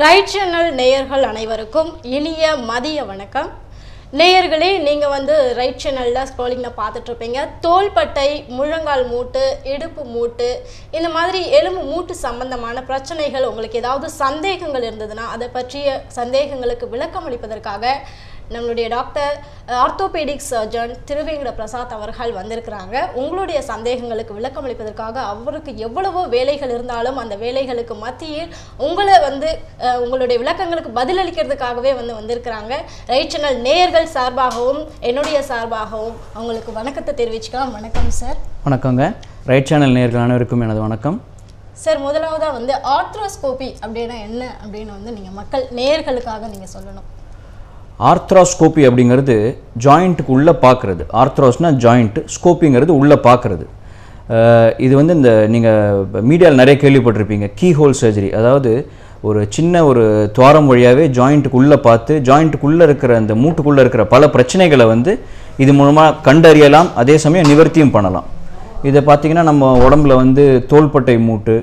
Right channel நேயர்கள் அனைவருக்கும் இனிய மதிய வணக்கம். நேயர்களே, நீங்கள் ரைட் சேனலில் ஸ்க்ரோலிங்கில் பார்த்துட்ருப்பீங்க. தோள்பட்டை, முழங்கால் மூட்டு, இடுப்பு மூட்டு, இந்த மாதிரி எலும்பு மூட்டு சம்பந்தமான பிரச்சனைகள் உங்களுக்கு ஏதாவது சந்தேகங்கள் இருந்ததுன்னா அதை பற்றிய சந்தேகங்களுக்கு விளக்கம் அளிப்பதற்காக நம்மளுடைய டாக்டர் ஆர்த்தோபெடிக் சர்ஜன் திருவேங்கட பிரசாத் அவர்கள் வந்திருக்கிறாங்க. உங்களுடைய சந்தேகங்களுக்கு விளக்கம் அளிப்பதற்காக அவருக்கு எவ்வளவோ வேலைகள் இருந்தாலும் அந்த வேலைகளுக்கு மத்தியில் உங்களை உங்களுடைய விளக்கங்களுக்கு பதிலளிக்கிறதுக்காகவே வந்திருக்கிறாங்க. ரைட் சேனல் நேயர்கள் சார்பாகவும் என்னுடைய சார்பாகவும் அவங்களுக்கு வணக்கத்தை தெரிவிச்சுக்கலாம். வணக்கம் சார். வணக்கங்க. ரைட் சேனல் நேயர்கள் அனைவருக்கும் எனது வணக்கம் சார். முதலாவதாக ஆர்த்ரோஸ்கோபி அப்படின்னா என்ன அப்படின்னு நீங்கள் மக்கள் நேயர்களுக்காக நீங்கள் சொல்லணும். ஆர்த்ரோஸ்கோபி அப்படிங்கிறது ஜாயிண்ட்டுக்கு உள்ளே பார்க்குறது. ஆர்த்ரோஸ்னால் ஜாயிண்ட்டு, ஸ்கோப்பிங்கிறது உள்ளே பார்க்குறது. இது இந்த நீங்கள் மீடியாவில் நிறைய கேள்விப்பட்டிருப்பீங்க, கீ ஹோல் சர்ஜரி. அதாவது ஒரு சின்ன ஒரு துவாரம் வழியாகவே ஜாயிண்ட்டுக்கு உள்ளே பார்த்து ஜாயிண்ட்டுக்குள்ளே இருக்கிற அந்த மூட்டுக்குள்ளே இருக்கிற பல பிரச்சனைகளை இது மூலமாக கண்டறியலாம், அதே சமயம் நிவர்த்தியும் பண்ணலாம். இதை பார்த்திங்கன்னா நம்ம உடம்புல தோள்பட்டை மூட்டு,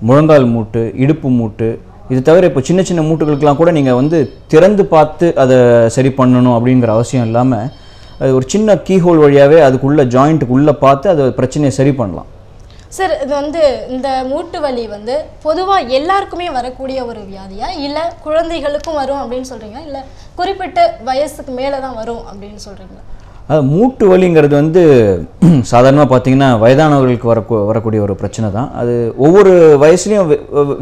முழங்கால் மூட்டு, இடுப்பு மூட்டு, இது தவிர இப்போ சின்ன சின்ன மூட்டுகளுக்கெல்லாம் கூட நீங்கள் திறந்து பார்த்து அதை சரி பண்ணணும் அப்படிங்கிற அவசியம் இல்லாமல் அது ஒரு சின்ன கீஹோல் வழியாகவே அதுக்குள்ளே ஜாயிண்ட்டுக்குள்ளே பார்த்து அதை பிரச்சனையை சரி பண்ணலாம். சார், இது இந்த மூட்டு வலி பொதுவாக எல்லாருக்குமே வரக்கூடிய ஒரு வியாதியா, இல்லை குழந்தைகளுக்கும் வரும் அப்படின்னு சொல்கிறீங்க, இல்லை குறிப்பிட்ட வயசுக்கு மேலே தான் வரும் அப்படின்னு சொல்கிறீங்களா? அது மூட்டு வலிங்கிறது சாதாரணமாக பார்த்திங்கன்னா வயதானவர்களுக்கு வரக்கூடிய ஒரு பிரச்சனை தான். அது ஒவ்வொரு வயசுலேயும்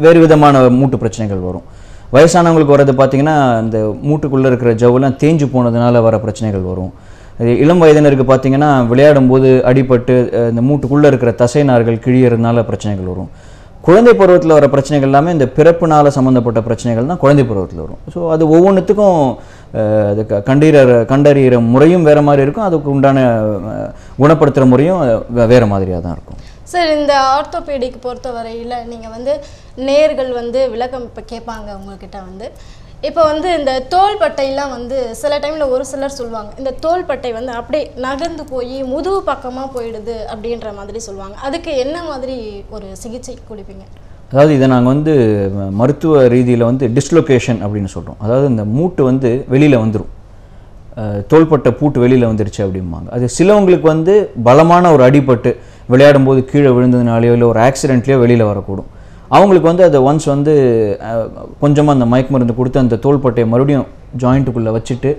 வேறு விதமான மூட்டு பிரச்சனைகள் வரும். வயசானவங்களுக்கு வர்றது பார்த்திங்கன்னா இந்த மூட்டுக்குள்ளே இருக்கிற ஜவ்வெல்லாம் தேஞ்சு போனதுனால வர பிரச்சனைகள் வரும். இளம் வயதினருக்கு பார்த்திங்கன்னா விளையாடும்போது அடிபட்டு இந்த மூட்டுக்குள்ளே இருக்கிற தசைநார்கள் கிழியறதுனால பிரச்சனைகள் வரும். குழந்தை பருவத்தில் வர பிரச்சனைகள் எல்லாமே இந்த பிறப்புனால் சம்மந்தப்பட்ட பிரச்சனைகள் தான் குழந்தை பருவத்தில் வரும். ஸோ அது ஒவ்வொன்றுத்துக்கும் அது கண்டறிகிற முறையும் வேறு மாதிரி இருக்கும், அதுக்கு உண்டான குணப்படுத்துகிற முறையும் வேறு மாதிரியாக தான் இருக்கும். சார், இந்த ஆர்த்தோபெடிக் பொறுத்த வரையில் நீங்கள் நேர்கள் விளக்கம் இப்போ கேட்பாங்க உங்கள்கிட்ட இப்போ இந்த தோள்பட்டையெல்லாம் சில டைமில் ஒரு சிலர் சொல்லுவாங்க, இந்த தோள்பட்டை அப்படியே நகர்ந்து போய் முதுகு பக்கமாக போயிடுது அப்படின்ற மாதிரி சொல்லுவாங்க. அதுக்கு என்ன மாதிரி ஒரு சிகிச்சை கொடுப்பீங்க? அதாவது இதை நாங்கள் மருத்துவ ரீதியில் டிஸ்லொகேஷன் அப்படின்னு சொல்கிறோம். அதாவது இந்த மூட்டு வெளியில் வந்துடும், தோள்பட்டை பூட்டு வெளியில் வந்துருச்சு அப்படிம்பாங்க. அது சிலவங்களுக்கு பலமான ஒரு அடிபட்டு விளையாடும்போது கீழே விழுந்ததுனாலையோ இல்லை ஒரு ஆக்சிடென்ட்லேயோ வெளியில் வரக்கூடும். அவங்களுக்கு அதை ஒன்ஸ் கொஞ்சமாக அந்த மயக்க மருந்து கொடுத்து அந்த தோள்பட்டையை மறுபடியும் ஜாயிண்ட்டுக்குள்ளே வச்சுட்டு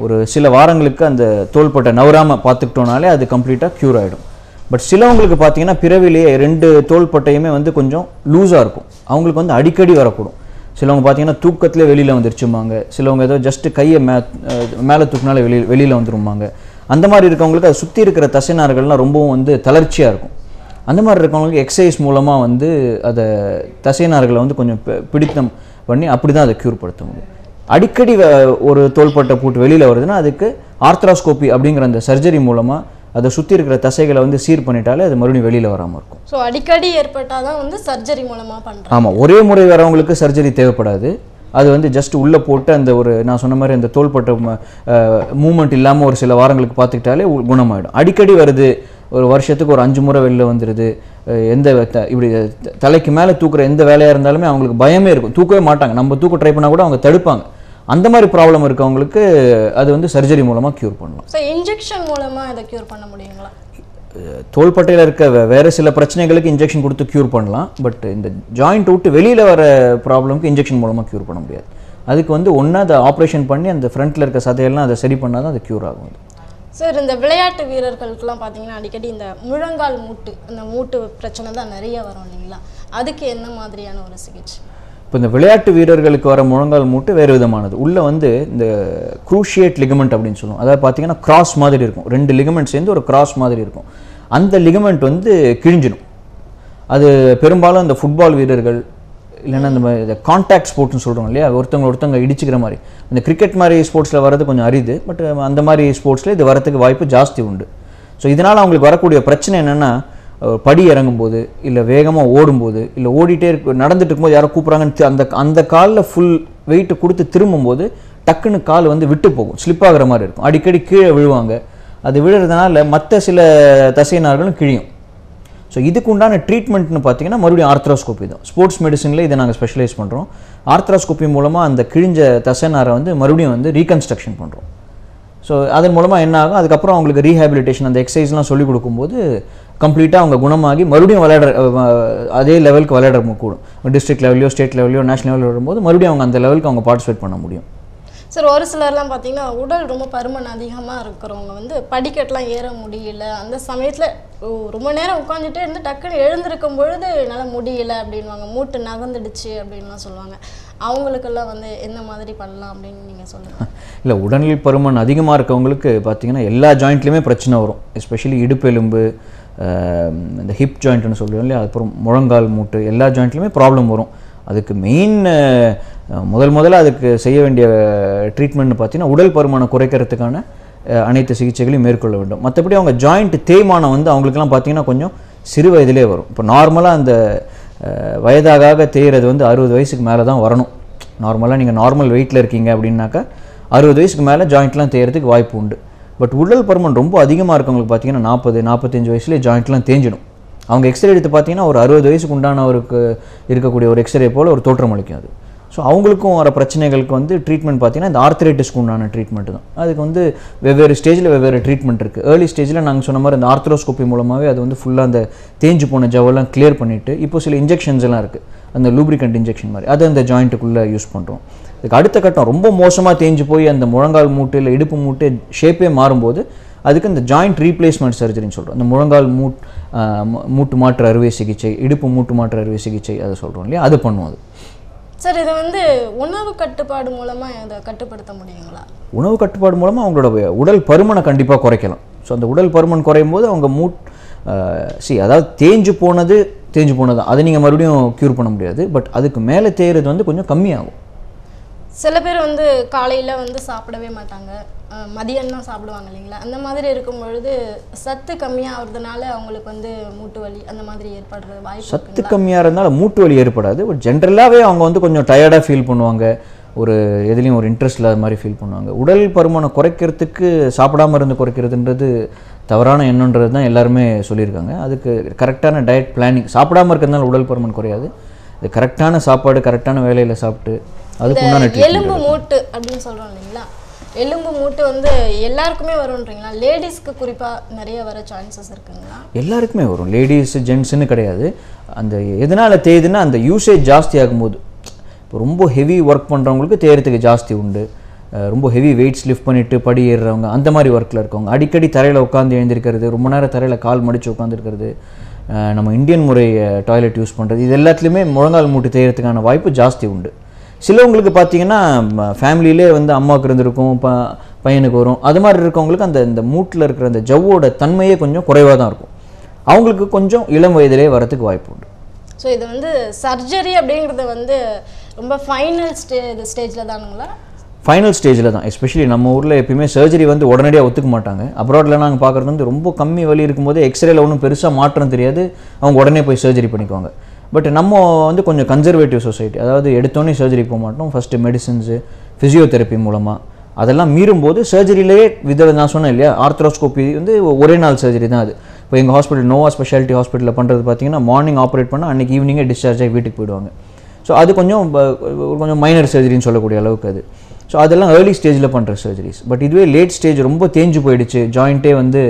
ஒரு சில வாரங்களுக்கு அந்த தோள்பட்டை நவராமல் பார்த்துக்கிட்டோனாலே அது கம்ப்ளீட்டாக க்யூர் ஆகிடும். பட் சிலவங்களுக்கு பார்த்தீங்கன்னா பிறவிலேயே ரெண்டு தோள்பட்டையுமே கொஞ்சம் லூஸாக இருக்கும். அவங்களுக்கு அடிக்கடி வரக்கூடும். சிலவங்க பார்த்தீங்கன்னா தூக்கத்திலே வெளியில் வந்துருச்சுமாங்க, சிலவங்க ஏதோ ஜஸ்ட்டு கையை மேலே தூக்கினாலே வெளியில் வந்துருமாங்க. அந்த மாதிரி இருக்கவங்களுக்கு அதை சுற்றி இருக்கிற தசைநார்கள்லாம் ரொம்பவும் தளர்ச்சியாக இருக்கும். அந்த மாதிரி இருக்கவங்களுக்கு எக்ஸசைஸ் மூலமாக அதை தசைநார்களை கொஞ்சம் பிடித்தம் பண்ணி அப்படி தான் அதை க்யூர் படுத்த முடியும். அடிக்கடி ஒரு தோள்பட்டை பூட்டு வெளியில் வருதுன்னா அதுக்கு ஆர்த்ரோஸ்கோபி அப்படிங்கிற அந்த சர்ஜரி மூலமாக அதை சுற்றி இருக்கிற தசைகளை சீர் பண்ணிட்டாலே அது மறுபடியும் வெளியில் வராமல் இருக்கும். ஸோ அடிக்கடி ஏற்பட்டால் தான் சர்ஜரி மூலமாக பண்ணுறோம். ஆமாம், ஒரே முறை வரவங்களுக்கு சர்ஜரி தேவைப்படாது. அது ஜஸ்ட் உள்ளே போட்டு அந்த ஒரு நான் சொன்ன மாதிரி அந்த தோள்பட்டை மூமெண்ட் இல்லாமல் ஒரு சில வாரங்களுக்கு பார்த்துக்கிட்டாலே குணமாயிடும். அடிக்கடி வருது, ஒரு வருஷத்துக்கு ஒரு 5 முறை வெளியில் வந்துடுது, எந்த இப்படி தலைக்கு மேலே தூக்குற எந்த வேலையாக இருந்தாலுமே அவங்களுக்கு பயமே இருக்கும், தூக்கவே மாட்டாங்க. நம்ம தூக்க ட்ரை பண்ணால் கூட அவங்க தடுப்பாங்க. அந்த மாதிரி ப்ராப்ளம் இருக்கவங்களுக்கு அது சர்ஜரி மூலமாக க்யூர் பண்ணலாம். ஸோ இன்ஜெக்ஷன் மூலமாக அதை க்யூர் பண்ண முடியுங்களா? தோள்பட்டையில் இருக்க வேறு சில பிரச்சனைகளுக்கு இன்ஜெக்ஷன் கொடுத்து க்யூர் பண்ணலாம். பட் இந்த ஜாயிண்ட் விட்டு வெளியில் வர ப்ராப்ளம்க்கு இன்ஜெக்ஷன் மூலமாக க்யூர் பண்ண முடியாது. அதுக்கு ஒன்றா அதை ஆப்ரேஷன் பண்ணி அந்த ஃப்ரண்ட்டில் இருக்க சதையெல்லாம் அதை சரி பண்ணால் தான் அது க்யூர் ஆகும். சார், இந்த விளையாட்டு வீரர்களுக்கெல்லாம் பார்த்தீங்கன்னா அடிக்கடி இந்த முழங்கால் மூட்டு, அந்த மூட்டு பிரச்சனை தான் நிறைய வரும் இல்லைங்களா? அதுக்கு என்ன மாதிரியான ஒரு சிகிச்சை? இப்போ இந்த விளையாட்டு வீரர்களுக்கு வர முழங்கால் மூட்டு வேறு விதமானது. உள்ளே இந்த க்ரூஷியேட் லிகமெண்ட் அப்படின்னு சொல்லுவோம். அதாவது பார்த்தீங்கன்னா கிராஸ் மாதிரி இருக்கும், 2 லிகமெண்ட் சேர்ந்து ஒரு கிராஸ் மாதிரி இருக்கும். அந்த லிகமெண்ட் கிழிஞ்சிடும். அது பெரும்பாலும் இந்த ஃபுட்பால் வீரர்கள் இல்லைன்னா இந்த கான்டாக்ட் ஸ்போர்ட்ஸ்னு சொல்கிறோம் இல்லையா, ஒருத்தவங்க இடிச்சுக்கிற மாதிரி, இந்த கிரிக்கெட் மாதிரி ஸ்போர்ட்ஸில் வர்றது கொஞ்சம் அரிது. பட் அந்த மாதிரி ஸ்போர்ட்ஸில் இது வரதுக்கு வாய்ப்பு ஜாஸ்தி உண்டு. ஸோ இதனால் அவங்களுக்கு வரக்கூடிய பிரச்சனை என்னென்னா, படி இறங்கும்போது இல்லை வேகமாக ஓடும்போது இல்லை ஓடிட்டே நடந்துட்டு இருக்கும்போது யாரோ கூப்பிட்றாங்கன்னு அந்த காலில் ஃபுல் வெயிட்டு கொடுத்து திரும்பும்போது டக்குன்னு கால் விட்டு போகும், ஸ்லிப் ஆகிற மாதிரி இருக்கும். அடிக்கடி கீழே விழுவாங்க. அது விழுறதுனால மற்ற சில தசைநார்களும் கிழியும். ஸோ இதுக்கு உண்டான ட்ரீட்மெண்ட்னு பார்த்தீங்கன்னா மறுபடியும் ஆர்த்ரோஸ்கோப்பி தான். ஸ்போர்ட்ஸ் மெடிசனில் இதை நாங்கள் ஸ்பெஷலைஸ் பண்ணுறோம். ஆர்த்ரோஸ்கோப்பி மூலமாக அந்த கிழிஞ்ச தசைநாரை வந்து மறுபடியும் வந்து ரீகன்ஸ்ட்ரக்ஷன் பண்ணுறோம். ஸோ அதன் மூலமாக என்ன ஆகும், அதுக்கப்புறம் அவங்களுக்கு ரீஹேபிலிட்டேஷன் அந்த எக்ஸசைஸ்லாம் சொல்லிக் கொடுக்கும்போது கம்ப்ளீட்டாக அவங்க குணமாகி மறுபடியும் விளையாடுற அதே லெவலுக்கு விளையாட கூடும். டிஸ்ட்ரிக்ட் லெவலையோ ஸ்டேட் லெவலையோ நேஷனல் லெவலில் வரும்போது மறுபடியும் அவங்க அந்த லெவலுக்கு அவங்க பார்ட்டிசிபேட் பண்ண முடியும். சார் ஒரு சிலர்லாம் பார்த்தீங்கன்னா உடல் ரொம்ப பருமன் அதிகமாக இருக்கிறவங்க வந்து படிக்கட்டெலாம் ஏற முடியல, அந்த சமயத்தில் ரொம்ப நேரம் உட்காந்துட்டே இருந்து டக்குன்னு எழுந்திருக்கும் பொழுது என்னால் முடியல அப்படின்வாங்க, மூட்டு நகர்ந்துடுச்சு அப்படின்லாம் சொல்லுவாங்க. அவங்களுக்கெல்லாம் வந்து எந்த மாதிரி பண்ணலாம் அப்படின்னு நீங்கள் சொல்லுங்கள். இல்லை, உடல்நிலை பருமன் அதிகமாக இருக்கவங்களுக்கு பார்த்தீங்கன்னா எல்லா ஜாயிண்ட்லேயுமே பிரச்சனை வரும். எஸ்பெஷலி இடுப்பு எலும்பு, இந்த ஹிப் ஜாயிண்ட்னு சொல்லுவோம் இல்லையா, அப்புறம் முழங்கால் மூட்டு, எல்லா ஜாயிண்ட்லையுமே ப்ராப்ளம் வரும். அதுக்கு மெயின் முதல்ல அதுக்கு செய்ய வேண்டிய ட்ரீட்மெண்ட்னு பார்த்தீங்கன்னா உடல் பருமனை குறைக்கிறதுக்கான அனைத்து சிகிச்சைகளையும் மேற்கொள்ள வேண்டும். மற்றபடி அவங்க ஜாயிண்ட் தேய்மானம் வந்து அவங்களுக்குலாம் பார்த்தீங்கன்னா கொஞ்சம் சிறு வயதிலே வரும். இப்போ நார்மலாக அந்த வயதாக தேய்கிறது வந்து 60 வயசுக்கு மேலே தான் வரணும். நார்மலாக நீங்கள் நார்மல் வெயிட்டில் இருக்கீங்க அப்படின்னாக்கா 60 வயசுக்கு மேலே ஜாயிண்ட்லாம் தேய்கிறதுக்கு வாய்ப்பு உண்டு. பட் உடல் பருமன் ரொம்ப அதிகமாக இருக்கவங்களுக்கு பார்த்தீங்கன்னா 40-45 வயசுலேயே ஜாயிண்ட்லாம் தேஞ்சிடும். அவங்க எக்ஸ்ரே எடுத்து பார்த்தீங்கன்னா ஒரு 60 வயசுக்கு உண்டானவருக்கு இருக்கக்கூடிய ஒரு எக்ஸ்ரே போல் ஒரு தோற்றம் அளிக்கும் அது. ஸோ அவங்களுக்கும் வர பிரச்சனைகளுக்கு வந்து ட்ரீட்மெண்ட் பார்த்தீங்கன்னா இந்த ஆர்த்ரைட்டிஸ்க்கு உண்டான ட்ரீட்மெண்ட் தான். அதுக்கு வந்து வெவ்வேறு ஸ்டேஜில் வெவ்வேறு ட்ரீட்மெண்ட் இருக்குது. ஏர்லி ஸ்டேஜில் நாங்கள் சொன்ன மாதிரி அந்த ஆர்த்ரோஸ்கோப்பி மூலமாகவே அது வந்து ஃபுல்லாக அந்த தேஞ்சு போன ஜவ்வெல்லாம் கிளியர் பண்ணிவிட்டு இப்போ சில இன்ஜெக்ஷன்ஸ் எல்லாம் இருக்குது, அந்த லூப்ரிகண்ட் இன்ஜெக்ஷன் மாதிரி, அது அந்த ஜாயிண்ட்டுக்குள்ளே யூஸ் பண்ணுறோம். இதுக்கு அடுத்த கட்டம் ரொம்ப மோசமாக தேஞ்சு போய் அந்த முழங்கால் மூட்டு இல்லை இடுப்பு மூட்டு ஷேப்பே மாறும்போது அதுக்கு இந்த ஜாயிண்ட் ரீப்ளேஸ்மெண்ட் சர்ஜரின்னு சொல்கிறோம். அந்த முழங்கால் மூட்டு மாற்று அறுவை சிகிச்சை, இடுப்பு மூட்டு மாற்று அறுவை சிகிச்சை அதை சொல்கிறோம் இல்லையா, அது பண்ணுவோம். அது சார் இதை வந்து உணவு கட்டுப்பாடு மூலமாக இதை கட்டுப்படுத்த முடியுங்களா? உணவு கட்டுப்பாடு மூலமாக அவங்களோட உடல் பருமனை கண்டிப்பாக குறைக்கலாம். ஸோ அந்த உடல் பருமன் குறையும் போது அவங்க அதாவது தேஞ்சு போனது அதை நீங்கள் மறுபடியும் க்யூர் பண்ண முடியாது. பட் அதுக்கு மேலே தேய்றது வந்து கொஞ்சம் கம்மியாகும். சில பேர் வந்து காலையில் வந்து சாப்பிடவே மாட்டாங்க, மதியம் தான் சாப்பிடுவாங்க இல்லைங்களா, அந்த மாதிரி இருக்கும் பொழுது சத்து கம்மியாகிறதுனால அவங்களுக்கு வந்து மூட்டு வலி அந்த மாதிரி ஏற்படுறது வாய்ப்பு. சத்து கம்மியாக இருந்தாலும் மூட்டு வலி ஏற்படாது. பட் ஜென்ரலாகவே அவங்க வந்து கொஞ்சம் டயர்டாக ஃபீல் பண்ணுவாங்க, ஒரு எதுலேயும் ஒரு இன்ட்ரெஸ்ட் இல்லாத மாதிரி ஃபீல் பண்ணுவாங்க. உடல் பருமனை குறைக்கிறதுக்கு சாப்பிடாமல் இருந்து குறைக்கிறதுன்றது தவறான எண்ணன்றது தான் எல்லாருமே சொல்லியிருக்காங்க. அதுக்கு கரெக்டான டயட் பிளானிங், சாப்பிடாமல் இருக்கிறதுனால உடல் பருமன் குறையாது. இது கரெக்டான சாப்பாடு கரெக்டான வேலையில் சாப்பிட்டு அதுக்கு உண்டான எலும்பு மூட்டு அப்படின்னு சொல்கிறோம் இல்லைங்களா, எலும்பு மூட்டு வந்து எல்லாருக்குமே வரும்ன்றீங்களா? லேடிஸ்க்கு குறிப்பாக நிறைய வர சான்சஸ் இருக்குங்களா? எல்லாருக்குமே வரும், லேடிஸ் ஜென்ட்ஸ்ன்னு கிடையாது. அந்த எதனால் தேயுதுன்னா அந்த யூசேஜ் ஜாஸ்தி ஆகும்போது, இப்போ ரொம்ப ஹெவி ஒர்க் பண்ணுறவங்களுக்கு தேயறதுக்கு ஜாஸ்தி உண்டு. ரொம்ப ஹெவி வெயிட்ஸ் லிஃப்ட் பண்ணிவிட்டு படி ஏறுறவங்க, அந்த மாதிரி ஒர்க்கில் இருக்கவங்க, அடிக்கடி தரையில் உட்காந்து எழுந்திருக்கிறது, ரொம்ப நேரம் தரையில் கால் மடித்து உட்காந்துருக்கிறது, நம்ம இந்தியன் முறை டாய்லெட் யூஸ் பண்ணுறது, இது எல்லாத்துலேயுமே முழங்கால் மூட்டு தேயறதுக்கான வாய்ப்பு ஜாஸ்தி உண்டு. சிலவங்களுக்கு பார்த்தீங்கன்னா ஃபேமிலியிலே வந்து அம்மாவுக்கு இருந்திருக்கும், பையனுக்கு வரும், அது மாதிரி இருக்கவங்களுக்கு அந்த இந்த மூட்டில் இருக்கிற அந்த ஜவ்வோட தன்மையே கொஞ்சம் குறைவாக தான் இருக்கும். அவங்களுக்கு கொஞ்சம் இளம் வயதிலே வரத்துக்கு வாய்ப்பு உண்டு. ஸோ இது வந்து சர்ஜரி அப்படிங்கிறது வந்து ரொம்ப ஃபைனல் ஸ்டேஜில் தானுங்களா? ஃபைனல் ஸ்டேஜில் தான். எஸ்பெஷலி நம்ம ஊரில் எப்பயுமே சர்ஜரி வந்து உடனடியாக ஒத்துக்க மாட்டாங்க. அப்ராடில் நாங்கள் பார்க்குறது வந்து ரொம்ப கம்மி வலி இருக்கும்போது எக்ஸ்ரேல ஒன்றும் பெருசாக மாற்றம் தெரியாது, அவங்க உடனே போய் சர்ஜரி பண்ணிக்குவாங்க. பட் நம்ம வந்து கொஞ்சம் கன்சர்வேட்டிவ் சொசைட்டி, அதாவது எடுத்தோன்னே சர்ஜரி போக மாட்டோம். ஃபஸ்ட்டு மெடிசின்ஸு, ஃபிசியோதெரப்பி மூலமாக அதெல்லாம் மீறும்போது சர்ஜரியிலேயே நான் சொன்னேன் இல்லையா, ஆர்த்ரோஸ்கோப்பி வந்து ஒரே நாள் சர்ஜரி தான் அது. இப்போ எங்கள் ஹாஸ்பிட்டல் நோவா ஸ்பெஷாலிட்டி ஹாஸ்பிட்டலில் பண்ணுறது பார்த்தீங்கன்னா மார்னிங் ஆப்ரேட் பண்ணால் அன்றைக்கி ஈவினிங்கே டிஸ்சார்ஜ் ஆகி வீட்டுக்கு போயிடுவாங்க. ஸோ அது கொஞ்சம் மைனர் சர்ஜரின்னு சொல்லக்கூடிய அளவுக்கு அது. ஸோ அதெல்லாம் ஏர்லி ஸ்டேஜில் பண்ணுற சர்ஜரிஸ். பட் இதுவே லேட் ஸ்டேஜ் ரொம்ப தேஞ்சு போயிடுச்சு, ஜாயிண்ட்டே வந்து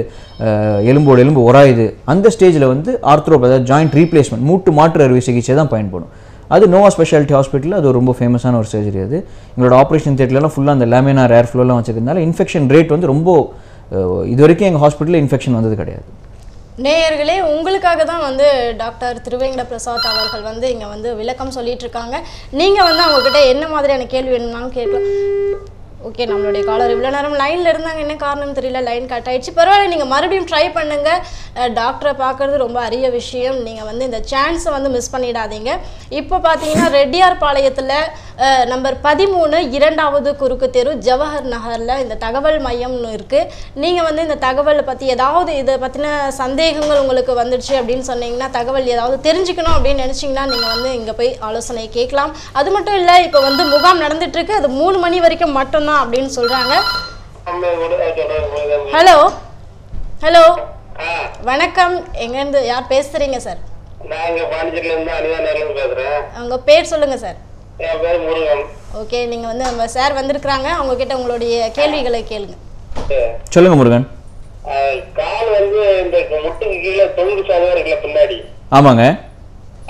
எலும்போட எலும்பு உராயுது, அந்த ஸ்டேஜில் வந்து அதாவது ஜாயிண்ட் ரீப்ளேஸ்மெண்ட், மூட்டு மாற்று அறுவை சிகிச்சை தான் பயன்படும். அது நோவா ஸ்பெஷாலிட்டி ஹாஸ்பிட்டலில் அது ரொம்ப ஃபேமஸான ஒரு சர்ஜரி. அது எங்களோட ஆப்ரேஷன் தியேட்டர்லாம் ஃபுல்லாக அந்த லேமினார் ஏர் ஃப்ளோலாம் வச்சுருந்தனால இன்ஃபெக்ஷன் ரேட் வந்து ரொம்ப, இது வரைக்கும் எங்கள் ஹாஸ்பிட்டலில் இன்ஃபெக்ஷன் வந்தது கிடையாது. நேயர்களே, உங்களுக்காக தான் வந்து டாக்டர் திருவேங்கட பிரசாத் அவர்கள் வந்து இங்கே வந்து விளக்கம் சொல்லிட்டு இருக்காங்க. நீங்கள் வந்து அவங்கக்கிட்ட என்ன மாதிரியான கேள்வி வேணும்னாலும் கேட்கலாம். ஓகே, நம்மளுடைய காலர் இவ்வளோ நேரம் லைனில் இருந்தாங்க, என்ன காரணம் தெரியல, லைன் கட் ஆகிடுச்சு. பரவாயில்ல, நீங்கள் மறுபடியும் ட்ரை பண்ணுங்கள். டாக்டரை பார்க்குறது ரொம்ப அரிய விஷயம், நீங்கள் வந்து இந்த சான்ஸை வந்து மிஸ் பண்ணிடாதீங்க. இப்போ பார்த்தீங்கன்னா ரெட்டியார் பாளையத்தில் நம்பர் 13 2வது குறுக்கு தெரு ஜவஹர் நகரில் இந்த தகவல் மையம்னு இருக்குது. நீங்கள் வந்து இந்த தகவலை பற்றி ஏதாவது இதை பற்றின சந்தேகங்கள் உங்களுக்கு வந்துடுச்சு அப்படின்னு சொன்னீங்கன்னா, தகவல் ஏதாவது தெரிஞ்சுக்கணும் அப்படின்னு நினச்சிங்கன்னா நீங்கள் வந்து இங்கே போய் ஆலோசனை கேட்கலாம். அது மட்டும் இல்லை, இப்போ வந்து முகாம் நடந்துட்டுருக்கு, அது 3 மணி வரைக்கும் மட்டும்தான் அப்படின்னு சொல்கிறாங்க. ஹலோ ஹலோ வணக்கம். எங்கேருந்து யார் பேசுறீங்க சார்? நான் பாண்டிச்சேரியிலேருந்து அனிதாநகர்லேருந்து பேசுகிறேன். உங்க பேர் சொல்லுங்க சார். என் பேர் முருகன். ஓகே, நீங்க வந்து நம்ம சார் வந்திருக்கிறாங்க, அவங்க கிட்ட உங்களுடைய கேள்விகளை கேளுங்க. சொல்லுங்க முருகன். கால் வந்து இந்த முட்டுக்கு கீழே தொங்கு சாதம் இருக்குல்ல பின்னாடி, ஆமாங்க.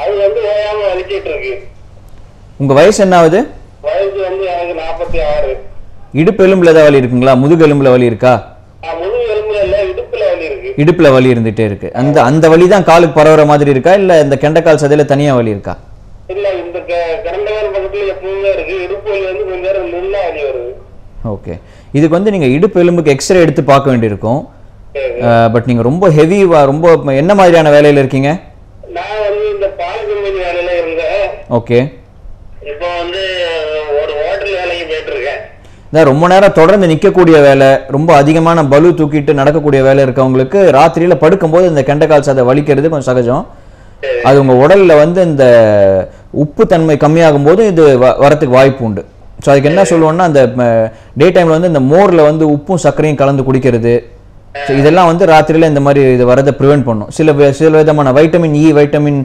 அது வந்து ஓயாம வலிச்சிட்டு இருக்கு. உங்க வயசு என்ன ஆகுது? வயசு வந்து எனக்கு 46. இடுப்பு எலும்புல ஏதாவது வலி இருக்குங்களா? முதுகு எலும்புல வலி இருக்கா? முதுகு எலும்புல இல்ல, இடுப்புல வலி இருக்கு. இடுப்புல வலி இருந்துட்டே இருக்கு. அந்த வலி தான் காலுக்கு பரவுற மாதிரி இருக்கா, இல்ல இந்த கெண்டைக்கால் சதையில தனியா வலி இருக்கா? இல்ல, இந்த கரண்டகால் பக்கத்துல எப்பவுமே இருக்கு. இடுப்பு வலி வந்து கொஞ்ச நேரம் நின்னா வலி வருது. ஓகே, இதுக்கு வந்து நீங்க இடுப்பு எலும்புக்கு எக்ஸ்ரே எடுத்து பார்க்க வேண்டியிருக்கும். பட் நீங்க ரொம்ப ஹெவிவா, ரொம்ப என்ன மாதிரியான வேலையில இருக்கீங்க? நான் வந்து இந்த பால் கம்பெனி வேலையில இருந்தேன். ஓகே, இப்போ வந்து ஒரு ஹோட்டல் வேலைக்கு போயிட்டு இருக்கேன். ரொம்ப நேரம் தொடர்ந்து நிற்கக்கூடிய வேலை, ரொம்ப அதிகமான பலு தூக்கிட்டு நடக்கக்கூடிய வேலை இருக்கவங்களுக்கு ராத்திரியில் படுக்கும்போது இந்த கெண்டைக்கால் சதை வலிக்கிறது கொஞ்சம் சகஜம். அது உங்கள் உடலில் வந்து இந்த உப்பு தன்மை கம்மியாகும் போது இது வரத்துக்கு வாய்ப்பு உண்டு. ஸோ அதுக்கு என்ன சொல்லுவோம்னா, அந்த டே டைமில் வந்து இந்த மோரில் வந்து உப்பும் சர்க்கரையும் கலந்து குடிக்கிறது, ஸோ இதெல்லாம் வந்து ராத்திரியில் இந்த மாதிரி இது வரதை ப்ரிவென்ட் பண்ணும். சில விதமான வைட்டமின் இ, வைட்டமின்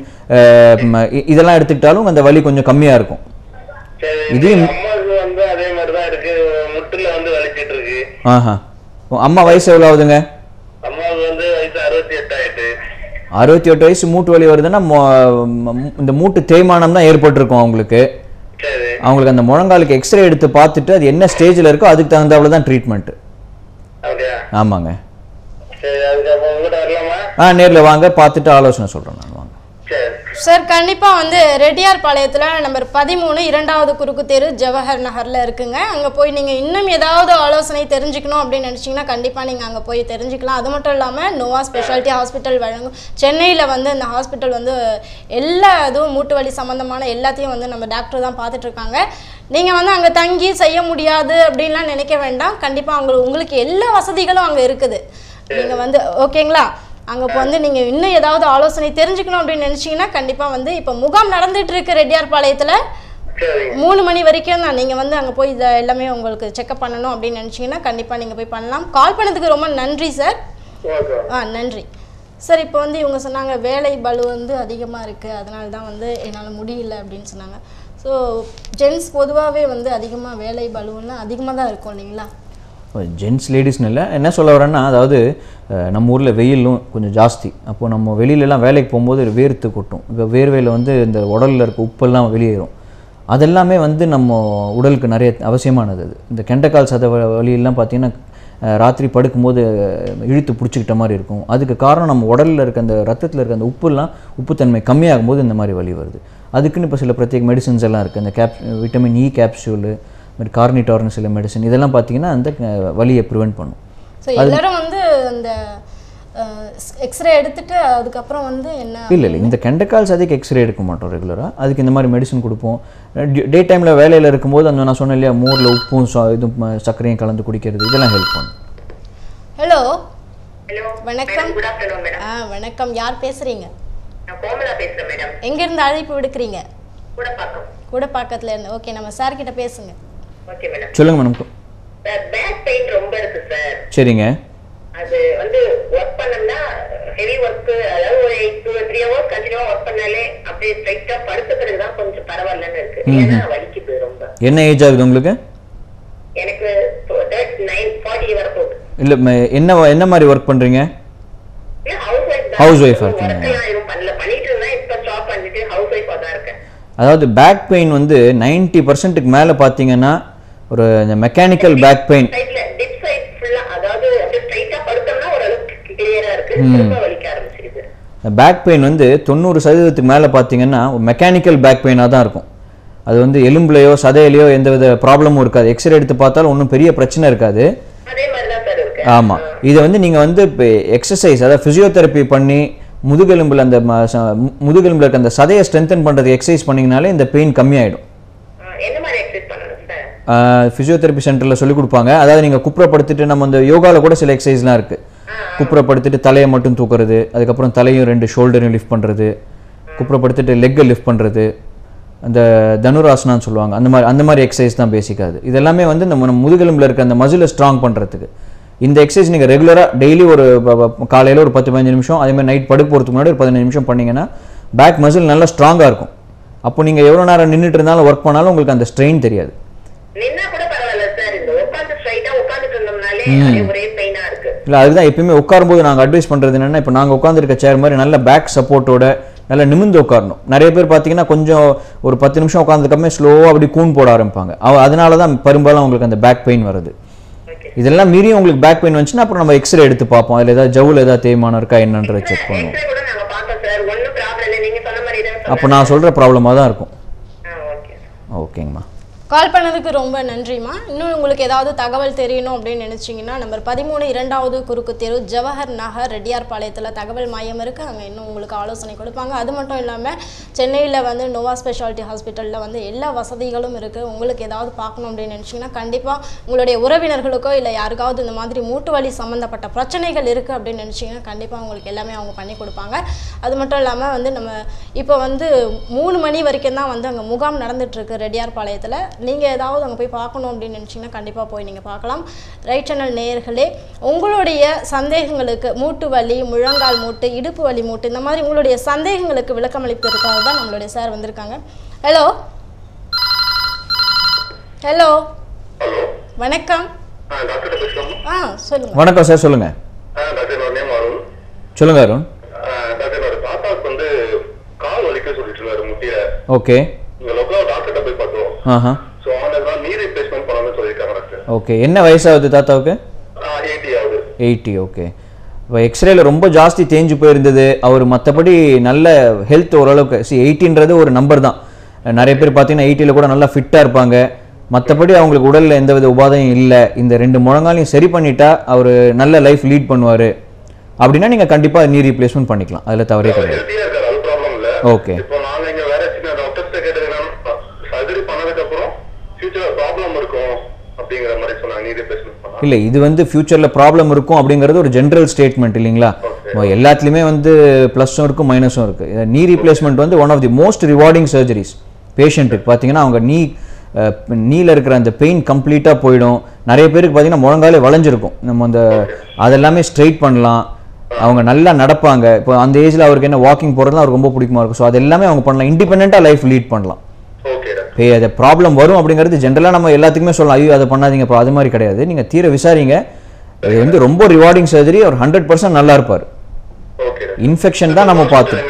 இதெல்லாம் எடுத்துக்கிட்டாலும் அந்த வலி கொஞ்சம் கம்மியாக இருக்கும். இது வந்து அதே மாதிரி தான் இருக்கு, முட்டுல வந்து வலிச்சிட்டு இருக்கு. ஆஹா, அம்மா வயசு எவ்வளோ ஆகுதுங்க? அம்மாவுக்கு வந்து வயசு 68 ஆயிட்டு. 68 வயசு மூட்டு வலி வருதுன்னா இந்த மூட்டு தேய்மானம் தான் ஏற்பட்டிருக்கும் அவங்களுக்கு. அவங்களுக்கு அந்த முழங்காலுக்கு எக்ஸ்ரே எடுத்து பார்த்துட்டு அது என்ன ஸ்டேஜில் இருக்கோ அதுக்கு தகுந்தாப்புல தான் ட்ரீட்மெண்ட். ஆமாங்க. நேரில் வாங்க, பார்த்துட்டு ஆலோசனை சொல்கிறேன் நான். வாங்க சார். கண்டிப்பாக வந்து ரெட்டியார் பாளையத்தில் நம்பர் 13 2வது குறுக்கு தெரு ஜவஹர் நகரில் இருக்குங்க. அங்கே போய் நீங்கள் இன்னும் ஏதாவது ஆலோசனை தெரிஞ்சுக்கணும் அப்படின்னு நினச்சிங்கன்னா கண்டிப்பாக நீங்கள் அங்கே போய் தெரிஞ்சுக்கலாம். அது மட்டும் இல்லாமல் நோவா ஸ்பெஷாலிட்டி ஹாஸ்பிட்டல் வழங்கும் சென்னையில் வந்து இந்த ஹாஸ்பிட்டல் வந்து எல்லா இதுவும் மூட்டு வலி சம்மந்தமான எல்லாத்தையும் வந்து நம்ம டாக்டர் தான் பார்த்துட்ருக்காங்க. நீங்கள் வந்து அங்கே தங்கி செய்ய முடியாது அப்படின்லாம் நினைக்க வேண்டாம். கண்டிப்பாக உங்களுக்கு எல்லா வசதிகளும் அங்கே இருக்குது. நீங்கள் வந்து ஓகேங்களா, அங்கே இப்போ வந்து நீங்கள் இன்னும் ஏதாவது ஆலோசனை தெரிஞ்சுக்கணும் அப்படின்னு நினச்சிங்கன்னா கண்டிப்பாக வந்து இப்போ முகாம் நடந்துட்டு இருக்கு ரெட்டியார் பாளையத்தில் 3 மணி வரைக்கும் தான். நீங்கள் வந்து அங்கே போய் இதை எல்லாமே உங்களுக்கு செக்அப் பண்ணணும் அப்படின்னு நினச்சிங்கன்னா கண்டிப்பாக நீங்கள் போய் பண்ணலாம். கால் பண்ணதுக்கு ரொம்ப நன்றி சார். நன்றி சார். இப்போ வந்து இவங்க சொன்னாங்க வேலை பளு வந்து அதிகமாக இருக்குது, அதனால தான் வந்து என்னால் முடியல அப்படின்னு சொன்னாங்க. ஸோ ஜென்ஸ் பொதுவாகவே வந்து அதிகமாக வேலை பளுன்னா அதிகமாக தான் இருக்கும் இல்லைங்களா? ஜென்ஸ் லேடிஸ்னு இல்லை, என்ன சொல்ல வரேன்னா, அதாவது நம்ம ஊரில் வெயிலும் கொஞ்சம் ஜாஸ்தி. அப்போது நம்ம வெளியிலலாம் வேலைக்கு போகும்போது வேர்த்து கொட்டும். இப்போ வேர்வையில் வந்து இந்த உடலில் இருக்க உப்பெல்லாம் வெளியேறும். அதெல்லாமே வந்து நம்ம உடலுக்கு நிறைய அவசியமானது. அது இந்த கெண்டைக்கால் சதை வலியெல்லாம் பார்த்திங்கன்னா ராத்திரி படுக்கும்போது இழுத்து பிடிச்சிக்கிட்ட மாதிரி இருக்கும். அதுக்கு காரணம் நம்ம உடலில் இருக்க அந்த ரத்தத்தில் இருக்க அந்த உப்புத்தன்மை கம்மியாகும் போது இந்த மாதிரி வலி வருது. அதுக்குன்னு இப்போ சில பிரத்யேக மெடிசன்ஸ் எல்லாம் இருக்குது. அந்த விட்டமின் இ கேப்சூலு, மாதிரி கார்னிடார்னு சில மெடிசன், இதெல்லாம் பார்த்தீங்கன்னா அந்த வலியை ப்ரிவென்ட் பண்ணும். ஸோ எல்லாரும் வந்து அந்த எக்ஸ்ரே எடுத்துட்டு அதுக்கப்புறம் வந்து என்ன இல்லை இந்த கெண்டைக்கால் சதைக்கு எக்ஸ்ரே எடுக்க மாட்டோம் ரெகுலராக. அதுக்கு இந்த மாதிரி மெடிசன் கொடுப்போம். டே டைமில் வேலையில் இருக்கும்போது அந்த நான் சொன்னேன் இல்லையா, மோரில் உப்பும் இதுவும் சர்க்கரையும் கலந்து குடிக்கிறது, இதெல்லாம் ஹெல்ப் பண்ணும். ஹலோ வணக்கம். வணக்கம், யார் பேசுறீங்க? எங்க இருந்து அழைப்பு விடுக்கிறீங்க? கூட பக்கத்துல இருந்து. ஓகே, நம்ம சார் கிட்ட பேசுங்க. சொல்லுங்க மேடம். பேக் பெயின் ரொம்ப இருக்கு சார். சரிங்க. அது வந்து வர்க் பண்ணோம்னா ஹெவி வர்க், அதாவது ஒரு 2-3 ஹவர்ஸ் கண்டினியூவா வர்க் பண்ணாலே அப்படியே ஸ்ட்ரைட்டா படுத்த பிறகுதான் கொஞ்சம் பரவாயில்லன்னு இருக்கு. ஏன்னா வலிக்குது ரொம்ப. என்ன ஏஜ் ஆகுது உங்களுக்கு? எனக்கு 40 வரப்போகுது. இல்ல என்ன மாதிரி ஒர்க் பண்றீங்க? ஹவுஸ் ஒய்ஃபா இருக்கீங்க? பண்ணிட்டு இருந்தேன், இப்ப ஸ்டாப் பண்ணிட்டு ஹவுஸ் ஒய்ஃபா தான் இருக்கேன். அதாவது பேக் பெயின் வந்து 90%க்கு மேல பாத்தீங்கன்னா ஒரு mechanical back pain, back pain வந்து 90% மேலே பார்த்தீங்கன்னா மெக்கானிக்கல் பேக் பெயினாக தான் இருக்கும். அது வந்து எலும்புலையோ சதையிலையோ எந்தவித ப்ராப்ளமும் இருக்காது. எக்ஸ்ரே எடுத்து பார்த்தாலும் ஒன்றும் பெரிய பிரச்சனை இருக்காது. ஆமாம், இதை வந்து நீங்கள் வந்து இப்போ எக்ஸசைஸ், அதாவது ஃபிசியோதெரப்பி பண்ணி முதுகெலும்பில் இருக்க அந்த சதையை ஸ்ட்ரென்தன் பண்ணுறதுக்கு எக்ஸசைஸ் பண்ணிங்கனாலே இந்த பெயின் கம்மியாயிடும். ஃபிசியோதெரப்பி சென்டரில் சொல்லிக் கொடுப்பாங்க. அதாவது நீங்கள் குப்புறப்படுத்திட்டு, நம்ம அந்த யோகாவில் கூட சில எக்ஸசைஸ்லாம் இருக்குது. குப்புறப்படுத்திட்டு தலையை மட்டும் தூக்குறது, அதுக்கப்புறம் தலையும் 2 ஷோல்டரையும் லிஃப்ட் பண்ணுறது, குப்புறப்படுத்திட்டு லெக்கை லிஃப்ட் பண்ணுறது, அந்த தனுராசனான்னு சொல்லுவாங்க. அந்த மாதிரி எக்ஸசைஸ் தான் பேசிக்காது. இது எல்லாமே வந்து நம்ம முதுகெலும்பில் இருக்க அந்த மசிலை ஸ்ட்ராங் பண்ணுறதுக்கு. இந்த எக்ஸசைஸ் நீங்கள் ரெகுலராக டெய்லி ஒரு காலையில் ஒரு 10-15 நிமிஷம், அதே மாதிரி நைட் படுக்க போகிறதுக்கு முன்னாடி ஒரு 15 நிமிஷம் பண்ணிங்கன்னா பேக் மசில் நல்லா ஸ்ட்ராங்காக இருக்கும். அப்போ நீங்கள் எவ்வளோ நேரம் நின்றுட்டு இருந்தாலும் ஒர்க் பண்ணாலும் உங்களுக்கு அந்த ஸ்ட்ரெயின் தெரியாது. இல்லை அதுதான் எப்பயுமே உட்காரும்போது நாங்கள் அட்வைஸ் பண்ணுறது என்னென்னா, இப்போ நாங்கள் உட்காந்துருக்க சேர் மாதிரி நல்ல பேக் சப்போர்ட்டோட நல்லா நிமிந்து உட்காரணும். நிறைய பேர் பார்த்தீங்கன்னா கொஞ்சம் ஒரு 10 நிமிஷம் உட்காந்துக்கமே ஸ்லோவாக அப்படி கூன் போட ஆரம்பிப்பாங்க. அதனால தான் பெரும்பாலும் உங்களுக்கு அந்த பேக் பெயின் வருது. இதெல்லாம் மீறி உங்களுக்கு பேக் பெயின் வந்துச்சுன்னா அப்புறம் நம்ம எக்ஸ்ரே எடுத்து பார்ப்போம், அதில் ஏதாவது ஜவுல் ஏதாவது தேய்மானம் இருக்கா என்னன்றதை செக் பண்ணுவோம். அப்போ நான் சொல்கிற ப்ராப்ளமாக தான் இருக்கும். ஓகேங்கம்மா. கால் பண்ணதுக்கு ரொம்ப நன்றிம்மா. இன்னும் உங்களுக்கு ஏதாவது தகவல் தெரியணும் அப்படின்னு நினச்சிங்கன்னா நம்பர் 13 2வது குறுக்கு தெரு ஜவஹர் நகர் ரெட்டியார்பாளையத்தில் தகவல் மையம் இருக்குது. அங்கே இன்னும் உங்களுக்கு ஆலோசனை கொடுப்பாங்க. அது மட்டும் இல்லாமல் சென்னையில் வந்து நோவா ஸ்பெஷாலிட்டி ஹாஸ்பிட்டலில் வந்து எல்லா வசதிகளும் இருக்குது. உங்களுக்கு ஏதாவது பார்க்கணும் அப்படின்னு நினச்சிங்கன்னா கண்டிப்பாக உங்களுடைய உறவினர்களுக்கோ இல்லை யாருக்காவது இந்த மாதிரி மூட்டு வலி சம்மந்தப்பட்ட பிரச்சனைகள் இருக்குது அப்படின்னு நினச்சிங்கன்னா கண்டிப்பாக உங்களுக்கு எல்லாமே அவங்க பண்ணி கொடுப்பாங்க. அது மட்டும் இல்லாமல் வந்து நம்ம இப்போ வந்து 3 மணி வரைக்கும் தான் வந்து அங்கே முகாம் நடந்துகிட்ருக்கு ரெட்டியார்பாளையத்தில். நீங்கள் ஏதாவது அங்கே போய் பார்க்கணும் அப்படின்னு நினச்சிங்கன்னா கண்டிப்பாக போய் நீங்கள் பார்க்கலாம். ரைட் சேனல் நேயர்களே, உங்களுடைய சந்தேகங்களுக்கு மூட்டு வலி, முழங்கால் மூட்டு, இடுப்பு வலி மூட்டு, இந்த மாதிரி உங்களுடைய சந்தேகங்களுக்கு விளக்கம் அளிப்பதற்காக தான் நம்மளுடைய சார் வந்திருக்காங்க. ஹலோ ஹலோ வணக்கம். சொல்லுங்க. வணக்கம் சார், சொல்லுங்க. சொல்லுங்க அருண். Okay okay. என்ன வயசாகுது தாத்தாவுக்கு? 80. ஓகே. இப்போ எக்ஸ்ரேல ரொம்ப ஜாஸ்தி தேஞ்சு போயிருந்தது. அவர் மற்றபடி நல்ல ஹெல்த் ஓரளவுக்கு 80ன்றது ஒரு நம்பர் தான். நிறைய பேர் பார்த்தீங்கன்னா 80ல் கூட நல்லா ஃபிட்டாக இருப்பாங்க. மற்றபடி அவங்களுக்கு உடலில் எந்தவித உபாதையும் இல்லை. இந்த 2 முழங்காலையும் சரி பண்ணிட்டா அவர் நல்ல லைஃப் லீட் பண்ணுவார் அப்படின்னா நீங்கள் கண்டிப்பாக நீ ரீப்ளேஸ்மெண்ட் பண்ணிக்கலாம். அதில் தவறே கிடையாது. ஓகே. இல்லை, இது வந்து ஃபியூச்சரில் ப்ராப்ளம் இருக்கும் அப்படிங்கிறது ஒரு ஜென்ரல் ஸ்டேட்மெண்ட் இல்லைங்களா? எல்லாத்துலேயுமே வந்து ப்ளஸும் இருக்கும் மைனஸும் இருக்குது. நீ ரீப்ளேஸ்மெண்ட் வந்து one of the most rewarding surgeries. பேஷண்ட்டுக்கு பார்த்தீங்கன்னா அவங்க நீல இருக்கிற அந்த பெயின் கம்ப்ளீட்டாக போயிடும். நிறைய பேருக்கு பார்த்தீங்கன்னா முழங்காலே வளைஞ்சிருக்கும். நம்ம அந்த அதெல்லாமே ஸ்ட்ரைட் பண்ணலாம். அவங்க நல்லா நடப்பாங்க. இப்போ அந்த ஏஜில் அவருக்கு என்ன வாக்கிங் போகிறதுலாம் அவருக்கு ரொம்ப பிடிக்குமா இருக்கும். ஸோ அது எல்லாமே அவங்க பண்ணலாம். இண்டிபெண்ட்டாக லைஃப் லீட் பண்ணலாம். அது ப்ராப்ளம் வரும் அப்படிங்கிறது ஜென்ரலாக நம்ம எல்லாத்துக்குமே சொல்லலாம், ஐயோ அதை பண்ணாதீங்க, அது மாதிரி கிடையாது. நீங்கள் தீர விசாரிங்க. இது வந்து ரொம்ப ரிவார்டிங் சர்ஜரி. அவர் 100% நல்லா இருப்பார். இன்ஃபெக்ஷன் தான் நம்ம பார்த்தோம்.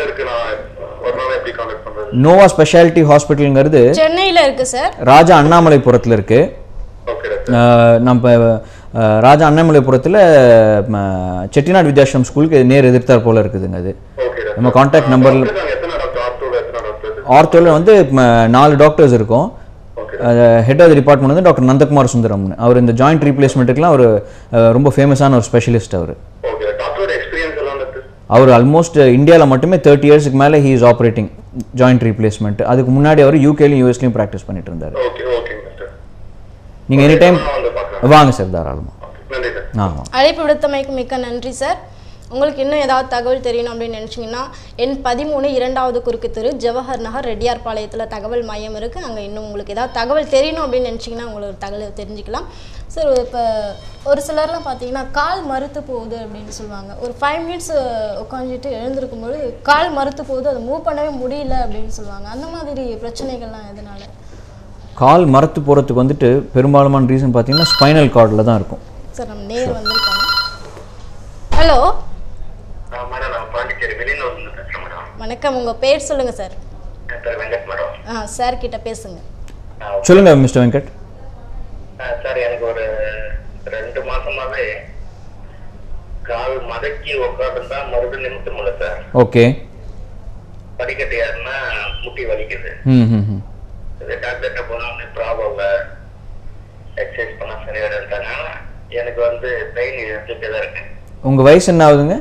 நோவா ஸ்பெஷாலிட்டி ஹாஸ்பிட்டலுங்கிறது சென்னையில் இருக்கு சார். ராஜா அண்ணாமலைபுரத்தில் இருக்கு. நம்ம ராஜா அண்ணாமலைபுரத்தில் செட்டிநாடு வித்யாசிரம் ஸ்கூலுக்கு நேர் எதிர்த்தார் போல இருக்குதுங்க. அது நம்ம கான்டாக்ட் நம்பரில் ஆர்த்தோவில் வந்து 4 டாக்டர்ஸ் இருக்கும். ஹெட் ஆஃப் தி டிபார்ட்மெண்ட் வந்து டாக்டர் நந்தகுமார் சுந்தரம்னு. அவர் இந்த ஜாயிண்ட் ரீப்ளேஸ்மெண்ட்டுக்குலாம் ஒரு ரொம்ப ஃபேமஸான ஒரு ஸ்பெஷலிஸ்ட். அவர் ஆல்மோஸ்ட் இந்தியாவில் மட்டுமே 30 இயர்ஸ்க்கு மேலே he is operating joint replacement. அதுக்கு முன்னாடி அவர் யூகேலையும் யூஎஸ்லையும் ப்ராக்டிஸ் பண்ணிட்டு இருந்தார். நீங்கள் எனி டைம் வாங்க சார், தாராளமாக. ஆமாம். அழைப்பு விடுத்தமைக்கு மிக்க நன்றி சார். உங்களுக்கு இன்னும் ஏதாவது தகவல் தெரியணும் அப்படின்னு நினச்சிங்கன்னா எண் 13 2வது குறுக்கு தெரு ஜவஹர் நகர் ரெட்டியார்பாளையத்தில் தகவல் மையம் இருக்குது. அங்கே இன்னும் உங்களுக்கு ஏதாவது தகவல் தெரியணும் அப்படின்னு நினச்சிங்கன்னா உங்களுக்கு தகவல் தெரிஞ்சுக்கலாம் சார். இப்போ ஒரு சிலர்லாம் பார்த்தீங்கன்னா கால் மறுத்து போகுது அப்படின்னு சொல்லுவாங்க. ஒரு 5 மினிட்ஸ் உட்காந்துட்டு எழுந்திருக்கும்போது கால் மறுத்து போகுது, அதை மூவ் பண்ணவே முடியல அப்படின்னு சொல்லுவாங்க. அந்த மாதிரி பிரச்சனைகள்லாம் எதனால? கால் மறுத்து போகிறதுக்கு வந்துட்டு பெரும்பாலுமான ரீசன் பார்த்தீங்கன்னா ஸ்பைனல் கார்டில் தான் இருக்கும். சார் நம்ம நேர் வந்திருக்காங்க. ஹலோ வணக்கம், உங்க பேர் சொல்லுங்க சார். சார் கிட்ட பேசுங்க. சொல்லுங்க மிஸ்டர் வெங்கட். சார் எனக்கு ஒரு 2 மாசமாவே கால் மடக்கி உட்கார்ந்தா மறுபடியும் நிமித்த முடியல சார். ஓகே. படிக்கட்டு ஏறினா முட்டி வலிக்குது. டாக்டர்கிட்ட போனா ப்ராப்ளம் இல்லை, எக்ஸசைஸ் பண்ணா சரியாயிட்டாங்க. எனக்கு வந்து பெயின் இருந்துட்டே தான் இருக்கு. உங்க வயசு என்ன ஆகுதுங்க?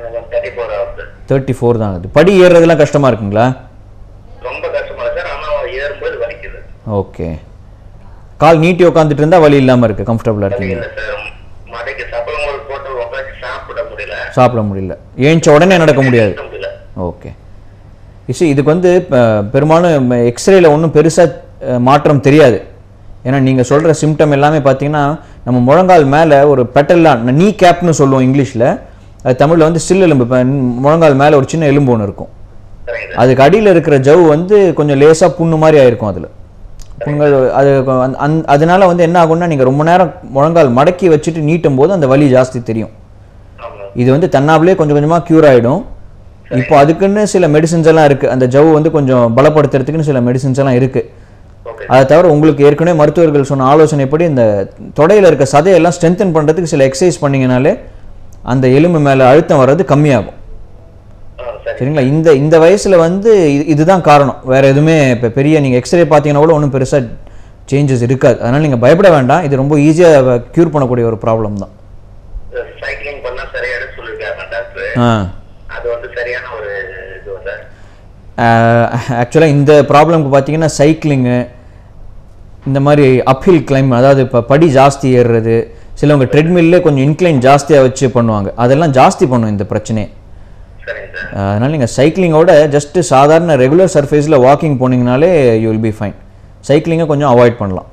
34 ஆகுது. 34 தான் ஆகுது. படி ஏறுறதுலாம் கஷ்டமா இருக்குங்களா? ரொம்ப கஷ்டமா இருக்கு சார். ஆனா ஏறும்போது வலிக்குது. ஓகே. கால் நீட்டி உட்காந்துட்டு இருந்தா வலி இல்லாம இருக்கு, கம்ஃபர்டபுளா இருக்கீங்க. இல்ல சார், மடக்கி சப்பளம் போட்டு உட்காந்து சாப்பிட முடியல. ஏஞ்ச உடனே நடக்க முடியாது. ஓகே. இதுக்கு வந்து பெரும்பாலும் எக்ஸ்ரேல ஒன்றும் பெருசாக மாற்றம் தெரியாது. ஏன்னா நீங்கள் சொல்கிற சிம்டம் எல்லாமே பார்த்தீங்கன்னா நம்ம முழங்கால் மேலே ஒரு பெட்டல்லாம் நீ கேப்னு சொல்லுவோம் இங்கிலீஷில், அது தமிழில் வந்து சில் எலும்பு. இப்போ முழங்கால் மேலே ஒரு சின்ன எலும்பு ஒன்று இருக்கும், அதுக்கு அடியில் இருக்கிற ஜவ் வந்து கொஞ்சம் லேசாக புண்ணு மாதிரி ஆயிருக்கும். அதில் புண்கள் அது அதனால வந்து என்ன ஆகும்னா நீங்கள் ரொம்ப நேரம் முழங்கால் மடக்கி வச்சுட்டு நீட்டும் போது அந்த வலி ஜாஸ்தி தெரியும். இது வந்து தன்னாப்லேயே கொஞ்சம் கொஞ்சமாக க்யூர் ஆகிடும். இப்போ அதுக்குன்னு சில மெடிசின்ஸ் எல்லாம் இருக்குது, அந்த ஜவ் வந்து கொஞ்சம் பலப்படுத்துறதுக்குன்னு சில மெடிசின்ஸ் எல்லாம் இருக்குது. அதை தவிர உங்களுக்கு ஏற்கனவே மருத்துவர்கள் சொன்ன ஆலோசனைப்படி இந்த தொடையில் இருக்க சதையெல்லாம் ஸ்ட்ரென்தன் பண்ணுறதுக்கு சில எக்ஸசைஸ் பண்ணிங்கனாலே அந்த எலும்பு மேலே அழுத்தம் வர்றது கம்மியாகும். சரிங்களா? இந்த வயசில் வந்து இதுதான் காரணம், வேறு எதுவுமே இப்போ பெரிய நீங்கள் எக்ஸ்ரே பார்த்தீங்கன்னா கூட ஒன்றும் பெருசாக சேஞ்சஸ் இருக்காது. அதனால் நீங்கள் பயப்பட வேண்டாம், இது ரொம்ப ஈஸியாக க்யூர் பண்ணக்கூடிய ஒரு ப்ராப்ளம் தான். சைக்கிளிங் பண்ணா சரியாயிடும் சொல்லிருக்காங்க டாக்டர். அது வந்து சரியான ஒரு இது வந்து ஆக்சுவலாக இந்த ப்ராப்ளம்க்கு பார்த்தீங்கன்னா சைக்கிளிங்கு, இந்த மாதிரி அப்ஹில் கிளைம், அதாவது இப்போ படி ஜாஸ்தி ஏறுறது, சிலவங்க ட்ரெட்மில்லே கொஞ்சம் இன்க்ளைன் ஜாஸ்தியாக வச்சு பண்ணுவாங்க, அதெல்லாம் ஜாஸ்தி பண்ணும் இந்த பிரச்சனையே. அதனால் நீங்கள் சைக்கிளிங்கோட ஜஸ்ட்டு சாதாரண ரெகுலர் சர்ஃபேஸில் வாக்கிங் போனீங்கனாலே யூ வில் பி ஃபைன். சைக்கிளிங்கை கொஞ்சம் அவாய்ட் பண்ணலாம்.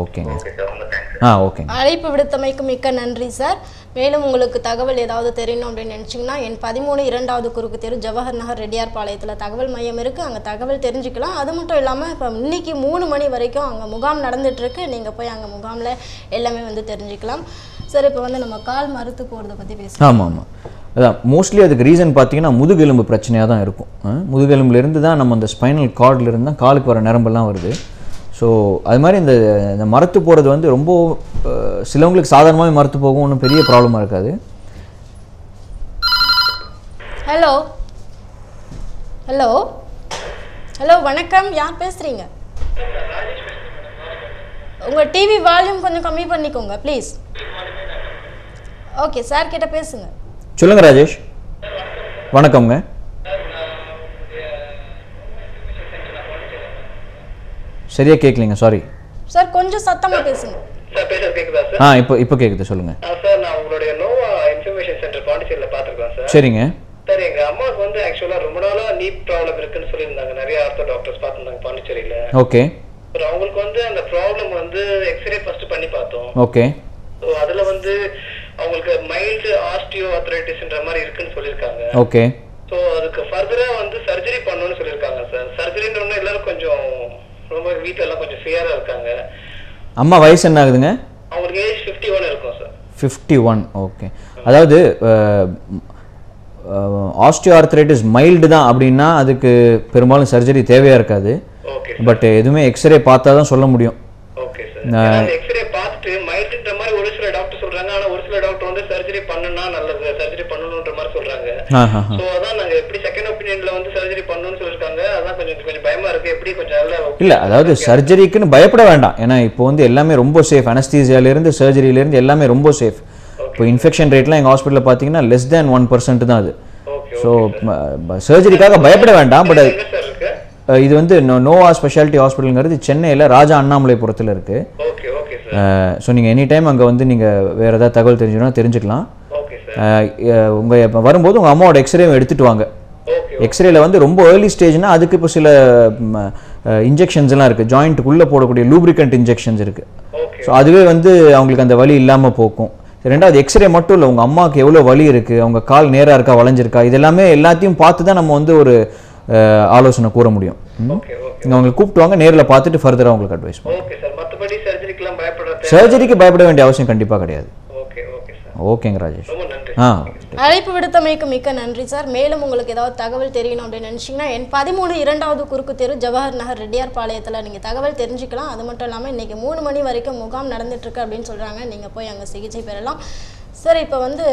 ஓகேங்க. ஓகேங்க. அழைப்பு விடுத்தமைக்கு மிக்க நன்றி சார். மேலும் உங்களுக்கு தகவல் ஏதாவது தெரியணும் அப்படின்னு நினச்சிங்கன்னா என் 13 2வது குறுக்கு தெரு ஜவஹர் நகர் ரெட்டியார் பாளையத்தில் தகவல் மையம் இருக்குது, அங்கே தகவல் தெரிஞ்சுக்கலாம். அது மட்டும் இல்லாமல் இப்போ இன்னைக்கு 3 மணி வரைக்கும் அங்கே முகாம் நடந்துகிட்ருக்கு, நீங்கள் போய் அங்கே முகாமில் எல்லாமே வந்து தெரிஞ்சுக்கலாம். சார் இப்போ வந்து நம்ம கால் மறுத்து போகிறத பற்றி பேசலாம். ஆமாம், அதான் மோஸ்ட்லி அதுக்கு ரீசன் பார்த்தீங்கன்னா முதுகெலும்பு பிரச்சனையாக தான் இருக்கும். முதுகெலும்புலேருந்து தான் நம்ம அந்த ஸ்பைனல் கார்ட்லேருந்து தான் காலுக்கு வர நரம்பெல்லாம் வருது. ஸோ அது மாதிரி இந்த மரத்து போகிறது வந்து ரொம்ப சிலவங்களுக்கு சாதாரணமாகவே மரத்து போகும், ஒன்றும் பெரிய ப்ராப்ளமாக இருக்காது. ஹலோ ஹலோ ஹலோ வணக்கம், யார் பேசுகிறீங்க? உங்கள் டிவி வால்யூம் கொஞ்சம் கம்மி பண்ணிக்கோங்க ப்ளீஸ். ஓகே சார் கிட்ட பேசுங்க. சொல்லுங்கள் ராஜேஷ். வணக்கம்ங்க. சரியா கேட்கலீங்க, சாரி சார், கொஞ்சம் சத்தமாக பேசுங்க. சார் பேசுறது கேக்குதா சார்? இப்போ கேட்குது, சொல்லுங்கள். சார் நான் உங்களுடைய நோவா இன்ஃபர்மேஷன் சென்டர் பாண்டிச்சேரியில் பார்த்துருக்கேன் சார். சரிங்க சார், எங்க அம்மாவுக்கு வந்து ஆக்சுவலாக ரொம்ப நாளாக நீ ப்ராப்ளம் இருக்குன்னு சொல்லியிருந்தாங்க, நிறைய ஆர்த்தோ டாக்டர்ஸ் பார்த்துருந்தாங்க பாண்டிச்சேரியில். ஓகே. அவங்களுக்கு வந்து அந்த ப்ராப்ளம் வந்து எக்ஸ்ரே ஃபர்ஸ்ட் பண்ணி பார்த்தோம். ஓகே. ஸோ அதில் வந்து அவங்களுக்கு மைல்டு ஆஸ்டியோ ஆர்த்ரைட்டிஸ்ன்ற மாதிரி இருக்குன்னு சொல்லியிருக்காங்க. ஓகே. ஸோ அதுக்கு ஃபர்தராக வந்து சர்ஜரி பண்ணணும்னு சொல்லியிருக்காங்க சார். சர்ஜரின்ற ஒன்று எல்லாரும் கொஞ்சம் ரொம்ப வீட்டில் எல்லாம் கொஞ்சம் ஃபியராக இருக்காங்க. அம்மா வயசு என்ன ஆகுதுங்க? அவங்களுக்கு ஏஜ் 51 இருக்கும் சார். 51. ஓகே. அதாவது ஆஸ்டியோ ஆர்த்ரைட்டிஸ் மைல்டு தான் அப்படின்னா அதுக்கு பெரும்பாலும் சர்ஜரி தேவையாக இருக்காது. பட் எதுவுமே எக்ஸ்ரே பார்த்தா தான் சொல்ல முடியும். Okay sir. எக்ஸ்ரே பார்த்துட்டு மைல்டுன்ற மாதிரி ஒரு சில டாக்டர் சொல்றாங்க, ஆனா ஒரு சில டாக்டர் வந்து சர்ஜரி பண்ணனும்னா நல்லது, சர்ஜரி பண்ணணும்ன்ற மாதிரி சொல்றாங்க. சோ அதான் நாங்க எப்படி செகண்ட் ஒபினியன்ல வந்து சர்ஜரி பண்ணனும்னு சொல்லிருக்காங்க. அதான் கொஞ்சம் பயமா இருக்கு. எப்படி கொஞ்சம் இல்ல, அதாவது சர்ஜரிக்குன்னு பயப்பட வேண்டாம். ஏன்னா இப்போ வந்து எல்லாமே ரொம்ப சேஃப். அனஸ்தீசியால இருந்து சர்ஜரியில இருந்து எல்லாமே ரொம்ப சேஃப். இப்போ இன்ஃபெக்ஷன் ரேட்லாம் எங்க ஹாஸ்பிட்டல்ல பாத்தீங்கன்னா less than 1% தான் அது. ஸோ சர்ஜரிக்காக பயப்பட வேண்டாம். பட் இது வந்து நோவா ஸ்பெஷாலிட்டி ஹாஸ்பிட்டலுங்கிறது சென்னையில் ராஜா அண்ணாமலைபுரத்தில் இருக்குது. ஸோ நீங்கள் எனி டைம் அங்கே வந்து நீங்கள் வேறு ஏதாவது தகவல் தெரிஞ்சுக்கணும் தெரிஞ்சுக்கலாம். உங்கள் வரும்போது உங்கள் அம்மாவோட எக்ஸ்ரேவும் எடுத்துகிட்டு வாங்க. எக்ஸ்ரேல வந்து ரொம்ப ஏர்லி ஸ்டேஜ்னால் அதுக்கு இப்போ சில இன்ஜெக்ஷன்ஸ் எல்லாம் இருக்குது, ஜாயிண்ட்டுக்குள்ளே போடக்கூடிய லூப்ரிகண்ட் இன்ஜெக்ஷன்ஸ் இருக்குது. ஸோ அதுவே வந்து அவங்களுக்கு அந்த வலி இல்லாமல் போக்கும். ரெண்டாவது எக்ஸ்ரே மட்டும் இல்லை, உங்கள் அம்மாவுக்கு எவ்வளோ வலி இருக்குது, அவங்க கால் நேராக இருக்கா வளைஞ்சிருக்கா, இதெல்லாமே எல்லாத்தையும் பார்த்து தான் நம்ம வந்து ஒரு ஆலோசனை கூற முடியும். நீங்கள் அவங்களை கூப்பிட்டு வாங்க, நேரில் பார்த்துட்டு ஃபர்தராக உங்களுக்கு அட்வைஸ் பண்ணுவோம். சர்ஜரிக்கு பயப்பட வேண்டிய அவசியம் கண்டிப்பாக கிடையாது. ஓகேங்க ராஜேஷ். அழைப்பு விடுத்தமைக்கு மிக்க நன்றி சார். மேலும் உங்களுக்கு ஏதாவது தகவல் தெரியணும் அப்படின்னு நினச்சிங்கன்னா என் 13 2வது குறுக்கு தெரு ஜவஹர் நகர் ரெட்டியார் பாளையத்தில் நீங்கள் தகவல் தெரிஞ்சுக்கலாம். அது மட்டும் இல்லாமல் இன்றைக்கி 3 மணி வரைக்கும் முகாம் நடந்துட்டுருக்கு அப்படின்னு சொல்கிறாங்க, நீங்கள் போய் அங்கே சிகிச்சை பெறலாம். சார் இப்போ வந்து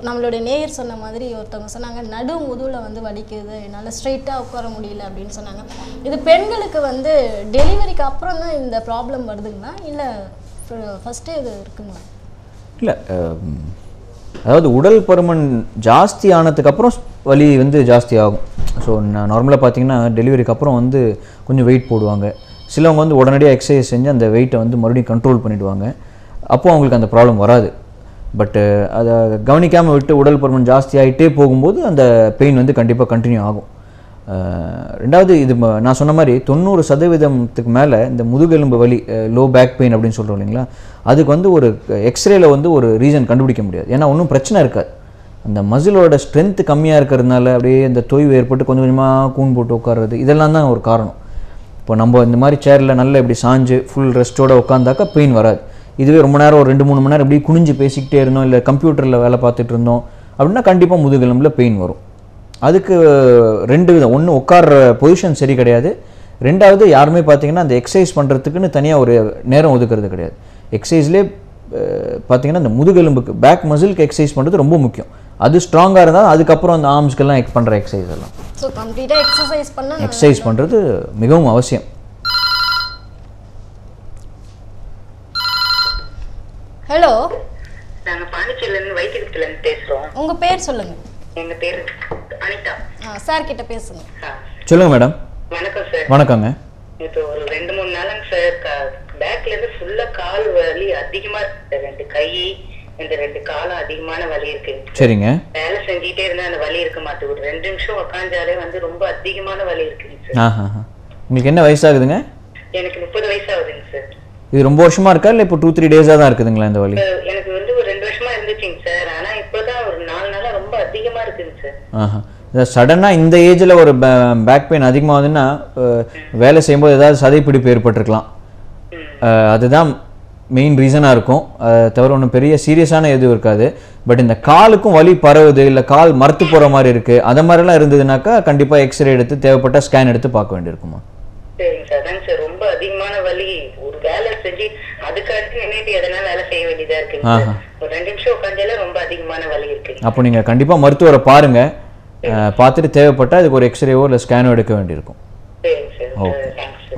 நம்மளுடைய நேயர் சொன்ன மாதிரி ஒருத்தவங்க சொன்னாங்க நடு முதுகில் வந்து வலிக்குது, என்னால் ஸ்ட்ரைட்டாக உட்கார முடியல அப்படின்னு சொன்னாங்க. இது பெண்களுக்கு வந்து டெலிவரிக்கு அப்புறம் தான் இந்த ப்ராப்ளம் வருதுங்களா, இல்லை ஃபஸ்ட்டே இது இருக்குங்களா? இல்லை, அதாவது உடல் பருமன் ஜாஸ்தி ஆனதுக்கப்புறம் வலி வந்து ஜாஸ்தி ஆகும். ஸோ நார்மலாக பார்த்தீங்கன்னா டெலிவரிக்கு அப்புறம் வந்து கொஞ்சம் வெயிட் போடுவாங்க. சிலவங்க வந்து உடனடியாக எக்ஸசைஸ் செஞ்சு அந்த வெயிட்டை வந்து மறுபடியும் கண்ட்ரோல் பண்ணிவிடுவாங்க. அப்போது அவங்களுக்கு அந்த ப்ராப்ளம் வராது. பட்டு அதை கவனிக்காமல் விட்டு உடல் பருமன் ஜாஸ்தி ஆகிட்டே போகும்போது அந்த பெயின் வந்து கண்டிப்பாக கண்டினியூ ஆகும். ரெண்டாவது இது நான் சொன்ன மாதிரி 90% மேலே இந்த முதுகெலும்பு வலி லோ பேக் பெயின் அப்படின்னு சொல்கிறோம் இல்லைங்களா, அதுக்கு வந்து ஒரு எக்ஸ்ரேல வந்து ஒரு ரீசன் கண்டுபிடிக்க முடியாது. ஏன்னா ஒன்றும் பிரச்சனை இருக்காது. அந்த மசிலோட ஸ்ட்ரென்த்து கம்மியாக இருக்கிறதுனால அப்படியே இந்த தொய்வு ஏற்பட்டு கொஞ்சம் கொஞ்சமாக கூன் போட்டு உட்கார்றது இதெல்லாம் தான் ஒரு காரணம். இப்போ நம்ம இந்த மாதிரி சேரில் நல்லா இப்படி சாஞ்சு ஃபுல் ரெஸ்ட்டோட உட்காந்தாக்கா பெயின் வராது. இதுவே ரொம்ப நேரம் ஒரு 2-3 மணி நேரம் இப்படி குனிஞ்சு பேசிக்கிட்டே இருந்தோம், இல்லை கம்ப்யூட்டரில் வேலை பார்த்துட்டு இருந்தோம் அப்படின்னா கண்டிப்பாக முதுகெலும்பில் பெயின் வரும். அதுக்கு 2 விதம். ஒன்று உட்கார்ற பொசிஷன் சரி கிடையாது, ரெண்டாவது யாருமே பார்த்தீங்கன்னா அந்த எக்ஸசைஸ் பண்ணுறதுக்குன்னு தனியாக ஒரு நேரம் ஒதுக்கிறது கிடையாது. எக்ஸசைஸ்லேயே பார்த்தீங்கன்னா அந்த முதுகெலும்புக்கு பேக் மசிலுக்கு எக்ஸசைஸ் பண்ணுறது ரொம்ப முக்கியம். அது ஸ்ட்ராங்காக இருந்தால் அதுக்கப்புறம் அந்த ஆர்ம்ஸ்க்கெல்லாம் பண்ணுற எக்ஸசைஸ் எல்லாம் ஸோ கம்ப்ளீட்டாக எக்ஸசைஸ் பண்ணுறது மிகவும் அவசியம். ஹலோ, நாங்க பாண்டிச்சேரியிலேருந்து வைத்தியத்துலேருந்து பேசுறோம். உங்க பேர் சொல்லுங்க. எங்க பேர் அனிதா. சார் கிட்ட பேசுங்க. சொல்லுங்க மேடம். வணக்கம் சார். வணக்கங்க. இப்போ ஒரு 2-3 நாளுங்க சார் பேக்ல இருந்து ஃபுல்லா கால் வலி அதிகமா இருக்கு. 2 கை இந்த 2 காலும் அதிகமான வலி இருக்கு. சரிங்க. வேலை செஞ்சுட்டே இருந்தா அந்த வலி இருக்க மாட்டேங்குது. ஒரு 2 நிமிஷம் உட்காந்தாலே வந்து ரொம்ப அதிகமான வலி இருக்குங்க சார். உங்களுக்கு என்ன வயசாகுதுங்க? எனக்கு 30 வயசு ஆகுதுங்க சார். இது ரொம்ப வருஷமா இருக்கா இல்லை இப்போ 2-3 டேஸாக தான் இருக்குதுங்களா இந்த வலி? எனக்கு வந்து ஒரு 2 வருஷமா இருந்துச்சுங்க சார். ஆனா இப்போதான் ஒரு 4 நாளா ரொம்ப அதிகமா இருக்குங்க சார். சடனாக இந்த ஏஜில் ஒரு பேக் பெயின் அதிகமாகுதுன்னா வேலை செய்யும்போது ஏதாவது சதைப்பிடிப்பு ஏற்பட்டிருக்கலாம். அதுதான் மெயின் ரீசனாக இருக்கும். தவிர ஒன்றும் பெரிய சீரியஸான எதுவும் இருக்காது. பட் இந்த காலுக்கும் வலி பரவுது, இல்லை கால் மரத்து போகிற மாதிரி இருக்குது, அதை மாதிரிலாம் இருந்ததுனாக்கா கண்டிப்பாக எக்ஸ்ரே எடுத்து தேவைப்பட்ட ஸ்கேன் எடுத்து பார்க்க வேண்டியிருக்குமா? சரிங்க சார். அதாங்க சார் ரொம்ப அதிகமான வலி. ஒரு வேலை செஞ்சு அதுக்கு அடுத்து நின்றுட்டு எதனா வேலை செய்ய வேண்டியதா இருக்குங்க. ஒரு 2 நிமிஷம் உட்காந்தாலே ரொம்ப அதிகமான வலி இருக்கு. அப்போ நீங்கள் கண்டிப்பாக மருத்துவரை பாருங்க, பார்த்துட்டு தேவைப்பட்டால் அதுக்கு ஒரு எக்ஸ்ரேவோ இல்லை ஸ்கேனோ எடுக்க வேண்டியிருக்கும்.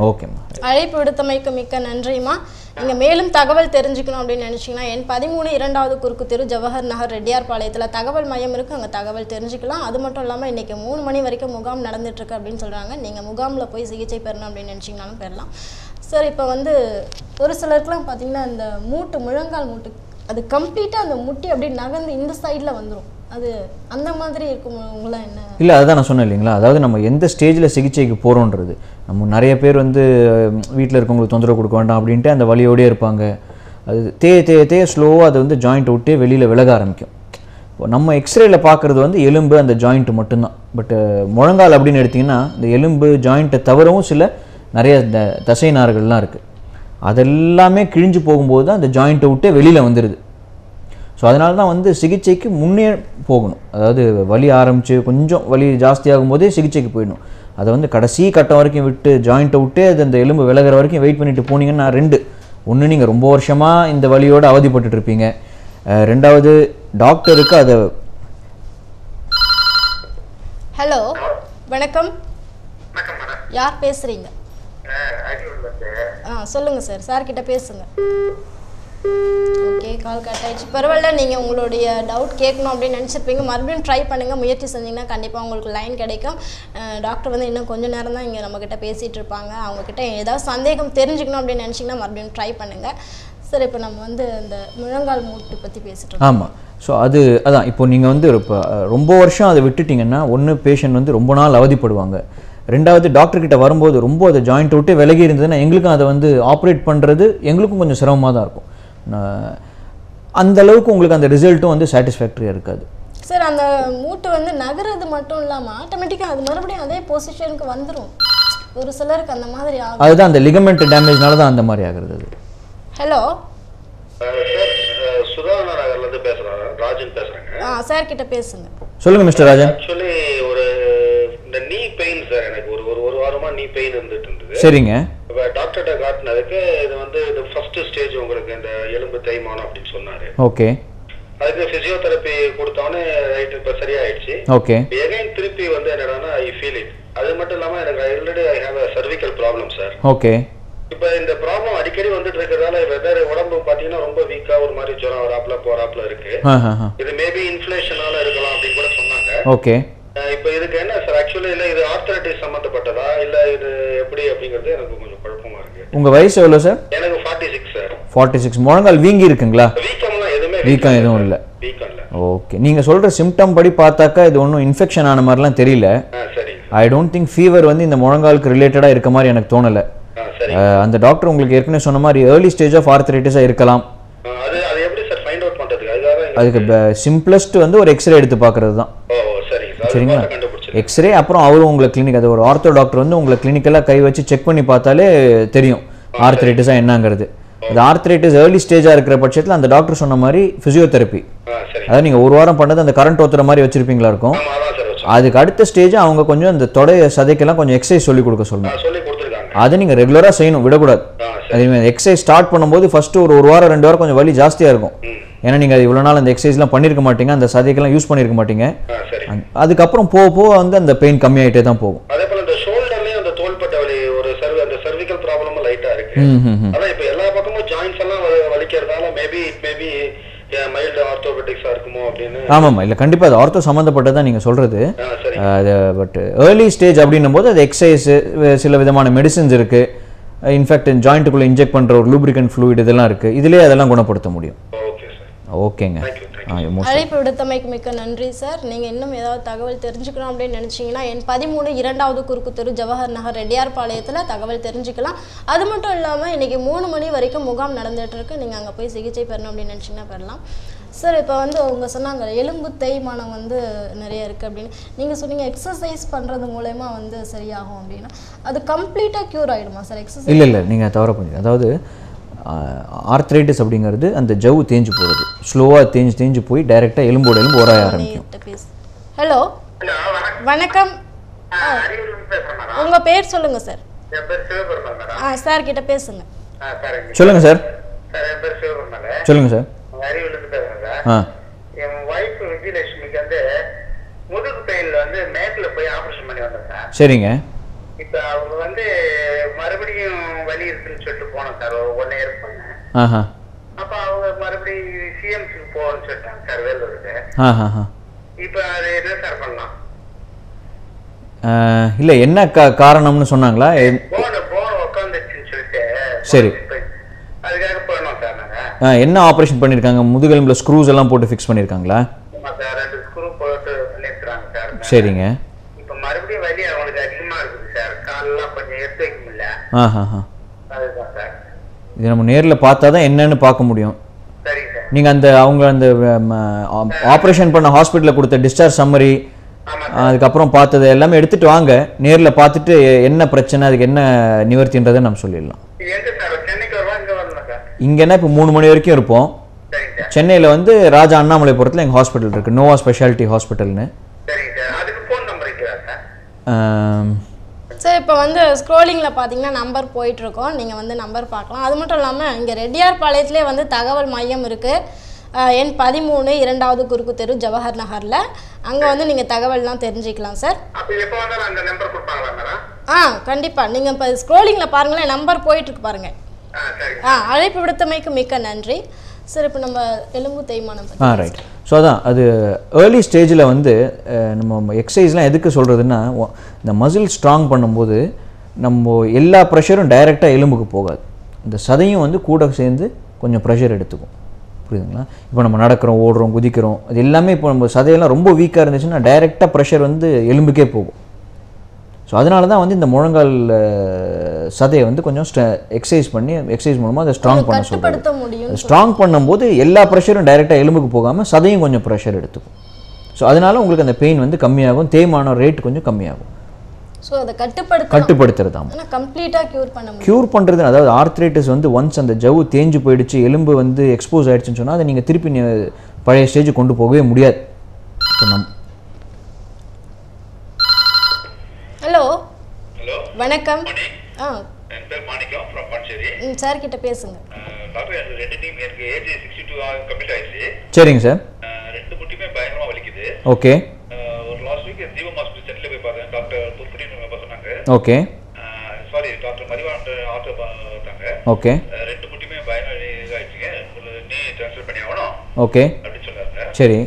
ஓகேம்மா. அழைப்பு விடுத்தமைக்கு மிக்க நன்றிம்மா. நீங்கள் மேலும் தகவல் தெரிஞ்சுக்கணும் அப்படின்னு நினச்சிங்கன்னா எண் 13 2வது குறுக்கு தெரு ஜவஹர் நகர் ரெட்டியார்பாளையத்தில் தகவல் மையம் இருக்குது. அங்கே தகவல் தெரிஞ்சுக்கலாம். அது மட்டும் இல்லாமல் இன்றைக்கி 3 மணி வரைக்கும் முகாம் நடந்துட்டுருக்கு அப்படின்னு சொல்கிறாங்க. நீங்கள் முகாமில் போய் சிகிச்சை பெறணும் அப்படின்னு நினச்சிங்கனாலும் பெறலாம். சார், இப்போ வந்து ஒரு சிலருக்குலாம் பார்த்தீங்கன்னா இந்த மூட்டு முழங்கால் மூட்டு அது கம்ப்ளீட்டாக அந்த முட்டி அப்படியே நகர்ந்து இந்த சைடில் வந்துடும். அது அந்த மாதிரி இருக்கும் உங்களாம் என்ன? இல்லை, அதுதான் நான் சொன்னேன் இல்லைங்களா, அதாவது நம்ம எந்த ஸ்டேஜில் சிகிச்சைக்கு போகிறோன்றது. நம்ம நிறைய பேர் வந்து வீட்டில் இருக்கவங்களுக்கு தொந்தரவு கொடுக்க வேண்டாம் அப்படின்ட்டு அந்த வலியோடே இருப்பாங்க. அது தேய ஸ்லோவாக அது வந்து ஜாயிண்ட் விட்டே வெளியில் விலக ஆரம்பிக்கும். இப்போ நம்ம எக்ஸ்ரேல பார்க்குறது வந்து எலும்பு அந்த ஜாயிண்ட்டு மட்டும்தான். பட் முழங்கால் அப்படின்னு எடுத்திங்கன்னா இந்த எலும்பு ஜாயிண்ட்டை தவிரவும் சில நிறைய தசை நார்கள்லாம் இருக்குது. அதெல்லாமே கிழிஞ்சு போகும்போது தான் அந்த ஜாயிண்ட்டை விட்டே வெளியில் வந்துடுது. ஸோ அதனால தான் வந்து சிகிச்சைக்கு முன்னே போகணும். அதாவது வலி ஆரம்பித்து கொஞ்சம் வலி ஜாஸ்தியாகும் போதே சிகிச்சைக்கு போயிடணும். அதை வந்து கடைசி கட்டம் வரைக்கும் விட்டு ஜாயிண்ட்டை விட்டு அது அந்த எலும்பு விலகிற வரைக்கும் வெயிட் பண்ணிட்டு போனீங்கன்னா 2 ஒன்று நீங்கள் ரொம்ப வருஷமாக இந்த வலியோடு அவதிப்பட்டு இருப்பீங்க. ரெண்டாவது டாக்டருக்கு அதை. ஹலோ, வணக்கம். யார் பேசுகிறீங்க? சொல்லுங்கள் சார். சார்கிட்ட பேசுங்க. ஓகே, கால் கட் ஆயிடுச்சு. பரவாயில்ல, நீங்கள் உங்களுடைய டவுட் கேட்கணும் அப்படின்னு நினச்சிருப்பீங்க. மறுபடியும் ட்ரை பண்ணுங்கள், முயற்சி செஞ்சிங்கன்னா கண்டிப்பாக உங்களுக்கு லைன் கிடைக்கும். டாக்டர் வந்து இன்னும் கொஞ்சம் நேரம் தான் இங்கே நம்மக்கிட்ட பேசிகிட்டு இருப்பாங்க. அவங்கக்கிட்ட ஏதாவது சந்தேகம் தெரிஞ்சுக்கணும் அப்படின்னு நினச்சிங்கன்னா மறுபடியும் ட்ரை பண்ணுங்கள். சார், இப்போ நம்ம வந்து இந்த முழங்கால் மூட்டு பற்றி பேசிட்டு இருக்கோம். ஆமாம். ஸோ அதான் இப்போ நீங்கள் வந்து இப்போ ரொம்ப வருஷம் அதை விட்டுட்டிங்கன்னா ஒன்று பேஷண்ட் வந்து ரொம்ப நாள் அவதிப்படுவாங்க. ரெண்டாவது டாக்டர்கிட்ட வரும்போது ரொம்ப அதை ஜாயிண்ட் விட்டு விலகி இருந்ததுன்னா எங்களுக்கும் அதை வந்து ஆப்ரேட் பண்ணுறது எங்களுக்கும் கொஞ்சம் சிரமமாக தான் இருக்கும். அந்த அளவுக்கு உங்களுக்கு அந்த ரிசல்ட்டும் வந்து சாட்டிஸ்ஃபேக்டரியாக இருக்காது. சார், அந்த மூட்டு வந்து நகர்றது மட்டும் இல்லாமல் ஆட்டோமேட்டிக்காக அது மறுபடியும் அதே பொசிஷனுக்கு வந்துடும். ஒரு சிலருக்கு அந்த மாதிரி ஆகும். அதுதான் அந்த லிகமெண்ட் டேமேஜ்னால தான் அந்த மாதிரி ஆகுறது. அது. ஹலோ சார், சுதாகர் நகர்லேருந்து பேசுகிறேன். ராஜன் பேசுகிறேங்க. சார் கிட்ட பேசுங்க. சொல்லுங்கள் மிஸ்டர் ராஜன். ஆக்சுவலி ஒரு இந்த நீ பெயின் சார், எனக்கு ஒரு வாரமாக நீ பெயின் இருந்துட்டு இருந்தது. சரிங்க. இப்போ டாக்டர்கிட்ட காட்டினதுக்கு இது வந்து இது ஃபர்ஸ்ட் ஸ்டேஜ் உங்களுக்கு இந்த எலும்பு தேய்மானம் அப்படின்னு சொன்னாரு. ஓகே. அதுக்கு பிசியோதெரப்பி கொடுத்தவொடனே ரைட் இப்போ சரியாயிடுச்சு. ஓகே. எகைன் திருப்பி வந்து என்னன்னா ஐ ஃபீல் இட். அது மட்டும் இல்லாமல் எனக்கு already I have a cervical problem sir. Okay. இப்போ இந்த ப்ராப்ளம் அடிக்கடி வந்துட்டு இருக்கிறதால வெதர் உடம்பு பார்த்தீங்கன்னா ரொம்ப வீக்கா ஒரு மாதிரி ஜுரம் வராப்ல போறாப்ல இருக்கு. இது மேபி இன்ஃப்ளேஷனால இருக்கலாம் அப்படின்னு கூட சொன்னாங்க. ஓகே. இப்போ இதுக்கு என்ன சார் ஆக்சுவலி இல்லை இது ஆர்த்தரைட்டிஸ் சம்மந்தப்பட்டதா இல்லை இது எப்படி அப்படிங்கிறது எனக்கு கொஞ்சம் குழப்பமா இருக்கு. உங்கள் வயசு எவ்வளோ சார்? எனக்கு 46 சார். 46. முழங்கால் வீங்கி இருக்குங்களா? வீக்கம்லாம் எதுவுமே வீக்கம் எதுவும் இல்லை. வீக்கம் இல்லை. ஓகே. நீங்கள் சொல்கிற சிம்டம் படி பார்த்தாக்கா இது ஒன்றும் இன்ஃபெக்ஷன் ஆன மாதிரிலாம் தெரியல. சரிங்க. ஐ டோன்ட் திங்க் ஃபீவர் வந்து இந்த முழங்காலுக்கு ரிலேட்டடாக இருக்க மாதிரி எனக்கு தோணலை. அந்த டாக்டர் உங்களுக்கு ஏற்கனவே சொன்ன மாதிரி ஏர்லி ஸ்டேஜ் ஆஃப் ஆர்த்ரைட்டிஸாக இருக்கலாம். அதுக்கு சிம்பிளஸ்ட் வந்து ஒரு எக்ஸ்ரே எடுத்து பார்க்கறது தான். சரிங்களா? எக்ஸ்ரே அப்புறம் அவரும் உங்களை கிளினிக், அது ஒரு ஆர்த்தோ டாக்டர் வந்து உங்களை கிளினிக்கெல்லாம் கை வச்சு செக் பண்ணி பார்த்தாலே தெரியும் ஆர்த்ரைட்டிஸாக என்னங்கிறது. அது ஆர்த்ரைட்டிஸ் ஏர்லி ஸ்டேஜாக இருக்கிற பட்சத்தில் அந்த டாக்டர் சொன்ன மாதிரி ஃபிசியோதெரப்பி, அதாவது நீங்கள் ஒரு வாரம் பண்ணது அந்த கரண்ட் ஊற்றுற மாதிரி வச்சிருப்பீங்களா இருக்கும். அதுக்கு அடுத்த ஸ்டேஜ் அவங்க கொஞ்சம் அந்த தொடைய சதைக்கெல்லாம் கொஞ்சம் எக்ஸசைஸ் சொல்லி கொடுக்க சொல்லணும். அதை நீங்கள் ரெகுலராக செய்யணும், விடக்கூடாது. அதே எக்ஸசைஸ் ஸ்டார்ட் பண்ணும்போது ஃபர்ஸ்ட் ஒரு வாரம் 2 வாரம் கொஞ்சம் வலி ஜாஸ்தியாக இருக்கும். ஏன்னா நீங்கள் இவ்வளோ நாள் அந்த எக்ஸசைஸ்லாம் பண்ணியிருக்க மாட்டீங்க, அந்த சதைக்கெல்லாம் யூஸ் பண்ணியிருக்க மாட்டீங்க. அதுக்கப்புறம் போக போக வந்து அந்த பெயின் கம்மியாயிட்டே தான் போகும். அதே போல இந்த ஷோல்டர்லயும் அந்த தோள்பட்டை வலி ஒரு அந்த சர்விக்கல் ப்ராப்ளமும் லைட்டா இருக்கு. அதான் இப்போ எல்லா பக்கமும் ஜாயின்ஸ் எல்லாம் வலிக்கிறதால மேபி மைல்டு ஆர்த்தோபெடிக்ஸா இருக்குமோ அப்படின்னு. ஆமாம், இல்லை கண்டிப்பாக அது ஆர்த்தோ சம்மந்தப்பட்டதான் நீங்கள் சொல்கிறது. அது பட் ஏர்லி ஸ்டேஜ் அப்படின்னும் போது அது எக்ஸசைஸ், சில விதமான மெடிசின்ஸ் இருக்குது. இன்ஃபேக்ட் ஜாயிண்ட்டுக்குள்ளே இன்ஜெக்ட் பண்ணுற ஒரு லூப்ரிகன்ட் ஃப்ளூயிட் இதெல்லாம் இருக்குது. இதிலே அதெல்லாம் குணப்படுத்த முடியும். ஓகேங்க. அழைப்பு விடுத்தமைக்கு மிக்க நன்றி சார். நீங்கள் இன்னும் ஏதாவது தகவல் தெரிஞ்சுக்கணும் அப்படின்னு நினச்சிங்கன்னா என் 13 2வது குறுக்கு தெரு, ஜவஹர் நகர், ரெட்டியார் பாளையத்தில் தகவல் தெரிஞ்சுக்கலாம். அது மட்டும் இல்லாமல் இன்றைக்கி 3 மணி வரைக்கும் முகாம் நடந்துகிட்டு இருக்கு. நீங்கள் அங்கே போய் சிகிச்சை பெறணும் அப்படின்னு நினச்சிங்கன்னா பெறலாம் சார். இப்போ வந்து அவங்க சொன்னாங்க எலும்பு தேய்மானம் வந்து நிறைய இருக்குது அப்படின்னு. நீங்கள் சொன்னீங்க எக்ஸசைஸ் பண்ணுறது மூலயமா வந்து சரியாகும் அப்படின்னா அது கம்ப்ளீட்டாக க்யூர் ஆகிடுமா சார் எக்ஸசைஸ்? இல்லை நீங்கள் தவற பண்ணுங்க. அதாவது ஆர்த்ரைட்டிஸ் அப்படிங்கிறது அந்த ஜவ்வு தேஞ்சு போகிறது, ஸ்லோவாக தேஞ்சு போய் டைரெக்டாக எலும்போட எலும்பு உராய ஆரம்பிக்கும். ஹலோ, வணக்கம். உங்கள் பேர் சொல்லுங்கள் சார். சார் கிட்ட பேசுங்க. சொல்லுங்கள் சார். சொல்லுங்கள் சார். என் வைஃப் விஜயலட்சுமிக்கு வந்து முதுகு பெயின்ல வந்து மேட்ல போய் ஆபரேஷன் பண்ணி வந்தேன் சார். சரிங்க. இப்ப அவங்க வந்து மறுபடியும் வலி இருக்குன்னு சொல்லிட்டு போனோம் சார். 1 இயர் பண்ணேன். அப்ப அவங்க மறுபடியும் சிஎம்சிக்கு போகணும்னு சொல்லிட்டாங்க சார், வேலூருக்கு. இப்ப அது என்ன சார் பண்ணலாம்? இல்லை என்ன காரணம்னு சொன்னாங்களா? போன உட்காந்துச்சுன்னு சொல்லிட்டு. சரி, அதுக்காக போனோம் சார் நாங்க. என்ன ஆப்ரேஷன் பண்ணியிருக்காங்க? முதுகெலும்புல ஸ்க்ரூஸ் எல்லாம் போட்டு ஃபிக்ஸ் பண்ணியிருக்காங்களா? ஆமா சார், 2 ஸ்க்ரூ போட்டு பண்ணிருக்காங்க சார். சரிங்க. இப்ப மறுபடியும் வலி அவங்களுக்கு அதிகமா இருக்குது சார். காலெல்லாம் கொஞ்சம் எடுத்து வைக்க முடியல. அதுதான் சார். இது நம்ம நேரில் பார்த்தா தான் என்னன்னு பார்க்க முடியும். சரி சார். நீங்கள் அவங்க அந்த ஆப்ரேஷன் பண்ண ஹாஸ்பிட்டலில் கொடுத்த டிஸ்சார்ஜ் சம்மரி, அதுக்கப்புறம் பார்த்தது எல்லாமே எடுத்துட்டு வாங்க. நேரில் பார்த்துட்டு என்ன பிரச்சனை, அதுக்கு என்ன நிவர்த்தின்றதை நம்ம சொல்லிடலாம். இங்கன்னா இப்போ 3 மணி வரைக்கும் இருப்போம். சென்னையில் வந்து ராஜா அண்ணாமலைபுரத்தில் எங்கள் ஹாஸ்பிட்டல் இருக்குது, நோவா ஸ்பெஷாலிட்டி ஹாஸ்பிட்டல்னு. சார் இப்போ வந்து ஸ்க்ரோலிங்கில் பார்த்தீங்கன்னா நம்பர் போயிட்டுருக்கோம், நீங்கள் வந்து நம்பர் பார்க்கலாம். அது மட்டும் இல்லாமல் இங்கே ரெட்டியார் பாளையத்திலே வந்து தகவல் மையம் இருக்குது, எண் 13 2வது குறுக்கு தெரு, ஜவஹர் நகரில். அங்கே வந்து நீங்கள் தகவல்லாம் தெரிஞ்சுக்கலாம் சார். கண்டிப்பாக நீங்கள் இப்போ ஸ்க்ரோலிங்கில் பாருங்களேன், நம்பர் போயிட்டுருக்கு பாருங்கள். அழைப்பு விடுத்தமைக்கு மிக்க நன்றி சார். இப்போ நம்ம எலும்பு தேய்மானம் ரைட். ஸோ அதான் அது ஏர்லி ஸ்டேஜில் வந்து நம்ம எக்ஸசைஸ்லாம் எதுக்கு சொல்கிறதுன்னா, இந்த மசில் ஸ்ட்ராங் பண்ணும்போது நம்ம எல்லா ப்ரெஷரும் டைரெக்டாக எலும்புக்கு போகாது, இந்த சதையும் வந்து கூட சேர்ந்து கொஞ்சம் ப்ரெஷர் எடுத்துக்கும். புரியுதுங்களா? இப்போ நம்ம நடக்கிறோம், ஓடுறோம், குதிக்கிறோம், அது எல்லாமே இப்போ நம்ம சதையெல்லாம் ரொம்ப வீக்காக இருந்துச்சுன்னா டைரெக்டாக ப்ரெஷர் வந்து எலும்புக்கே போகும். ஸோ அதனால தான் வந்து இந்த முழங்கால் சதையை வந்து கொஞ்சம் எக்ஸசைஸ் மூலமாக அதை ஸ்ட்ராங் பண்ண சொல்லுவோம். ஸ்ட்ராங் பண்ணும்போது எல்லா ப்ரெஷரும் டைரெக்டாக எலும்புக்கு போகாமல் சதையும் கொஞ்சம் ப்ரெஷர் எடுத்துக்கும். ஸோ அதனால உங்களுக்கு அந்த பெயின் வந்து கம்மியாகும், தேய்மான ரேட் கொஞ்சம் கம்மியாகும். ஸோ அதை கட்டுப்படுத்துறது தான் க்யூர் பண்ணுறது. அதாவது ஆர்த்ரைட்டிஸ் வந்து ஒன்ஸ் அந்த ஜவ்வு தேஞ்சு போயிடுச்சு, எலும்பு வந்து எக்ஸ்போஸ் ஆகிடுச்சுன்னு சொன்னால் அதை நீங்கள் திருப்பி பழைய ஸ்டேஜ் கொண்டு போகவே முடியாது. ஹலோ வணக்கம். என் பேர் மாணிக்கம் ஃப்ரம் பாண்டிச்சேரி. சார் கிட்ட பேசுங்க. டாக்டர், எனக்கு 2 டீம், எனக்கு ஏஜ் 62 கம்ப்ளீட் ஆயிடுச்சு. சரிங்க சார். 2 முட்டியுமே பயங்கரமா வலிக்குது. ஓகே. ஒரு லாஸ்ட் வீக் ஜீவம் ஹாஸ்பிட்டல் சென்னையில போய் பார்த்தேன். டாக்டர் புர்புடின்னு சொன்னாங்க. ஓகே. சாரி, டாக்டர் மரிவான் ஆட்டோ பார்த்தாங்க. ஓகே. 2 முட்டியுமே பயங்கர இதாயிடுச்சுங்க. ஒரு நீ ட்ரான்ஸ்ஃபர் பண்ணி ஆகணும். ஓகே அப்படின்னு சொன்னாங்க. சரி.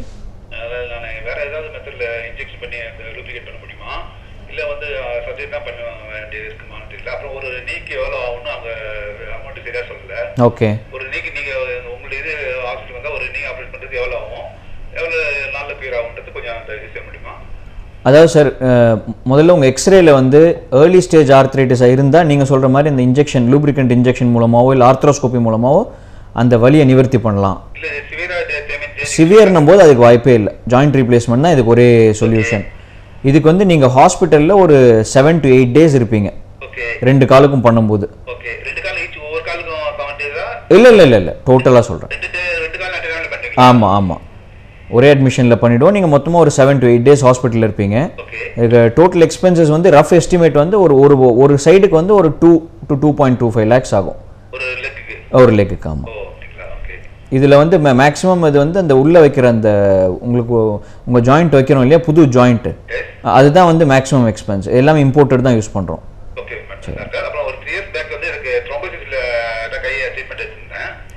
அதாவது நான் வேற ஏதாவது மெத்தட்ல இன்ஜெக்ஷன் பண்ணி அந்த லூப்ரிகேட் பண்ண முடியுமா, இல்லை வந்து சர்ஜரி தான் பண்ண வேண்டியது இருக்குமான்னு தெரியல. அப்புறம் ஒரு நீக்கு எவ்வளோ ஆகும்னு அவங்க அமௌண்ட் சரியா சொல்லல. ஓகே. ஒரு நீக்கு நீங்க உங்களுடைய இது ஹாஸ்பிட்டல் வந்தால் ஒரு நீ ஆப்ரேட் பண்ணுறது எவ்வளோ ஆகும், எவ்வளோ நாளில் கிளியர் ஆகுன்றது கொஞ்சம் அந்த செய்ய முடியுமா? அதாவது சார் முதல்ல உங்கள் எக்ஸ்ரேல வந்து ஏர்லி ஸ்டேஜ் ஆர்த்ரைட்டிஸாக இருந்தால் நீங்கள் சொல்கிற மாதிரி இந்த இன்ஜெக்ஷன் லூப்ரிகண்ட் இன்ஜெக்ஷன் மூலமாவோ இல்லை ஆர்த்ரோஸ்கோபி மூலமாவோ அந்த வலியை நிவர்த்தி பண்ணலாம். சிவியர்னும் போது அதுக்கு வாய்ப்பே இல்லை. ஜாயிண்ட் ரீப்ளேஸ்மெண்ட் தான் இதுக்கு ஒரே சொல்யூஷன். இதுக்கு வந்து நீங்கள் ஹாஸ்பிட்டலில் ஒரு 7 to 8 days இருப்பீங்க 2 காலுக்கும் பண்ணும்போது. இல்லை இல்லை இல்லை இல்லை டோட்டலாக சொல்கிறேன். ஆமாம் ஆமாம் ஒரே அட்மிஷனில் பண்ணிவிடுவோம். நீங்கள் மொத்தமாக ஒரு 7 to 8 days ஹாஸ்பிட்டலில் இருப்பீங்க. இதுக்கு டோட்டல் எக்ஸ்பென்சஸ் வந்து ரஃப் எஸ்டிமேட் வந்து ஒரு சைடுக்கு வந்து ஒரு 2 to 2.25 lakhs ஆகும் ஒரு லெக்குக்கு. ஆமாம். இதில் வந்து மேக்ஸிமம் இது வந்து அந்த உள்ளே வைக்கிற அந்த உங்களுக்கு உங்கள் ஜாயிண்ட் வைக்கிறோம் இல்லையா புது ஜாயிண்ட்டு, அதுதான் வந்து மேக்ஸிமம் எக்ஸ்பென்ஸ். எல்லாமே இம்போர்ட்டட் தான் யூஸ் பண்ணுறோம்.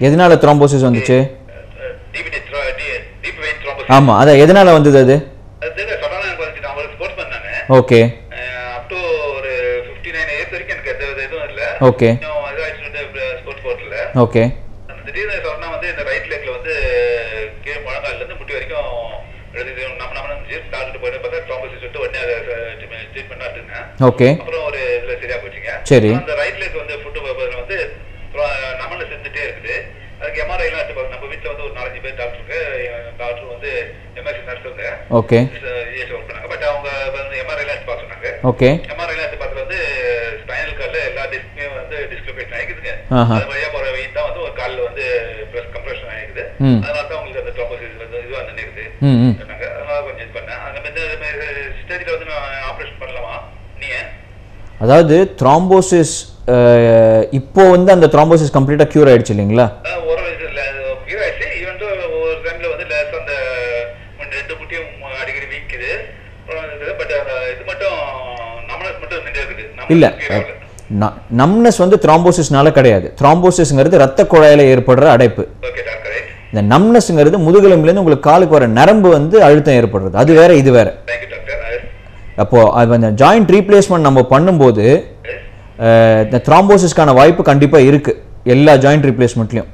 எதனால த்ரோம்போசிஸ் வந்துச்சு? ஆமாம் அதான் எதனால வந்தது அது? ஓகே ஓகே ஓகே ஓகே சரி ஓகே ஓகே அதாவது த்ரோம்போசிஸ் இப்போ வந்து அந்த த்ரோம்போசிஸ் கம்ப்ளீட்டாக க்யூர் ஆயிடுச்சு இல்லைங்களா? இல்லை நம்னஸ் வந்து த்ரோம்போசிஸ்னால கிடையாது. த்ரோம்போசிஸ்ங்கிறது ரத்த குழாயில ஏற்படுற அடைப்பு. இந்த நம்னஸ்ங்கிறது முதுகெலும்புலேருந்து உங்களுக்கு காலுக்கு வர நரம்பு வந்து அழுத்தம் ஏற்படுறது, அது வேற இது வேற. அப்போ அந்த ஜாயிண்ட் ரீப்ளேஸ்மெண்ட் நம்ம பண்ணும்போது இந்த த்ரோம்போசிஸ்க்கான வாய்ப்பு கண்டிப்பாக இருக்கு எல்லா ஜாயிண்ட் ரீப்ளேஸ்மெண்ட்லையும்.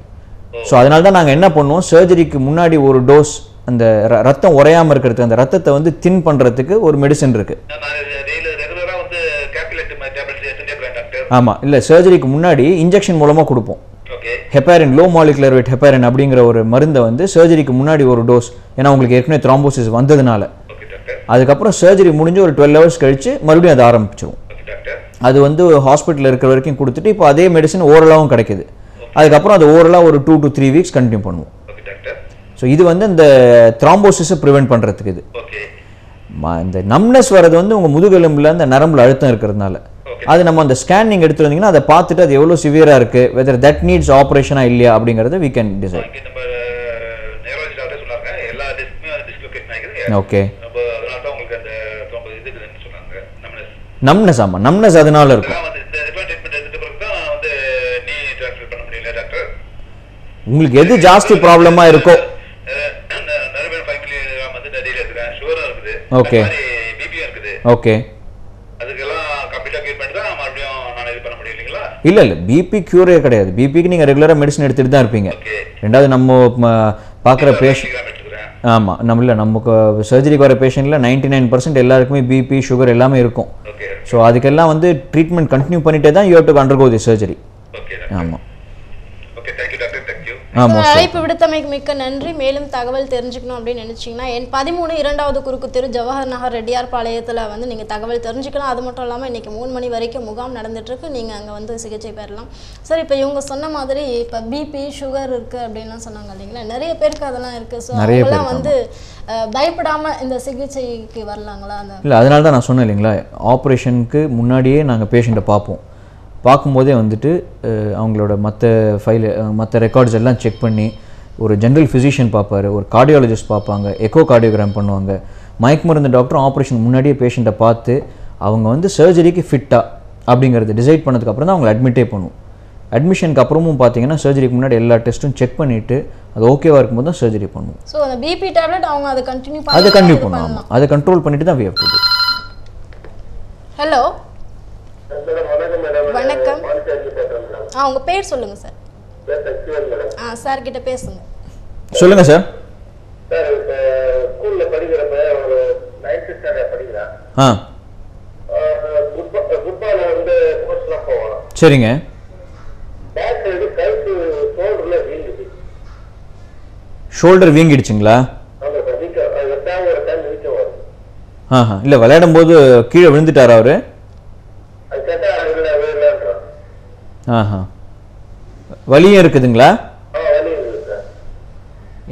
ஸோ அதனால தான் நாங்கள் என்ன பண்ணுவோம், சர்ஜரிக்கு முன்னாடி ஒரு டோஸ் அந்த ரத்தம் உறையாமல் இருக்கிறதுக்கு அந்த ரத்தத்தை வந்து தின் பண்ணுறதுக்கு ஒரு மெடிசன் இருக்கு. ஆமாம் இல்லை சர்ஜரிக்கு முன்னாடி இன்ஜெக்ஷன் மூலமாக கொடுப்போம். Heparin low molecular wait heparin அப்படிங்கிற ஒரு மருந்தை வந்து சர்ஜரிக்கு முன்னாடி ஒரு டோஸ், ஏன்னா உங்களுக்கு ஏற்கனவே த்ரோம்போசிஸ் வந்ததுனால. அதுக்கப்புறம் சர்ஜரி முடிஞ்சு ஒரு 12 hours கழிச்சு மறுபடியும் அதை ஆரம்பிச்சிடும். அது வந்து ஹாஸ்பிட்டலில் இருக்கிற வரைக்கும் கொடுத்துட்டு இப்போ அதே மெடிசன் ஓரலாகவும் கிடைக்குது. அதுக்கப்புறம் அது ஓரலாக ஒரு 2 to 3 weeks கண்டினியூ பண்ணுவோம். ஸோ இது வந்து இந்த த்ரோம்போசிஸை ப்ரிவென்ட் பண்ணுறதுக்கு. இது இந்த நம்னஸ் வர்றது வந்து உங்கள் முதுகெலும்பில் அந்த நரம்புல அழுத்தம் இருக்கிறதுனால. அது நம்ம அந்த ஸ்கேனிங் எடுத்து வந்தீங்கன்னா அதை பார்த்துட்டு அது எவ்வளோ சிவியராக இருக்குது, வெதர் தட் நீட்ஸ் ஆப்ரேஷனா இல்லையா அப்படிங்கிறத we can decide. Okay numbness ஆமாம் நம்னஸ் அதனால இருக்கும். உங்களுக்கு எது ஜாஸ்தி ப்ராப்ளமா இருக்கோ. ஓகே ஓகே இல்ல இல்ல பிபி கியூரே கிடையாது. பிபிக்கு நீங்க ரெகுலரா மெடிசன் எடுத்துட்டு தான் இருப்பீங்க. ரெண்டாவது நம்ம பார்க்குற பேஷண்ட் ஆமாம் நமக்கு சர்ஜரிக்கு வர பேஷண்ட்ல 99% எல்லாருக்குமே பிபி சுகர் எல்லாமே இருக்கும். ஸோ அதுக்கெல்லாம் வந்து ட்ரீட்மெண்ட் கண்டினியூ பண்ணிட்டே தான் you have to undergo the surgery. ஆமாம் அழைப்பு விடுத்தமைக்கு மிக்க நன்றி. மேலும் தகவல் தெரிஞ்சுக்கணும் அப்படின்னு நினைச்சீங்கன்னா என் 13 2வது குறுக்கு தெரு ஜவஹர் நகர் ரெட்டியார் பாளையத்தில் வந்து நீங்கள் தகவல் தெரிஞ்சுக்கலாம். அது மட்டும் இல்லாமல் இன்றைக்கி 3 மணி வரைக்கும் முகாம் நடந்துட்டுருக்கு. நீங்கள் அங்கே வந்து சிகிச்சை பெறலாம். சார் இப்போ இவங்க சொன்ன மாதிரி இப்போ பிபி சுகர் இருக்குது அப்படின்லாம் சொன்னாங்க இல்லைங்களா, நிறைய பேருக்கு அதெல்லாம் இருக்குது. ஸோ அவங்களாம் வந்து பயப்படாமல் இந்த சிகிச்சைக்கு வரலாங்களா? இல்லை அதனால தான் நான் சொன்னேன் இல்லைங்களா, ஆப்ரேஷனுக்கு முன்னாடியே நாங்கள் பேஷண்ட்டை பார்ப்போம். பார்க்கும்போதே வந்துட்டு அவங்களோட மற்ற ரெக்கார்ட்ஸ் எல்லாம் செக் பண்ணி ஒரு ஜென்ரல் ஃபிசிஷியன் பார்ப்பார், ஒரு கார்டியாலஜிஸ்ட் பார்ப்பாங்க, எக்கோ கார்டியோகிராம் பண்ணுவாங்க. மயக்க மருந்து டாக்டர் ஆப்ரேஷன் முன்னாடியே பேஷண்ட்டை பார்த்து அவங்க வந்து சர்ஜரிக்கு ஃபிட்டாக அப்படிங்கிறது டிசைட் பண்ணதுக்கப்புறம் தான் அவங்களை அட்மிட்டே பண்ணுவோம். அட்மிஷனுக்கு அப்புறமும் பார்த்தீங்கன்னா சர்ஜரிக்கு முன்னாடி எல்லா டெஸ்ட்டும் செக் பண்ணிவிட்டு அது ஓகேவாக இருக்கும்போது தான் சர்ஜரி பண்ணுவோம். ஸோ அந்த பிபி டேப்லெட் அவங்க அதை கண்டினியூ பண்ணுவாங்க. அதை கண்ட்ரோல் பண்ணிட்டு தான் we have to do. Hello வணக்கம். உங்க பேர் சொல்லுங்க சார். சார் கிட்ட பேசுங்க. சொல்லுங்க சார். ஸ்கூல்ல படிக்கிறப்ப ஒரு 9th ஸ்டாண்டர்ட் படிக்கிறான். ஃபுட்பால் வந்து கோர்ஸ்லாம் போவோம். சரிங்க. பேக் சைடு கழுத்து ஷோல்டர்ல வீங்குது. ஷோல்டர் வீங்கிடுச்சுங்களா? ஆமா சார், வீக்க எட்டாவது ஒரு டைம் வீக்க வரும். இல்லை விளையாடும் போது கீழே விழுந்துட்டாரா அவரு? அது கேட்டா விளையாடுறோம். வலியும் இருக்குதுங்களா? வலி இருக்குது சார்.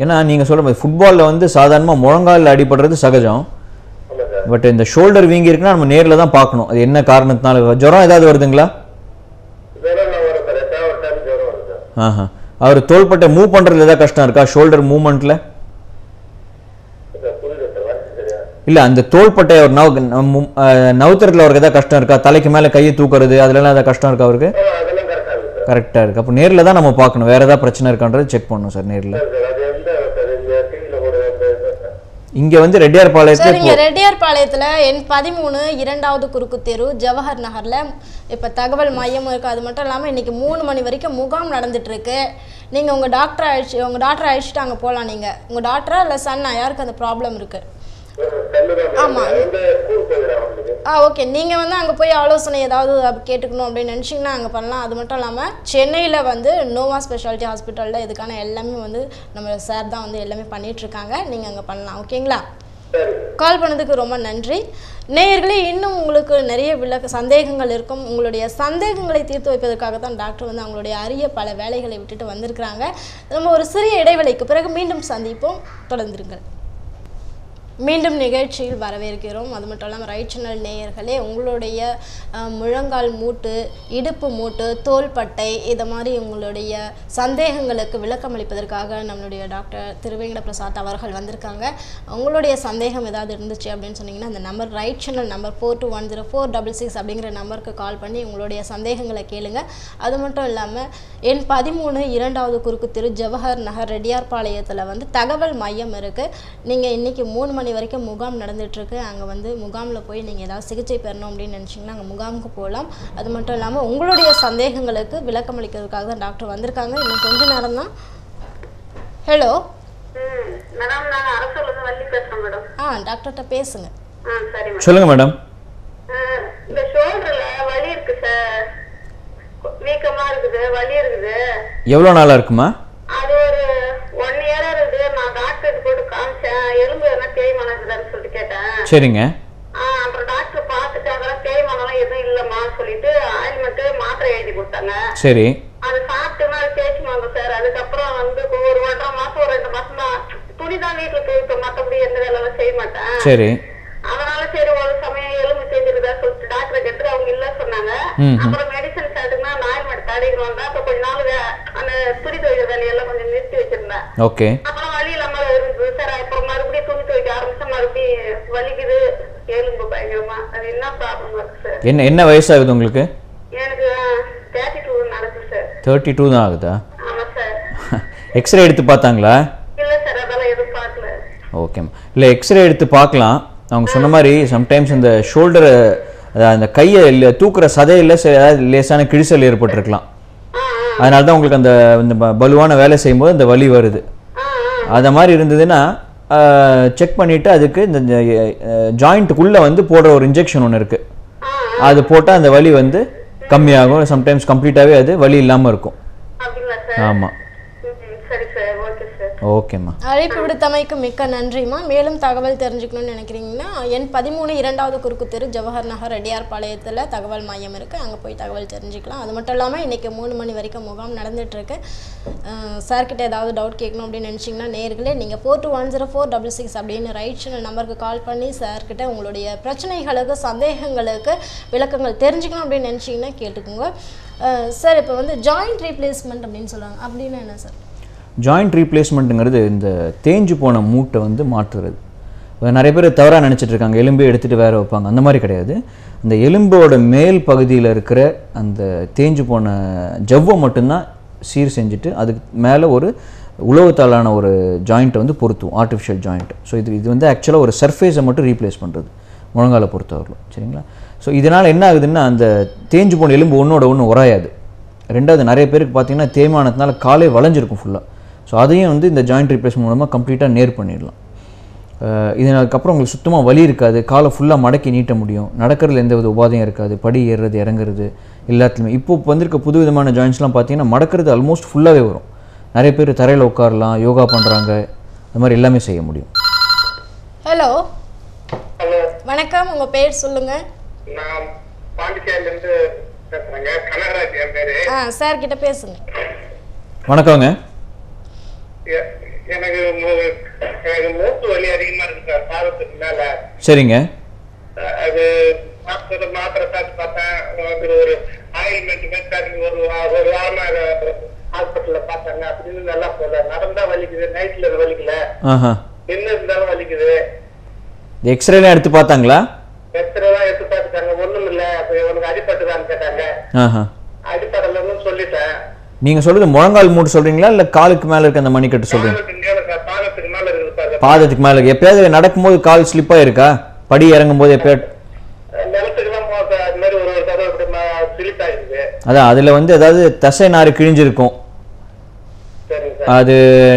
ஏன்னா நீங்கள் சொல்கிற மாதிரி ஃபுட்பாலில் வந்து சாதாரணமாக முழங்காலில் அடிபடுறது சகஜம். பட் இந்த ஷோல்டர் வீங்கி இருக்குன்னா நம்ம நேரில் தான் பார்க்கணும் அது என்ன காரணத்தினால. ஜுரம் ஏதாவது வருதுங்களா? அவர் தோள்பட்டை மூவ் பண்ணுறதுல ஏதாவது கஷ்டம் இருக்கா? ஷோல்டர் மூவ்மெண்ட்டில் இல்லை, அந்த தோள்பட்டை அவர் நவுத்துறதுல அவருக்கு ஏதாவது கஷ்டம் இருக்கா? தலைக்கு மேலே கையை தூக்குறது அதுலலாம் ஏதாவது கஷ்டம் இருக்கா அவருக்கு? கரெக்டாக இருக்குது. அப்போ நேரில் தான் நம்ம பார்க்கணும், வேறு ஏதாவது பிரச்சனை இருக்கான்றது செக் பண்ணணும் சார் நேரில். இங்கே வந்து ரெட்டியார்பாளையத்தில் இங்கே ரெட்டியார்பாளையத்தில் எண் 13 2வது குறுக்கு தெரு ஜவஹர் நகரில் இப்போ தகவல் மையம் இருக்குது. அது மட்டும் இல்லாமல் இன்றைக்கி 3 மணி வரைக்கும் முகாம் நடந்துகிட்ருக்கு. நீங்கள் உங்கள் டாக்டரை அழைச்சிட்டு அங்கே போகலாம். நீங்கள் உங்கள் டாக்டரா இல்லை சன்னா யாருக்கு அந்த ப்ராப்ளம் இருக்குது? ஆமாம். ஓகே, நீங்கள் வந்து அங்கே போய் ஆலோசனை ஏதாவது கேட்டுக்கணும் அப்படின்னு நினச்சிங்கன்னா அங்கே பண்ணலாம். அது மட்டும் இல்லாமல் சென்னையில் வந்து நோவா ஸ்பெஷாலிட்டி ஹாஸ்பிட்டலில் இதுக்கான எல்லாமே வந்து நம்ம சார் தான் வந்து எல்லாமே பண்ணிகிட்ருக்காங்க. நீங்கள் அங்கே பண்ணலாம். ஓகேங்களா? கால் பண்ணதுக்கு ரொம்ப நன்றி. நேயர்களே, இன்னும் உங்களுக்கு நிறைய சந்தேகங்கள் இருக்கும். உங்களுடைய சந்தேகங்களை தீர்த்து வைப்பதற்காக தான் டாக்டர் வந்து அவங்களுடைய அரிய பல வேலைகளை விட்டுட்டு வந்திருக்கிறாங்க. நம்ம ஒரு சிறிய இடைவெளிக்கு பிறகு மீண்டும் சந்திப்போம். தொடர்ந்துருங்கள். மீண்டும் நிகழ்ச்சியில் வரவேற்கிறோம். அது மட்டும் இல்லாமல் ரைட் சேனல் நேயர்களே, உங்களுடைய முழங்கால் மூட்டு, இடுப்பு மூட்டு, தோள்பட்டை இதை மாதிரி உங்களுடைய சந்தேகங்களுக்கு விளக்கம் அளிப்பதற்காக நம்மளுடைய டாக்டர் திருவேங்கட பிரசாத் அவர்கள் வந்திருக்காங்க. உங்களுடைய சந்தேகம் ஏதாவது இருந்துச்சு அப்படின்னு சொன்னீங்கன்னா அந்த நம்பர் ரைட் சேனல் நம்பர் 42104666 அப்படிங்கிற நம்பருக்கு கால் பண்ணி உங்களுடைய சந்தேகங்களை கேளுங்க. அது மட்டும் இல்லாமல் எண் 13 2வது குறுக்கு தெரு ஜவஹர் நகர் ரெட்டியார்பாளையத்தில் வந்து தகவல் மையம் இருக்குது. நீங்கள் இன்றைக்கி 3 மணி வரைக்கும் முகாம் நடந்துகிட்ருக்கு. அங்கே வந்து முகாமில் போய் நீங்கள் ஏதாவது சிகிச்சை பெறணும் அப்படின்னு நினச்சிங்கன்னா அங்கே முகாமுக்கு போகலாம். அது மட்டும் இல்லாமல் உங்களுடைய சந்தேகங்களுக்கு விளக்கம் அளிக்கிறதுக்காக தான் டாக்டர் வந்திருக்காங்க. இன்னும் கொஞ்ச நேரம் தான். ஹலோ மேடம், நான் அரசூர்லேருந்து வள்ளி பேசுகிறேன் மேடம். டாக்டர்கிட்ட பேசுங்க. சரி மேடம். சொல்லுங்கள் மேடம். இந்த ஷோல்டரில் வலி இருக்கு சார், வீக்கமாக இருக்குது, வலி இருக்குது. எவ்வளோ நாளாக இருக்குமா? அது ஒரு 1 இயரா இருக்குது. நான் டாக்டருக்கு போட்டு காமிச்சேன், எலும்பு என்ன தேய்மானம் இருக்குதான்னு சொல்லிட்டு கேட்டேன். சரிங்க. அப்புறம் டாக்டர் பார்த்துட்டு அதெல்லாம் தேய்மானம் எதுவும் இல்லைம்மா சொல்லிட்டு ஆயில்மெண்ட் மாத்திரை எழுதி கொடுத்தாங்க. சரி. அது சாப்பிட்டுனா அது தேய்ச்சிமாங்க சார். அதுக்கப்புறம் வந்து ஒரு 1.5 மாசம் 2 மாசம் தான் துணி தான் வீட்டுல துவைப்பேன், மற்றபடி எந்த வேலையெல்லாம் செய்ய மாட்டேன். சரி. அதனால சரி ஒரு சமயம் எலும்பு தேய்ச்சிருக்கா சொல்லிட்டு டாக்டரை கேட்டு அவங்க இல்ல சொன்னாங்க. அப்புறம் மெடிசன் சாப்பிட்டுனா ஆயில்மெண்ட் தடைக்கு வந்தா அப்ப கொஞ்ச நாள் அந்த துணி துவைக்கிற வேலையெல்லாம் கொஞ்சம் நிறுத்தி வச்சிருந்தேன். ஓகே. அப்புறம் வலி இல்லாம இருந்தது சார். அப்புறம் மறுபடியும் துணி துவைக்க ஆரம்பிச்சா மறுபடியும் வலிக்குது எலும்பு பயங்கரமா. அது என்ன ப்ராப்ளம் இருக்கு சார்? என்ன வயசாகுது உங்களுக்கு? எனக்கு 32 நடக்குது சார். 32 தான் ஆகுதா? ஆமா சார். எக்ஸ்ரே எடுத்து பார்த்தாங்களா? இல்ல சார், அதெல்லாம் எதுவும் பார்க்கல. ஓகேம்மா. இல்லை, எக்ஸ்ரே எடுத்து பார்க்கலாம். அவங்க சொன்ன மாதிரி சம்டைம்ஸ் இந்த ஷோல்டரை அந்த கையை தூக்குற சதையில் ஏதாவது லேசான கிழிசல் ஏற்பட்டிருக்கலாம். அதனால தான் உங்களுக்கு அந்த பலுவான வேலை செய்யும்போது அந்த வலி வருது. அதை மாதிரி இருந்ததுன்னா செக் பண்ணிவிட்டு அதுக்கு இந்த ஜாயிண்ட்டுக்குள்ளே வந்து போடுற ஒரு இன்ஜெக்ஷன் ஒன்று இருக்குது. அது போட்டால் அந்த வலி வந்து கம்மியாகும். சம்டைம்ஸ் கம்ப்ளீட்டாகவே அது வலி இல்லாமல் இருக்கும். ஆமாம். ஓகேம்மா. அழைப்பு விடுத்தமைக்கு மிக்க நன்றிம்மா. மேலும் தகவல் தெரிஞ்சுக்கணும்னு நினைக்கிறீங்கன்னா எண் 13 2வது குறுக்கு தெரு ஜவஹர் நகர் ரெட்டியார்பாளையத்தில் தகவல் மையம் இருக்குது. அங்கே போய் தகவல் தெரிஞ்சுக்கலாம். அது மட்டும் இல்லாமல் இன்றைக்கி 3 மணி வரைக்கும் முகாம் நடந்துகிட்ருக்கு. சார்கிட்ட ஏதாவது டவுட் கேட்கணும் அப்படின்னு நினச்சிங்கன்னா நேர்களே நீங்கள் 42104666 அப்படின்னு ரைட் சேனல் நம்பருக்கு கால் பண்ணி சார்கிட்ட உங்களுடைய பிரச்சனைகளுக்கு சந்தேகங்களுக்கு விளக்கங்கள் தெரிஞ்சுக்கணும் அப்படின்னு நினச்சிங்கன்னா கேட்டுக்கோங்க. சார், இப்போ வந்து ஜாயிண்ட் ரீப்ளேஸ்மெண்ட் அப்படின்னு சொல்லுவாங்க, அப்படின்னா என்ன சார்? ஜாயிண்ட் ரீப்ளேஸ்மெண்ட்டுங்கிறது இந்த தேஞ்சு போன மூட்டை வந்து மாற்றுறது. நிறைய பேர் தவறாக நினச்சிட்டு இருக்காங்க, எலும்பே எடுத்துகிட்டு வேறு வைப்பாங்க. அந்த மாதிரி கிடையாது. அந்த எலும்போட மேல் பகுதியில் இருக்கிற அந்த தேஞ்சு போன ஜவ்வை மட்டும்தான் சீர் செஞ்சுட்டு அதுக்கு மேலே ஒரு உலோகத்தாலான ஒரு ஜாயிண்ட்டை வந்து பொருத்துவோம், ஆர்டிஃபிஷியல் ஜாயிண்ட். ஸோ இது வந்து ஆக்சுவலாக ஒரு சர்ஃபேஸை மட்டும் ரீப்ளேஸ் பண்ணுறது முழங்கால பொறுத்தவரைக்கும். சரிங்களா? ஸோ இதனால் என்ன ஆகுதுன்னா அந்த தேஞ்சு போன எலும்பு ஒன்றோட ஒன்று உராயாது. ரெண்டாவது, நிறைய பேருக்கு பார்த்திங்கன்னா தேய்மானத்தினால காலே வளைஞ்சிருக்கும் ஃபுல்லாக. ஸோ அதையும் வந்து இந்த ஜாயிண்ட் ரீப்ளேஸ்மெண்ட் மூலமாக கம்ப்ளீட்டாக நேர் பண்ணிடலாம். இதுக்கப்புறம் உங்களுக்கு சுத்தமாக வலி இருக்காது, காலை ஃபுல்லாக மடக்கி நீட்ட முடியும், நடக்கிறதுல எந்த வித உபாதையும் இருக்காது, படி ஏறுறது இறங்குறது எல்லாத்துலேயுமே. இப்போ வந்திருக்க புது விதமான ஜாயின்ஸ்லாம் பார்த்தீங்கன்னா மடக்கிறது ஆல்மோஸ்ட் ஃபுல்லாகவே வரும். நிறைய பேர் தரையில் உட்காரலாம், யோகா பண்ணுறாங்க, அது மாதிரி எல்லாமே செய்ய முடியும். ஹலோ ஹலோ வணக்கம், உங்கள் பேர் சொல்லுங்கள். நான் பாண்டிச்சேரியிலேருந்து பேசுகிறேங்க. கனகராஜ் என் பேரு. சார் கிட்ட பேசுங்க. வணக்கங்க. எனக்கு மூட்டு வலி அதிகமா இருக்கு சார், பாதத்துக்கு மேல. சரிங்க. அது மாத்திரை சாப்பிட்டு பார்த்தேன், ஒரு ஆயில்மெண்ட் ஒரு வாரமா ஹாஸ்பிட்டல்ல பார்த்தாங்க, அப்படின்னு நல்லா போல. நடந்தா வலிக்குது, நைட்ல வலிக்கல, என்ன இருந்தாலும் வலிக்குது. எக்ஸ்ரேலாம் எடுத்து பார்த்தாங்களா? எக்ஸ்ரே தான் எடுத்து பார்த்துட்டாங்க, ஒண்ணும் இல்ல. உனக்கு அடிப்பட்டுதான்னு கேட்டாங்க. அடிப்படலன்னு சொல்லிட்டேன். நீங்கள் சொல்கிறது முழங்கால் மூட்டு சொல்கிறீங்களா இல்லை காலுக்கு மேலே இருக்க அந்த மணிக்கட்டு சொல்கிறீங்க? பாதத்துக்கு மேல இருக்குது. பாதத்துக்கு மேலே எப்பயாவது நடக்கும்போது கால் ஸ்லிப்பாக இருக்கா? படி இறங்கும் போது எப்பயாவது அதான் அதில் வந்து ஏதாவது தசை நாறு கிழிஞ்சிருக்கும். அது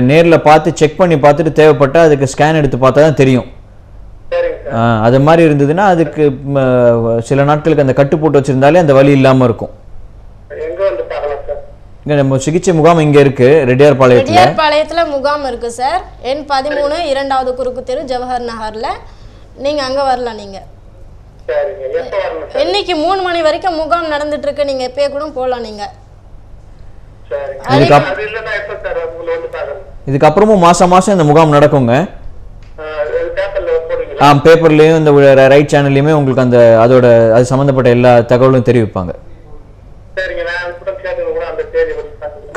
நேரில் பார்த்து செக் பண்ணி பார்த்துட்டு தேவைப்பட்டால் அதுக்கு ஸ்கேன் எடுத்து பார்த்தா தான் தெரியும். அது மாதிரி இருந்ததுன்னா அதுக்கு சில நாட்களுக்கு அந்த கட்டு போட்டு வச்சுருந்தாலே அந்த வலி இல்லாமல் இருக்கும். இங்கே நம்ம சிகிச்சை முகாம் இங்கே இருக்கு, ரெட்டியார்பாளையத்தில் முகாம் இருக்கு சார். எண் 13 2வது குறுக்கு தெரு, ஜவஹர் நகர்ல. நீங்க அங்க வரலாம். நீங்க இன்னைக்கு 3 மணி வரைக்கும் முகாம் நடந்துட்டு இருக்கு, நீங்க எப்பயே கூட போகலாம். நீங்க இதுக்கப்புறமும் மாசம் மாசம் இந்த முகாம் நடக்குங்க. பேப்பர்லயும் இந்த ரைட் சேனல்லையுமே உங்களுக்கு அந்த அதோட அது சம்பந்தப்பட்ட எல்லா தகவலும் தெரிவிப்பாங்க.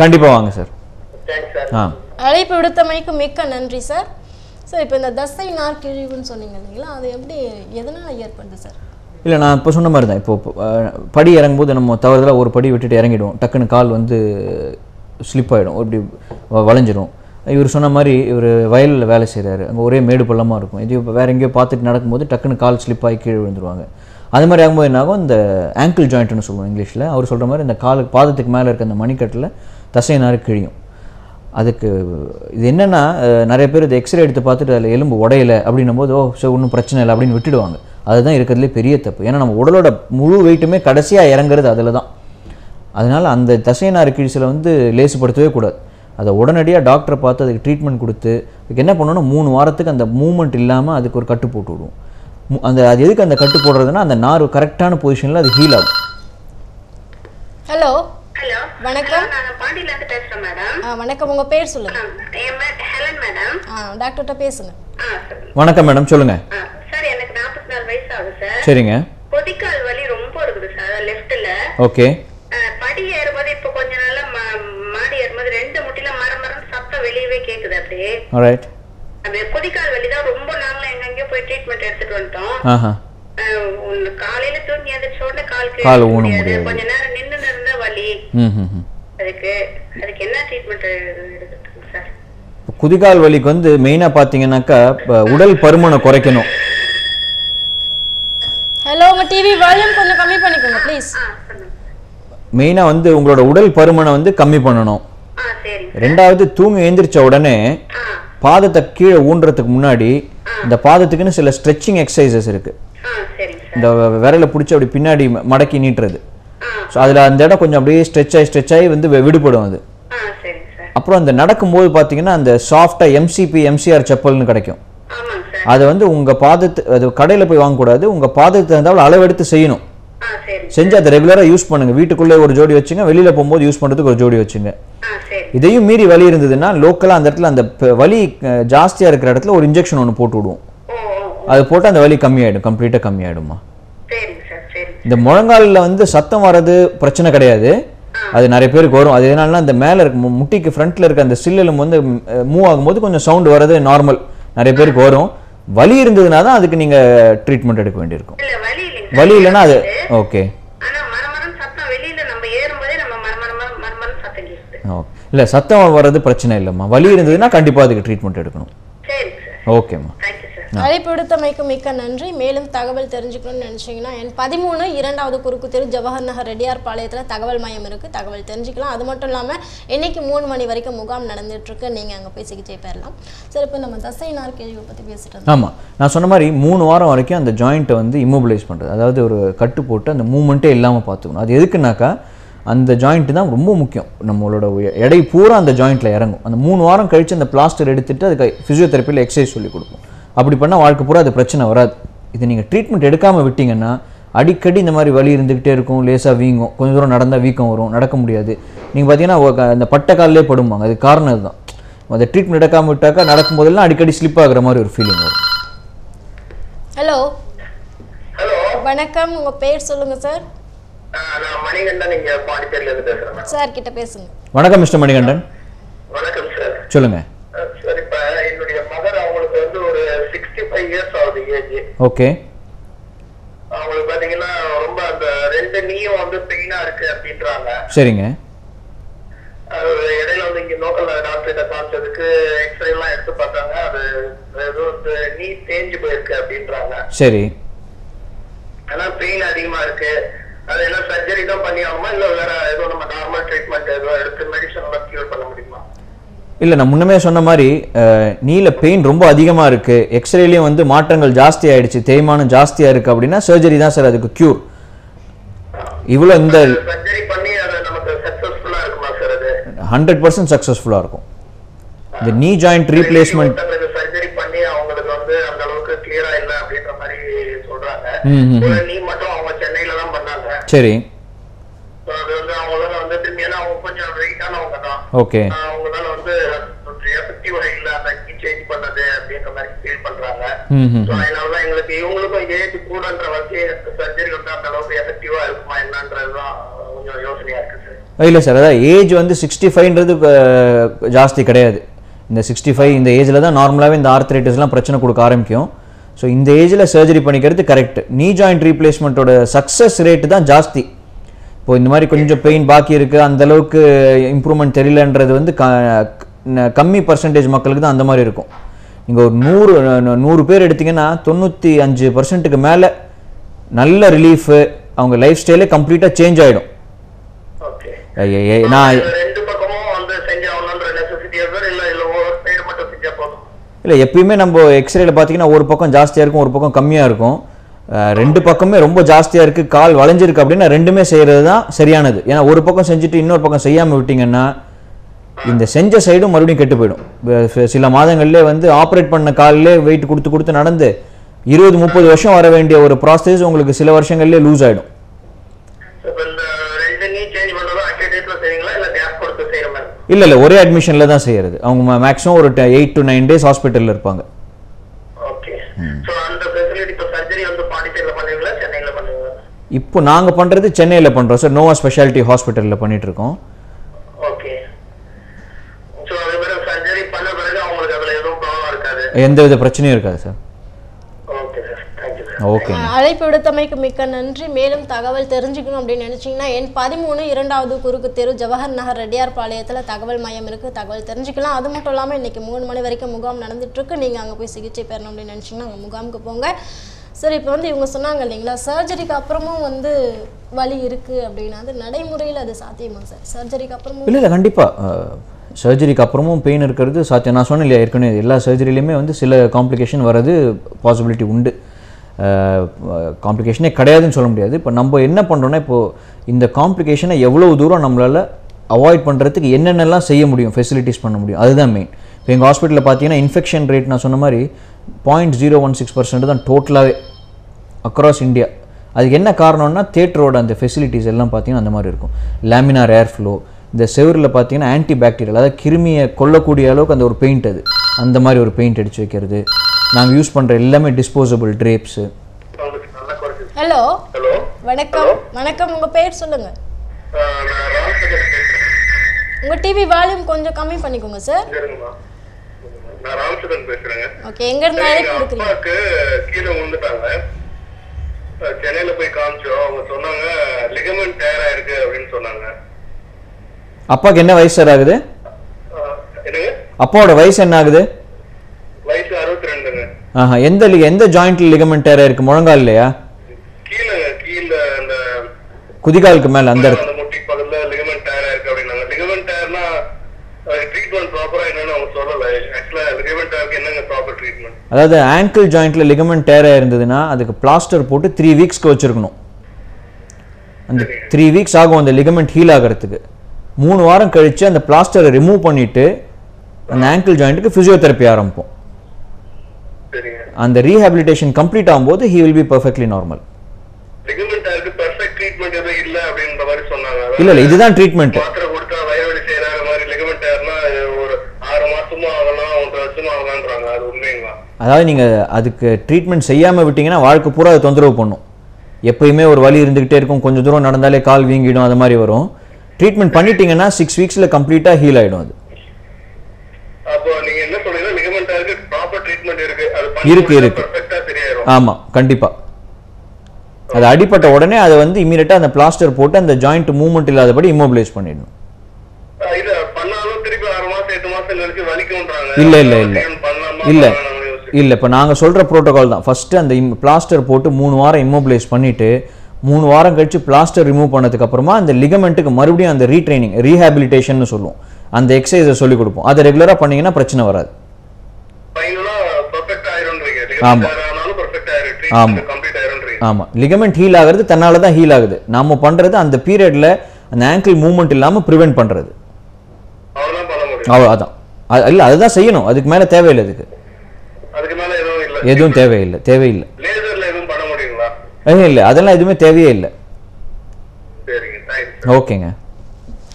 கண்டிப்பா வாங்க சார். அழைப்பு விடுத்தமைக்கு மிக்க நன்றி சார். சார் இப்போ இந்த தசை நார் கிழிவுன்னு சொன்னீங்க இல்லைங்களா, அது எப்படி எதனால ஏற்படுது சார்? இல்லை, நான் இப்போ சொன்ன மாதிரி தான். இப்போ படி இறங்கும்போது நம்ம தவறுதலாக ஒரு படி விட்டுட்டு இறங்கிடுவோம், டக்குன்னு கால் வந்து ஸ்லிப் ஆகிடும், இப்படி வளைஞ்சிடும். இவர் சொன்ன மாதிரி இவர் வயலில் வேலை செய்கிறாரு, அங்கே ஒரே மேடு பள்ளமாக இருக்கும். இது வேறு எங்கேயோ பார்த்துட்டு நடக்கும்போது டக்குன்னு கால் ஸ்லிப் ஆகி கீழே விழுந்துருவாங்க. அது மாதிரி ஆகும்போது என்னாகும், இந்த ஆங்கிள் ஜாயிண்ட்னு சொல்லுவோம் இங்கிலீஷில். அவர் சொல்கிற மாதிரி இந்த பாதத்துக்கு மேலே இருக்க அந்த மணிக்கட்டில் தசை நாறு கிழியும். அதுக்கு இது என்னென்னா, நிறைய பேர் இது எக்ஸ்ரே எடுத்து பார்த்துட்டு அதில் எலும்பு உடையலை அப்படின்னும் போது ஒன்றும் பிரச்சனை இல்லை அப்படின்னு விட்டுடுவாங்க. அதுதான் இருக்கிறதுலே பெரிய தப்பு. ஏன்னா நம்ம உடலோட முழு வெயிட்டுமே கடைசியாக இறங்குறது அதில் தான். அதனால் அந்த தசை நாறு கிழிச்சலை வந்து லேசுப்படுத்தவே கூடாது. அதை உடனடியாக டாக்டரை பார்த்து அதுக்கு ட்ரீட்மெண்ட் கொடுத்து அதுக்கு என்ன பண்ணணும்னா 3 வாரத்துக்கு அந்த மூவ்மெண்ட் இல்லாமல் அதுக்கு ஒரு கட்டு போட்டு விடுவோம். அது எதுக்கு அந்த கட்டு போடுறதுன்னா அந்த நார் கரெக்டான பொசிஷனில் அது ஹீல் ஆகும். ஹலோ ஹலோ வணக்கம். நான் பாண்டியில இருந்து பேசுறேன் மேடம். வணக்கம், உங்க பேர் சொல்லுங்க. என் பேர் ஹெலன் மேடம். டாக்டர்கிட்ட பேசுங்க. வணக்கம் மேடம், சொல்லுங்க. சார் எனக்கு 44 வயசு ஆகுது சார். சரிங்க. பொதிக்கால் வலி ரொம்ப இருக்குது சார் லெஃப்ட்ல. ஓகே. படி ஏறும்போது இப்போ கொஞ்ச நாளா மாடி ஏறும்போது 2 முட்டில மரம் சத்தம் வெளியவே கேக்குது. அப்படியே ஆல்ரைட். அந்த பொதிக்கால் வலி தான் ரொம்ப நாளா எங்கெங்கயோ போய் ட்ரீட்மெண்ட் எடுத்துட்டு வந்துட்டோம். காலையில தூங்கி எந்திரிச்ச உடனே கால் ஊன முடியாது, கொஞ்ச நேரம் நின்னு இருந்தா வலி. அதுக்கு என்ன ட்ரீட்மெண்ட் எடுத்துங்க சார்? குதிகால் வலிக்கு வந்து மெயினா பாத்தீங்கன்னாக்கா உடல் பருமனை குறைக்கணும். ஹலோ, உங்க டிவி வால்யூம் கொஞ்சம் கம்மி பண்ணிக்கோங்க ப்ளீஸ். மெயினா வந்து உங்களோட உடல் பருமனை வந்து கம்மி பண்ணணும். ரெண்டாவது, தூங்கி எழுந்திரிச்ச உடனே பாதத்தை கீழே ஊன்றதுக்கு முன்னாடி இந்த பாதத்துக்குன்னு சில ஸ்ட்ரெச்சிங் எக்ஸசைசஸ் இருக்கு. இந்த விரலை பிடிச்சி அப்படி பின்னாடி மடக்கி நீட்டுறது. ஸோ அதில் அந்த இடம் கொஞ்சம் அப்படியே ஸ்ட்ரெச் ஆகி வந்து விடுபடும் அது. அப்புறம் அந்த நடக்கும்போது பார்த்தீங்கன்னா அந்த சாஃப்டாக எம்சிஆர் செப்பல்னு கிடைக்கும். அதை வந்து உங்கள் பாதத்து அது கடையில் போய் வாங்கக்கூடாது, உங்கள் பாதத்தை இருந்தாலும் அளவெடுத்து செய்யணும். செஞ்சு அதை ரெகுலராக யூஸ் பண்ணுங்க. வீட்டுக்குள்ளே ஒரு ஜோடி வச்சுங்க, வெளியில் போகும்போது யூஸ் பண்ணுறதுக்கு ஒரு ஜோடி வச்சுங்க. இதையும் மீறி வலி இருந்ததுன்னா லோக்கலாக அந்த இடத்துல அந்த வலி ஜாஸ்தியாக இருக்கிற இடத்துல ஒரு இன்ஜெக்ஷன் ஒன்று போட்டு விடுவோம். அது போட்டு அந்த வலி கம்மியாயிடும், கம்ப்ளீட்டாக கம்மியாயிடுமா. இந்த முழங்காலில் வந்து சத்தம் வர்றது பிரச்சனை கிடையாது, அது நிறைய பேருக்கு வரும். அது எதனாலனா அந்த மேலே இருக்க முட்டிக்கு ஃப்ரண்ட்ல இருக்க அந்த சில்லெலும் வந்து மூவ் ஆகும்போது கொஞ்சம் சவுண்ட் வர்றது நார்மல், நிறைய பேருக்கு வரும். வலி இருந்ததுனா தான் அதுக்கு நீங்க ட்ரீட்மெண்ட் எடுக்க வேண்டியிருக்கும். வலி இல்லைன்னா அது ஓகே. இல்லை, சத்தம் வர்றது பிரச்சனை இல்லைம்மா. வலி இருந்ததுன்னா கண்டிப்பாக அதுக்கு ட்ரீட்மெண்ட் எடுக்கணும். ஓகேம்மா. அழைப்பு விடுத்தமைக்கு மிக்க நன்றி. மேலும் தகவல் தெரிஞ்சுக்கணும்னு நினைச்சீங்கன்னா என் 13 2வது குறுக்கு தெரு ஜவஹர் நகர் ரெட்டியார் பாளையத்தில் தகவல் மையம் இருக்கு, தகவல் தெரிஞ்சுக்கலாம். அது மட்டும் இல்லாமல் இன்னைக்கு 3 மணி வரைக்கும் முகாம் நடந்துட்டு இருக்கு, நீங்க அங்கே போய் சிகிச்சை பெறலாம். சரி, இப்போ நம்ம தசைநார் கேள்வியை பற்றி பேசிட்டு இருந்தோம். ஆமாம், நான் சொன்ன மாதிரி 3 வாரம் வரைக்கும் அந்த ஜாயிண்ட்டை வந்து இம்மோபிலைஸ் பண்ணுறது, அதாவது ஒரு கட்டு போட்டு அந்த மூமெண்ட்டே இல்லாமல் பார்த்துக்கணும். அது எதுக்குனாக்கா அந்த ஜாயிண்ட் தான் ரொம்ப முக்கியம். நம்மளோட எடை பூரா அந்த ஜாயிண்ட்டில் இறங்கும். அந்த 3 வாரம் கழித்து அந்த பிளாஸ்டர் எடுத்துகிட்டு அதுக்கு ஃபிசியோதெரப்பியில் எக்ஸசைஸ் சொல்லி கொடுப்போம். அப்படி பண்ணால் வாழ்க்கை பூரா அது பிரச்சனை வராது. இது நீங்கள் ட்ரீட்மெண்ட் எடுக்காமல் விட்டிங்கன்னா அடிக்கடி இந்த மாதிரி வலி இருந்துக்கிட்டே இருக்கும், லேசாக வீங்கும், கொஞ்சம் தூரம் நடந்தால் வீக்கம் வரும், நடக்க முடியாது. நீங்கள் பார்த்தீங்கன்னா அந்த பட்டை காலிலே படுவாங்க. அது காரணம் இதுதான். அந்த ட்ரீட்மெண்ட் எடுக்காமல் விட்டாக்கா நடக்கும்போதெல்லாம் அடிக்கடி ஸ்லிப் ஆகுற மாதிரி ஒரு ஃபீலிங் வரும். ஹலோ ஹலோ, வணக்கம், உங்கள் பேர் சொல்லுங்கள் சார். நான் மணிகண்டன், இங்க பாண்டிச்சேரியில இருந்து பேசுறேன். சார் கிட்ட பேசுங்க. வணக்கம் மிஸ்டர் மணிகண்டன். வணக்கம் சார். சொல்லுங்கள். சார், இப்ப என்னுடைய மதர், அவங்களுக்கு வந்து ஒரு 65 இயர்ஸ் ஆகுது ஏஜ். ஓகே. அவங்களுக்கு பாத்தீங்கன்னா ரொம்ப அந்த 2 நீயும் வந்து பெயினா இருக்கு அப்படின்றாங்க. சரிங்க. இடையில வந்து இங்க லோக்கல் டாக்டர்கிட்ட காமிச்சதுக்கு எக்ஸ்ரே எல்லாம் எடுத்து பார்த்தாங்க. அது ஏதோ நீ தேஞ்சு போயிருக்கு அப்படின்றாங்க. சரி. ஆனா பெயின் அதிகமா இருக்கு. அது என்ன சர்ஜரி தான் பண்ணி ஆகுமா, இல்ல வேற ஏதோ நம்ம நார்மல் ட்ரீட்மெண்ட் ஏதோ எடுத்து மெடிசன் எல்லாம் கியூர் பண்ண முடியுமா? இல்லை, நான் முன்னமே சொன்ன மாதிரி நீல பெயின் ரொம்ப அதிகமாக இருக்குது, எக்ஸ்ரேலையும் வந்து மாற்றங்கள் ஜாஸ்தி ஆகிடுச்சு, தேய்மானம் ஜாஸ்தியாக இருக்குது அப்படின்னா சர்ஜரி தான் சார் அதுக்கு க்யூர். இவ்வளோ இந்த சர்ஜரி பண்ணி அது நமக்கு சக்ஸஸ்ஃபுல்லாக இருக்குமா சார்? அது 100% சக்ஸஸ்ஃபுல்லாக இருக்கும். இந்த நீ ஜாயிண்ட் ரீப்ளேஸ்மெண்ட் சர்ஜரி பண்ணி அவங்களுக்கு வந்து அந்த அளவுக்கு கிளியரா இல்ல அப்படின்ற மாதிரி சொல்றாங்க. நீ மட்டும் அவங்க சென்னையில தான் பண்ணாங்க. சரி. அது வந்து அவங்களால வந்து திரும்பி, ஏன்னா அவங்க கொஞ்சம் வெயிட்டானவங்க தான். ஓகே. அவங்களால வந்து எஃபெக்டிவா இல்ல அந்த கீ சேஞ்ச் பண்ணது அப்படின்ற மாதிரி ஃபீல் பண்றாங்க. அதனாலதான் எங்களுக்கு இவங்களுக்கும் ஏஜ் கூடன்ற வச்சு சர்ஜரி வந்து அந்த அளவுக்கு எஃபெக்டிவா இருக்குமா என்னன்றதுதான் கொஞ்சம் யோசனையா இருக்கு சார். இல்லை சார், அதான் ஏஜ் வந்து 65ன்றது ஜாஸ்தி கிடையாது. இந்த 65 இந்த ஏஜில் தான் நார்மலாகவே இந்த ஆர்த்ரைட்டிஸ்லாம் பிரச்சனை கொடுக்க ஆரம்பிக்கும். ஸோ இந்த ஏஜில் சர்ஜரி பண்ணிக்கிறது கரெக்ட். நீ ஜாயிண்ட் ரீப்ளேஸ்மெண்ட்டோட சக்ஸஸ் ரேட்டு தான் ஜாஸ்தி. இப்போ இந்த மாதிரி கொஞ்சம் பெயின் பாக்கி இருக்குது, அந்தளவுக்கு இம்ப்ரூவ்மெண்ட் தெரியலன்றது வந்து கம்மி பர்சன்டேஜ் மக்களுக்கு தான் அந்த மாதிரி இருக்கும். நீங்கள் ஒரு 100 பேர் எடுத்திங்கன்னா 95% மேலே நல்ல ரிலீஃபு, அவங்க லைஃப் ஸ்டைலே கம்ப்ளீட்டாக சேஞ்ச் ஆகிடும். நான் இல்லை, எப்பயுமே நம்ம எக்ஸ்ரேல பார்த்தீங்கன்னா ஒரு பக்கம் ஜாஸ்தியாக இருக்கும், ஒரு பக்கம் கம்மியாக இருக்கும். 2 பக்கமே ரொம்ப ஜாஸ்தியாக இருக்குது, கால் வளைஞ்சிருக்கு அப்படின்னா 2மே செய்கிறது தான் சரியானது. ஏன்னா ஒரு பக்கம் செஞ்சுட்டு இன்னொரு பக்கம் செய்யாமல் விட்டிங்கன்னா இந்த செஞ்ச சைடும் மறுபடியும் கெட்டு போயிடும். சில மாதங்கள்லேயே வந்து ஆப்ரேட் பண்ண காலிலே வெயிட் கொடுத்து கொடுத்து நடந்து 20-30 வருஷம் வர வேண்டிய ஒரு ப்ராசஸ் உங்களுக்கு சில வருஷங்கள்லேயே லூஸ் ஆகிடும். இல்லை, ஒரே அட்மிஷனில் தான் செய்கிறது. அவங்க மேக்ஸிமம் ஒரு 8 to 9 days ஹாஸ்பிட்டலில் இருப்பாங்க. இப்போ நாங்கள் பண்ணுறது சென்னையில் பண்ணுறோம் சார், நோவா ஸ்பெஷாலிட்டி ஹாஸ்பிட்டலில் பண்ணிட்டு இருக்கோம். எந்த வித பிரச்சனையும் இருக்காது சார். ஓகே. அழைப்பு விடுத்தமைக்கு மிக்க நன்றி. மேலும் தகவல் தெரிஞ்சுக்கணும் அப்படின்னு நினைச்சீங்கன்னா என் 13 2வது குறுக்கு தெரு ஜவஹர் நகர் ரெட்டியார் பாளையத்தில் தகவல் மையம் இருக்கு, தகவல் தெரிஞ்சுக்கலாம். அது மட்டும் இல்லாமல் இன்னைக்கு 3 மணி வரைக்கும் முகாம் நடந்துட்டு இருக்கு. நீங்கள் அங்கே போய் சிகிச்சை பெறணும் அப்படின்னு நினைச்சீங்கன்னா அங்கே முகாமுக்கு போங்க. சரி, இப்போ வந்து இவங்க சொன்னாங்க இல்லைங்களா, சர்ஜரிக்கு அப்புறமும் வந்து வலி இருக்குது அப்படின்னா அது நடைமுறையில் அது சாத்தியமா சார்? சர்ஜரிக்கு அப்புறமும் இல்லை கண்டிப்பாக சர்ஜரிக்கு அப்புறமும் பெயின் இருக்கிறது சாத்தியம். நான் சொன்னேன் இல்லையா ஏற்கனவே, எல்லா சர்ஜரிலையுமே வந்து சில காம்ப்ளிகேஷன் வர்றது பாசிபிலிட்டி உண்டு. காம்ப்ளிகேஷனே கிடையாதுன்னு சொல்ல முடியாது. இப்போ நம்ம என்ன பண்ணுறோன்னா, இப்போது இந்த காம்ப்ளிகேஷனை எவ்வளோ தூரம் நம்மளால் அவாய்ட் பண்ணுறதுக்கு என்னென்னலாம் செய்ய முடியும், ஃபெசிலிட்டிஸ் பண்ண முடியும், அதுதான் மெயின். இப்போ எங்கள் ஹாஸ்பிட்டலில் பார்த்தீங்கன்னா இன்ஃபெக்ஷன் ரேட் நான் சொன்ன மாதிரி 0.016% தான் டோட்டலாகவே அக்ராஸ் இந்தியா. அதுக்கு என்ன காரணம்னா தியேட்டரோட அந்த ஃபெசிலிட்டிஸ் எல்லாம் பார்த்தீங்கன்னா அந்த மாதிரி இருக்கும். லேமினார் ஏர் ஃப்ளோ, இந்த செவரில் பார்த்தீங்கன்னா ஆன்டி பாக்டீரியல், அதாவது கிருமியை கொல்லக்கூடிய அளவுக்கு அந்த ஒரு பெயிண்ட், அது அந்த மாதிரி ஒரு பெயிண்ட் அடித்து வைக்கிறது. நாங்கள் யூஸ் பண்ணுற எல்லாமே டிஸ்போசபிள் ட்ரேப்ஸு. ஹலோ வணக்கம். வணக்கம், உங்கள் பேர் சொல்லுங்கள். உங்கள் டிவி வால்யூம் கொஞ்சம் கம்மி பண்ணிக்கோங்க சார். நான் ராமச்சந்திரன் பேசுறேங்க. ஓகே, எங்க இருந்து அழைப்பு கொடுக்குறீங்க? அப்பாக்கு கீழே விழுந்துட்டாங்க, சென்னையில போய் காமிச்சோம். அவங்க சொன்னாங்க லிகமெண்ட் டயர் ஆயிருக்கு அப்படின்னு சொன்னாங்க. அப்பாக்கு என்ன வயசு சார் ஆகுது? என்னங்க? அப்பாவோட வயசு என்ன ஆகுது? வயசு 62ங்க. எந்த ஜாயிண்ட்ல லிகமெண்ட் டேர் இருக்கு? முழங்கால் இல்லையா? கீழ அந்த குதிகாலுக்கு மேல அந்த அந்த முட்டி பக்கத்துல லிகமெண்ட் டேர் இருக்கு அப்படினாங்க. லிகமெண்ட் டேர்னா ட்ரீட்மென்ட் ப்ராப்பரா என்னன்னு அவங்க சொல்லல. ஆக்சுவலா லிகமெண்ட் டேருக்கு என்னங்க ப்ராப்பர் ட்ரீட்மென்ட்? அதாவது ஆங்கிள் ஜாயிண்ட்ல லிகமெண்ட் டேர் இருந்ததுன்னா அதுக்கு பிளாஸ்டர் போட்டு 3 வீக்ஸ்க்கு வச்சிருக்கணும். அந்த 3 வீக்ஸ் ஆகும் அந்த லிகமெண்ட் ஹீல் ஆகிறதுக்கு. 3 வாரம் கழிச்சு அந்த பிளாஸ்டரை ரிமூவ் பண்ணிட்டு அந்த ஆங்கிள் ஜாயிண்ட்டுக்கு பிசியோதெரப்பி ஆரம்பிப்போம். அந்த ரீஹாபிலிட்டேஷன் கம்ப்ளீட் ஆகும்போது he will be perfectly normal. Ligament டேருக்கு பெர்ஃபெக்ட் ட்ரீட்மென்ட் எதுவும் இல்ல அப்படின்ற மாதிரி சொன்னாங்க. இல்ல இதுதான் ட்ரீட்மெண்ட். மாத்திரை கொடுத்தா வயிறு செய்யற மாதிரி லிகமெண்ட் டேர்னா ஒரு 6 மாசமா ஆகலாம் 1 வருஷமா ஆகலாம்ன்றாங்க. அது உண்மைங்களா? அதாவது நீங்க அதுக்கு ட்ரீட்மெண்ட் செய்யாம விட்டீங்கன்னா வாழ்க்கை பூரா அது தொந்தரவு பண்ணும். எப்பயுமே ஒரு வலி இருந்துகிட்டே இருக்கும். கொஞ்சம் தூரம் நடந்தாலே கால் வீங்கிடும், அது மாதிரி வரும். ட்ரீட்மெண்ட் பண்ணிட்டீங்கன்னா 6 வீக்ஸ்ல கம்ப்ளீட்டா ஹீல் ஆயிடும். அது அப்போ நீங்க என்ன சொல்றீங்க? லிகமெண்ட் டேருக்கு ப்ராப்பர் ட்ரீட்மெண்ட் இருக்கு. அது இருக்கு பெர்ஃபெக்ட்டா சரியாயிடும். ஆமா, கண்டிப்பா. அது அடிபட்ட உடனே அதை வந்து இமீடியட்டா அந்த பிளாஸ்டர் போட்டு அந்த ஜாயிண்ட் மூவ்மெண்ட் இல்லாதபடி இம்மோபிலைஸ் பண்ணிடணும். இது பண்ணாலும் திருப்பி 6 மாசம் 8 மாசம் கழிச்சு வலிக்கும்ன்றாங்க. இல்ல இப்ப நாங்க சொல்ற புரோட்டோகால் தான். ஃபர்ஸ்ட் அந்த பிளாஸ்டர் போட்டு 3 வாரம் இம்மோபிலைஸ் பண்ணிட்டு 3 வாரம் கழிச்சு பிளாஸ்டர் ரிமூவ் பண்ணதுக்கு அப்புறமா அந்த லிகமெண்ட்டுக்கு மறுபடியும் அந்த ரீட்ரைனிங் ரீஹாபிலிட்டேஷன் சொல்லுவோம். அந்த எக்ஸசைஸை சொல்லி கொடுப்போம். அதை ரெகுலரா பண்ணீங்கன்னா பிரச்சனை வராது. ஆமா ஆமா ஆமா லிகமெண்ட் ஹீல் ஆகிறது தன்னால தான் ஹீல் ஆகுது. நாம பண்றது அந்த பீரியட்ல அந்த ஆங்கிள் மூவ்மெண்ட் இல்லாம பிரிவென்ட் பண்றது. அவ்வளவுதான். இல்ல அதுதான் செய்யணும். அதுக்கு மேல தேவையில்லை. எதுவும் தேவையில்லை. இல்ல அதெல்லாம் எதுவுமே தேவையே இல்லை. ஓகேங்க.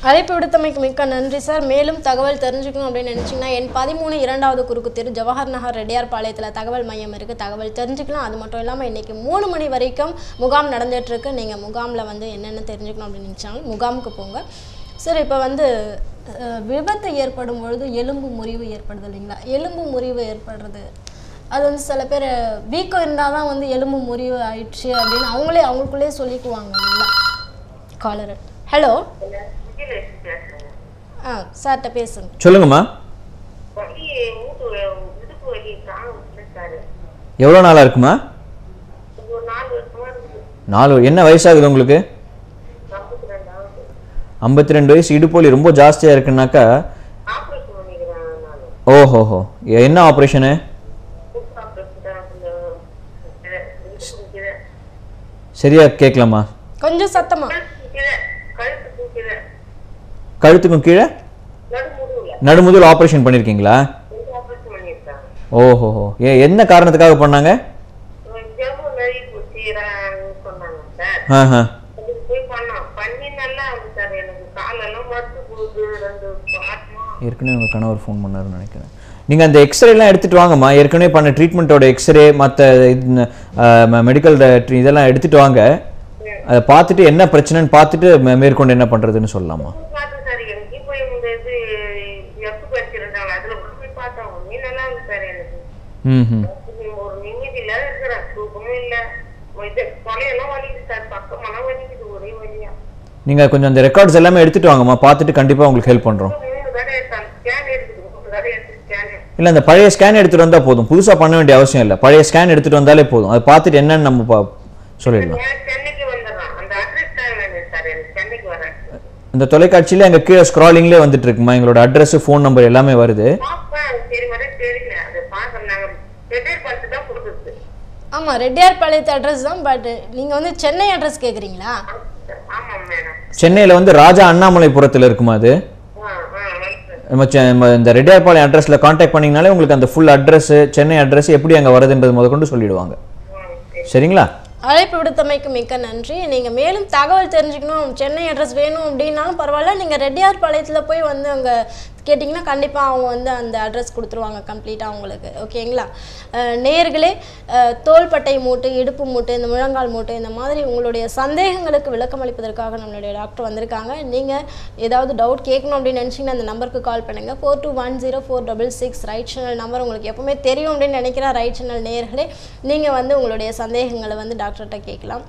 அழைப்பு விடுத்தமைக்கு மிக்க நன்றி சார். மேலும் தகவல் தெரிஞ்சுக்கணும் அப்படின்னு நினச்சிங்கன்னா என் 13 2வது குறுக்கு தெரு ஜவஹர் நகர் ரெட்டியார் பாளையத்தில் தகவல் மையம் இருக்குது. தகவல் தெரிஞ்சுக்கலாம். அது மட்டும் இல்லாமல் இன்றைக்கி 3 மணி வரைக்கும் முகாம் நடந்துகிட்ருக்கு. நீங்கள் முகாமில் வந்து என்னென்ன தெரிஞ்சுக்கணும் அப்படின்னு நினச்சாலும் முகாமுக்கு போங்க சார். இப்போ வந்து விபத்து ஏற்படும் பொழுது எலும்பு முறிவு ஏற்படுது இல்லைங்களா? எலும்பு முறிவு ஏற்படுறது அது வந்து சில பேர் வீக்கம் இருந்தால் தான் வந்து எலும்பு முறிவு ஆயிடுச்சு அப்படின்னு அவங்களுக்குள்ளே சொல்லிக்குவாங்க இல்லைங்களா? காலர் ஹலோ சார்ட்ட பேசுங்க. சொல்லுங்கம்மா. எவ்வளோ நாளா இருக்குமா? 4. என்ன வயசாகுது உங்களுக்கு? 52 வயசு. இடுப்போலி ரொம்ப ஜாஸ்தியா இருக்குன்னாக்கா ஓஹோஹோ என்ன ஆப்ரேஷனு? சரியா கேட்கலாமா? கொஞ்சம் சத்தமா. கழுத்துக்கும் கீழே நடுமுதுகுல ஆபரேஷன் பண்ணிருக்கீங்களா? ஓஹோஹோ என்ன காரணத்துக்காக பண்ணாங்க? ஏற்கனவே உங்க கணவர் ஃபோன் பண்ணாருன்னு நினைக்கிறேன். நீங்க அந்த எக்ஸ்ரேலாம் எடுத்துட்டு வாங்கம்மா. ஏற்கனவே பண்ண ட்ரீட்மெண்ட்டோட எக்ஸ்ரே மற்ற மெடிக்கல் இதெல்லாம் எடுத்துட்டு வாங்க. அதை பார்த்துட்டு என்ன பிரச்சனைன்னு பார்த்துட்டு மேற்கொண்டு என்ன பண்றதுன்னு சொல்லலாமா? நீங்க கொஞ்சம் அந்த ரெக்கார்ட்ஸ் எல்லாமே எடுத்துட்டு வாங்கம்மா. பார்த்துட்டு கண்டிப்பா உங்களுக்கு ஹெல்ப் பண்றோம். இல்ல அந்த பழைய ஸ்கேன் எடுத்துட்டு வந்தா போதும். புதுசா பண்ண வேண்டிய அவசியம் இல்லை. பழைய ஸ்கேன் எடுத்துட்டு வந்தாலே போதும். அதை பார்த்துட்டு என்னன்னு நம்ம சொல்லிடலாம். இந்த தொலைக்காட்சியில எங்க கீழே ஸ்க்ராலிங்லேயே வந்துட்டு இருக்குமா எங்களோட அட்ரஸ், ஃபோன் நம்பர் எல்லாமே வருது. ஆமா ரெட்டியார் பாளையத்து அட்ரஸ் தான். பட் நீங்க வந்து சென்னை அட்ரஸ் கேக்குறீங்களா? சென்னையில வந்து ராஜா அண்ணாமலைபுரத்துல இருக்குமா அது? இந்த ரெட்டியார் பாளையம் அட்ரஸ்ல கான்டாக்ட் பண்ணீங்கனாலே உங்களுக்கு அந்த ஃபுல் அட்ரஸ், சென்னை அட்ரஸ் எப்படி அங்க வருதுன்றது முதற்கொண்டு சொல்லிடுவாங்க. சரிங்களா? அழைப்பு விடுத்தமைக்கு மிக்க நன்றி. நீங்கள் மேலும் தகவல் தெரிஞ்சுக்கணும், சென்னை அட்ரஸ் வேணும் அப்படின்னாலும் பரவாயில்ல, நீங்கள் ரெட்டியார் பாளையத்தில் போய் வந்து அங்கே கேட்டிங்கன்னா கண்டிப்பாக அவங்க வந்து அந்த அட்ரஸ் கொடுத்துருவாங்க கம்ப்ளீட்டாக உங்களுக்கு. ஓகேங்களா? நேயர்களே, தோள்பட்டை மூட்டு, இடுப்பு மூட்டு, இந்த முழங்கால் மூட்டு, இந்த மாதிரி உங்களுடைய சந்தேகங்களுக்கு விளக்கம் அளிப்பதற்காக நம்மளுடைய டாக்டர் வந்திருக்காங்க. நீங்கள் ஏதாவது டவுட் கேட்கணும் அப்படின்னு நினச்சிங்கன்னா அந்த நம்பருக்கு கால் பண்ணுங்கள். 42104666 ரைட் சேனல் நம்பர் உங்களுக்கு எப்பவுமே தெரியும் அப்படின்னு நினைக்கிறேன். ரைட் சேனல் நேயர்களே, நீங்கள் வந்து உங்களுடைய சந்தேகங்களை வந்து டாக்டர்கிட்ட கேட்கலாம்.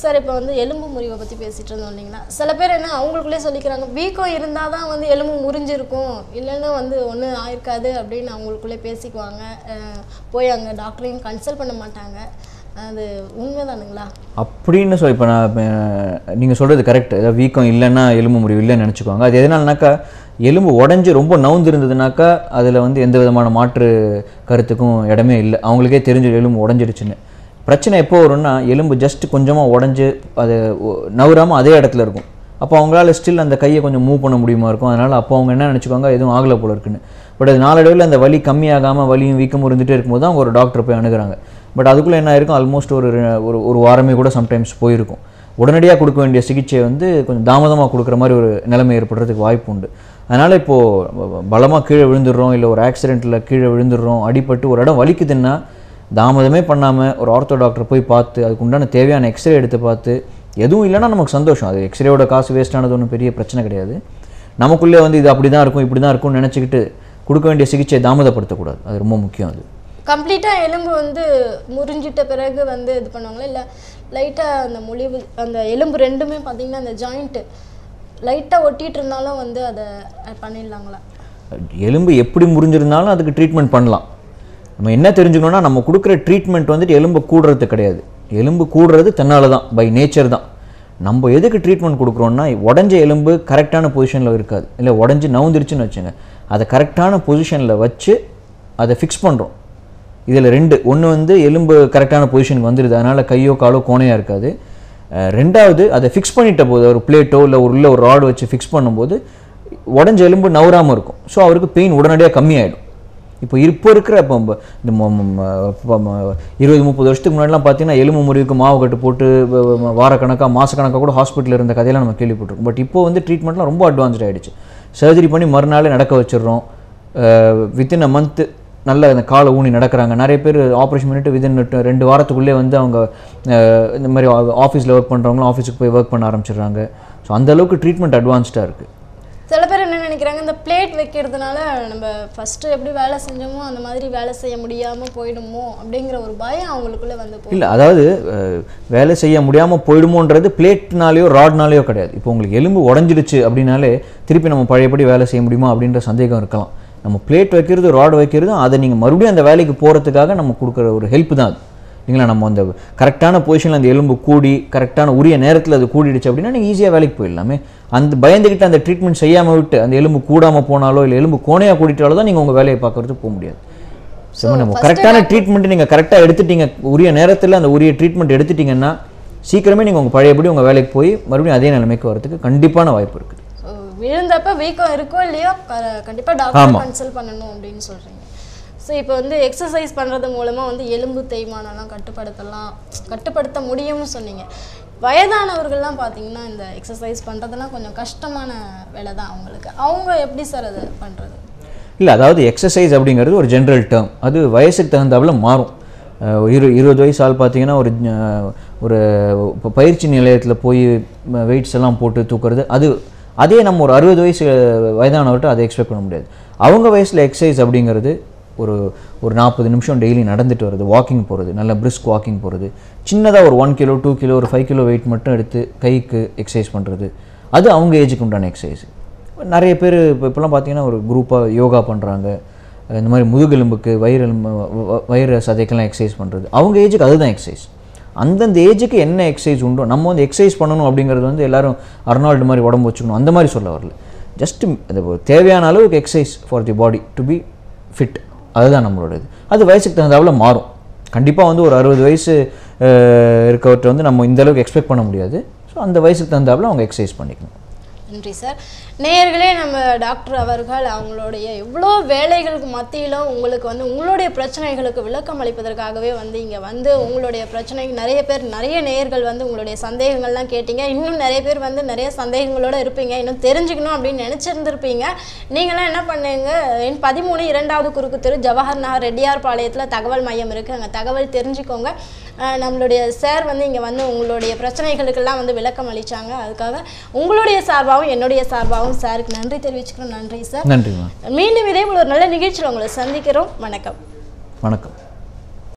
சார் இப்போ வந்து எலும்பு முறிவை பற்றி பேசிகிட்டு இருந்தோம் இல்லைங்களா, சில பேர் என்ன அவங்களுக்குள்ளே சொல்லிக்கிறாங்க வீக்கம் இருந்தால் தான் வந்து எலும்பு முறிஞ்சிருக்கும், இல்லைன்னா வந்து ஒன்றும் ஆயிருக்காது அப்படின்னு அவங்களுக்குள்ளே பேசிக்குவாங்க. போய் அங்கே டாக்டரையும் கன்சல்ட் பண்ண மாட்டாங்க. அது உண்மைதானுங்களா? அப்படின்னு இப்போ நான் நீங்கள் சொல்கிறது கரெக்ட். ஏதாவது வீக்கம் இல்லைன்னா எலும்பு முறிவு இல்லைன்னு நினச்சிக்குவாங்க. அது எதனாலனாக்கா எலும்பு உடஞ்சி ரொம்ப நவுந்து இருந்ததுனாக்கா அதில் வந்து எந்த விதமான மாற்று கருத்துக்கும் இடமே இல்லை. அவங்களுக்கே தெரிஞ்சு எலும்பு உடஞ்சிடுச்சுன்னு. பிரச்சனை எப்போ வரும்னா எலும்பு ஜஸ்ட் கொஞ்சமாக உடஞ்சி அது நவுறாமல் அதே இடத்துல இருக்கும். அப்போ அவங்களால ஸ்டில் அந்த கையை கொஞ்சம் மூவ் பண்ண முடியுமா இருக்கும். அதனால் அப்போ அவங்க என்ன நினச்சிக்குவாங்க, எதுவும் ஆகலை போல இருக்குன்னு. பட் அது நாளடைவில் அந்த வலி கம்மியாகாமல் வலியும் வீக்கமும் இருந்துகிட்டே இருக்கும்போது தான் அவங்க ஒரு டாக்டரை போய் அணுகிறாங்க. பட் அதுக்குள்ளே என்ன ஆயிருக்கும், ஆல்மோஸ்ட் ஒரு வாரமே கூட சம்டைம்ஸ் போயிருக்கும். உடனடியாக கொடுக்க வேண்டிய சிகிச்சை வந்து கொஞ்சம் தாமதமாக கொடுக்குற மாதிரி ஒரு நிலைமை ஏற்படுறதுக்கு வாய்ப்பு உண்டு. அதனால் இப்போது பலமாக கீழே விழுந்துடுறோம், இல்லை ஒரு ஆக்சிடெண்ட்டில் கீழே விழுந்துடுறோம், அடிபட்டு ஒரு இடம் வலிக்குதுன்னா தாமதமே பண்ணாமல் ஒரு ஆர்த்தோ டாக்டர் போய் பார்த்து அதுக்கு உண்டான தேவையான எக்ஸ்ரே எடுத்து பார்த்து எதுவும் இல்லைன்னா நமக்கு சந்தோஷம். அது எக்ஸ்ரேயோட காசு வேஸ்ட்டானது ஒன்றும் பெரிய பிரச்சனை கிடையாது. நமக்குள்ளே வந்து இது அப்படி தான் இருக்கும் இப்படி தான் இருக்கும்னு நினச்சிக்கிட்டு கொடுக்க வேண்டிய சிகிச்சையை தாமதப்படுத்தக்கூடாது. அது ரொம்ப முக்கியம். அது கம்ப்ளீட்டாக எலும்பு வந்து முறிஞ்சிட்ட பிறகு வந்து இது பண்ணுவாங்களா, இல்லை லைட்டாக அந்த முழிவு அந்த எலும்பு ரெண்டுமே பார்த்திங்கன்னா அந்த ஜாயிண்ட்டு லைட்டாக ஒட்டிகிட்டு இருந்தாலும் வந்து அதை பண்ணிடலாங்களா? எலும்பு எப்படி முறிஞ்சிருந்தாலும் அதுக்கு ட்ரீட்மெண்ட் பண்ணலாம். நம்ம என்ன தெரிஞ்சுக்கணுன்னா நம்ம கொடுக்குற ட்ரீட்மெண்ட் வந்துட்டு எலும்பு கூடுறது கிடையாது. எலும்பு கூடுறது தன்னால் தான், பை நேச்சர் தான். நம்ம எதுக்கு ட்ரீட்மெண்ட் கொடுக்குறோன்னா உடஞ்ச எலும்பு கரெக்டான பொசிஷனில் இருக்காது, இல்லை உடஞ்சி நவுந்துருச்சுன்னு வச்சுங்க, அதை கரெக்டான பொசிஷனில் வச்சு அதை ஃபிக்ஸ் பண்ணுறோம். இதில் ஒன்று வந்து எலும்பு கரெக்டான பொசிஷனுக்கு வந்துடுது, அதனால் கையோ காலோ கோணையாக இருக்காது. ரெண்டாவது அதை ஃபிக்ஸ் பண்ணிட்ட போது ஒரு பிளேட்டோ இல்லை ஒரு ராடு வச்சு ஃபிக்ஸ் பண்ணும்போது உடஞ்ச எலும்பு நவராமல் இருக்கும். ஸோ அவருக்கு பெயின் உடனடியாக கம்மியாயிடும். இப்போ இருக்கிற இப்போ இந்த 20-30 வருஷத்துக்கு முன்னாடிலாம் பார்த்தீங்கன்னா எலும்பு முறிவுக்கு மாவு கட்டு போட்டு வாரக்கணக்காக மாதக்கணக்காக கூட ஹாஸ்பிட்டலில் இருந்த கதையெல்லாம் நம்ம கேள்விப்பட்டிருக்கோம். பட் இப்போ வந்து ட்ரீட்மெண்ட்லாம் ரொம்ப அட்வான்ஸ்ட் ஆகிடுச்சு. சர்ஜரி பண்ணி மறுநாளே நடக்க வச்சிடுறோம். வித்தின் அ மந்த்து நல்ல அந்த காலை ஊனி நடக்கிறாங்க. நிறைய பேர் ஆப்ரேஷன் பண்ணிவிட்டு வித்தின் 2 வாரத்துக்குள்ளே வந்து அவங்க இந்த மாதிரி ஆஃபீஸில் ஒர்க் பண்ணுறவங்களும் ஆஃபீஸுக்கு போய் ஒர்க் பண்ண ஆரம்பிச்சிடுறாங்க. ஸோ அந்தளவுக்கு ட்ரீட்மெண்ட் அட்வான்ஸ்டாக இருக்குது. சில பேர் என்ன நினைக்கிறாங்க, இந்த பிளேட் வைக்கிறதுனால நம்ம ஃபஸ்ட்டு எப்படி வேலை செஞ்சோமோ அந்த மாதிரி வேலை செய்ய முடியாமல் போயிடுமோ அப்படிங்கிற ஒரு பயம் அவங்களுக்குள்ளே வந்து இல்லை. அதாவது வேலை செய்ய முடியாமல் போயிடுமோன்றது பிளேட்னாலேயோ ராட்னாலேயோ கிடையாது. இப்போ உங்களுக்கு எலும்பு உடஞ்சிடுச்சு அப்படின்னாலே திருப்பி நம்ம பழையபடி வேலை செய்ய முடியுமா அப்படின்ற சந்தேகம் இருக்கலாம். நம்ம பிளேட் வைக்கிறது ராட் வைக்கிறதும் அதை நீங்கள் மறுபடியும் அந்த வேலைக்கு போகிறதுக்காக நம்ம கொடுக்குற ஒரு ஹெல்ப் தான் அது. இல்லைங்களா, நம்ம அந்த கரெக்டான பொசிஷனில் அந்த எலும்பு கூடி கரெக்டான உரிய நேரத்தில் அது கூடிடுச்சு அப்படின்னா நீங்கள் ஈஸியாக வேலைக்கு போயிடலாமே. அந்த பயந்துக்கிட்டு அந்த ட்ரீட்மெண்ட் செய்யாமல் விட்டு அந்த எலும்பு கூடாமல் போனாலோ இல்லை எலும்பு கோணையாக கூடிட்டாலோ தான் நீங்கள் உங்கள் வேலையை பார்க்கறதுக்கு போக முடியாது. ஸோ நம்ம கரெக்டான ட்ரீட்மெண்ட் நீங்கள் கரெக்டாக எடுத்துட்டீங்க, உரிய நேரத்தில் அந்த உரிய ட்ரீட்மெண்ட் எடுத்துட்டிங்கன்னா சீக்கிரமே நீங்கள் உங்கள் பழையபடி உங்கள் வேலைக்கு போய் மறுபடியும் அதே நிலைமைக்கு வரதுக்கு கண்டிப்பான வாய்ப்பு இருக்குது. விழுந்தப்ப வீக்கம் இருக்கோ இல்லையோ கண்டிப்பாக டாக்டர் கன்சல்ட் பண்ணணும் அப்படின்னு சொல்கிறீங்க. ஸோ இப்போ வந்து எக்ஸசைஸ் பண்ணுறது மூலமாக வந்து எலும்பு தேய்மானம்லாம் கட்டுப்படுத்த முடியும்னு சொன்னீங்க. வயதானவர்கள்லாம் பார்த்தீங்கன்னா இந்த எக்ஸசைஸ் பண்ணுறதுலாம் கொஞ்சம் கஷ்டமான வேலை தான் அவங்களுக்கு. அவங்க எப்படி சார் அதை பண்ணுறது? இல்லை, அதாவது எக்ஸசைஸ் அப்படிங்கிறது ஒரு ஜென்ரல் டேர்ம். அது வயசுக்கு தகுந்தாப்புல மாறும். 20 வயசு ஆள் பார்த்தீங்கன்னா ஒரு பயிற்சி நிலையத்தில் போய் வெயிட்ஸ் எல்லாம் போட்டு தூக்குறது, அதே நம்ம ஒரு 60 வயசு வயதானவர்கிட்ட அதை எக்ஸ்பெக்ட் பண்ண முடியாது. அவங்க வயசில் எக்ஸசைஸ் அப்படிங்கிறது ஒரு 40 நிமிஷம் டெய்லி நடந்துட்டு வருது, வாக்கிங் போகிறது, நல்ல பிரிஸ்க் வாக்கிங் போகிறது, சின்னதாக ஒரு 1 கிலோ 2 கிலோ ஒரு 5 கிலோ வெயிட் மட்டும் எடுத்து கைக்கு எக்ஸசைஸ் பண்ணுறது, அது அவங்க ஏஜுக்கு உண்டான எக்ஸசைஸ். நிறைய பேர் இப்போலாம் பார்த்தீங்கன்னா ஒரு குரூப்பாக யோகா பண்ணுறாங்க. இந்த மாதிரி முதுகெலும்புக்கு வயிறு சதைக்கெல்லாம் எக்ஸசைஸ் பண்ணுறது, அவங்க ஏஜுக்கு அதுதான் எக்ஸசைஸ். அந்தந்த ஏஜுக்கு என்ன எக்ஸசைஸ் உண்டோ நம்ம வந்து எக்ஸசைஸ் பண்ணணும் அப்படிங்கிறது வந்து எல்லாரும் அர்னால்டு மாதிரி உடம்பு வச்சுக்கணும் அந்த மாதிரி சொல்ல வரல. ஜஸ்ட் அது தேவையான அளவுக்கு exercise for the body to be fit, அதுதான் நம்மளோட இது. அது வயசுக்கு தகுந்தாப்புல மாறும். கண்டிப்பாக வந்து ஒரு 60 வயசு இருக்கவர்கிட்ட வந்து நம்ம இந்த அளவுக்கு எக்ஸ்பெக்ட் பண்ண முடியாது. ஸோ அந்த வயசுக்கு தகுந்தாப்புல அவங்க எக்ஸசைஸ் பண்ணிக்கணும். நன்றி சார். நேயர்களே, நம்ம டாக்டர் அவர்கள் அவங்களுடைய எவ்வளோ வேலைகளுக்கு மத்தியிலும் உங்களுக்கு வந்து உங்களுடைய பிரச்சனைகளுக்கு விளக்கம் அளிப்பதற்காகவே வந்து இங்கே வந்து உங்களுடைய பிரச்சனை நிறைய நேயர்கள் வந்து உங்களுடைய சந்தேகங்கள்லாம் கேட்டீங்க. இன்னும் நிறைய பேர் வந்து நிறைய சந்தேகங்களோடு இருப்பீங்க, இன்னும் தெரிஞ்சுக்கணும் அப்படின்னு நினச்சிருந்துருப்பீங்க. நீங்களாம் என்ன பண்ணுங்க, எண் 13 2வது குறுக்கு தெரு ஜவஹர் நகர் ரெட்டியார் பாளையத்தில் தகவல் மையம் இருக்குது, அங்கே தகவல் தெரிஞ்சுக்கோங்க. நம்மளுடைய சார் வந்து இங்கே வந்து உங்களுடைய பிரச்சனைகளுக்கெல்லாம் வந்து விளக்கம் அளித்தாங்க. அதுக்காக உங்களுடைய சார்பாகவும் என்னுடைய சார்பாகவும் சாருக்கு நன்றி தெரிவிச்சுக்கிறோம். நன்றி சார். நன்றி. மீண்டும் இதே போல ஒரு நல்ல நிகழ்ச்சியில் உங்களை சந்திக்கிறோம். வணக்கம். வணக்கம்.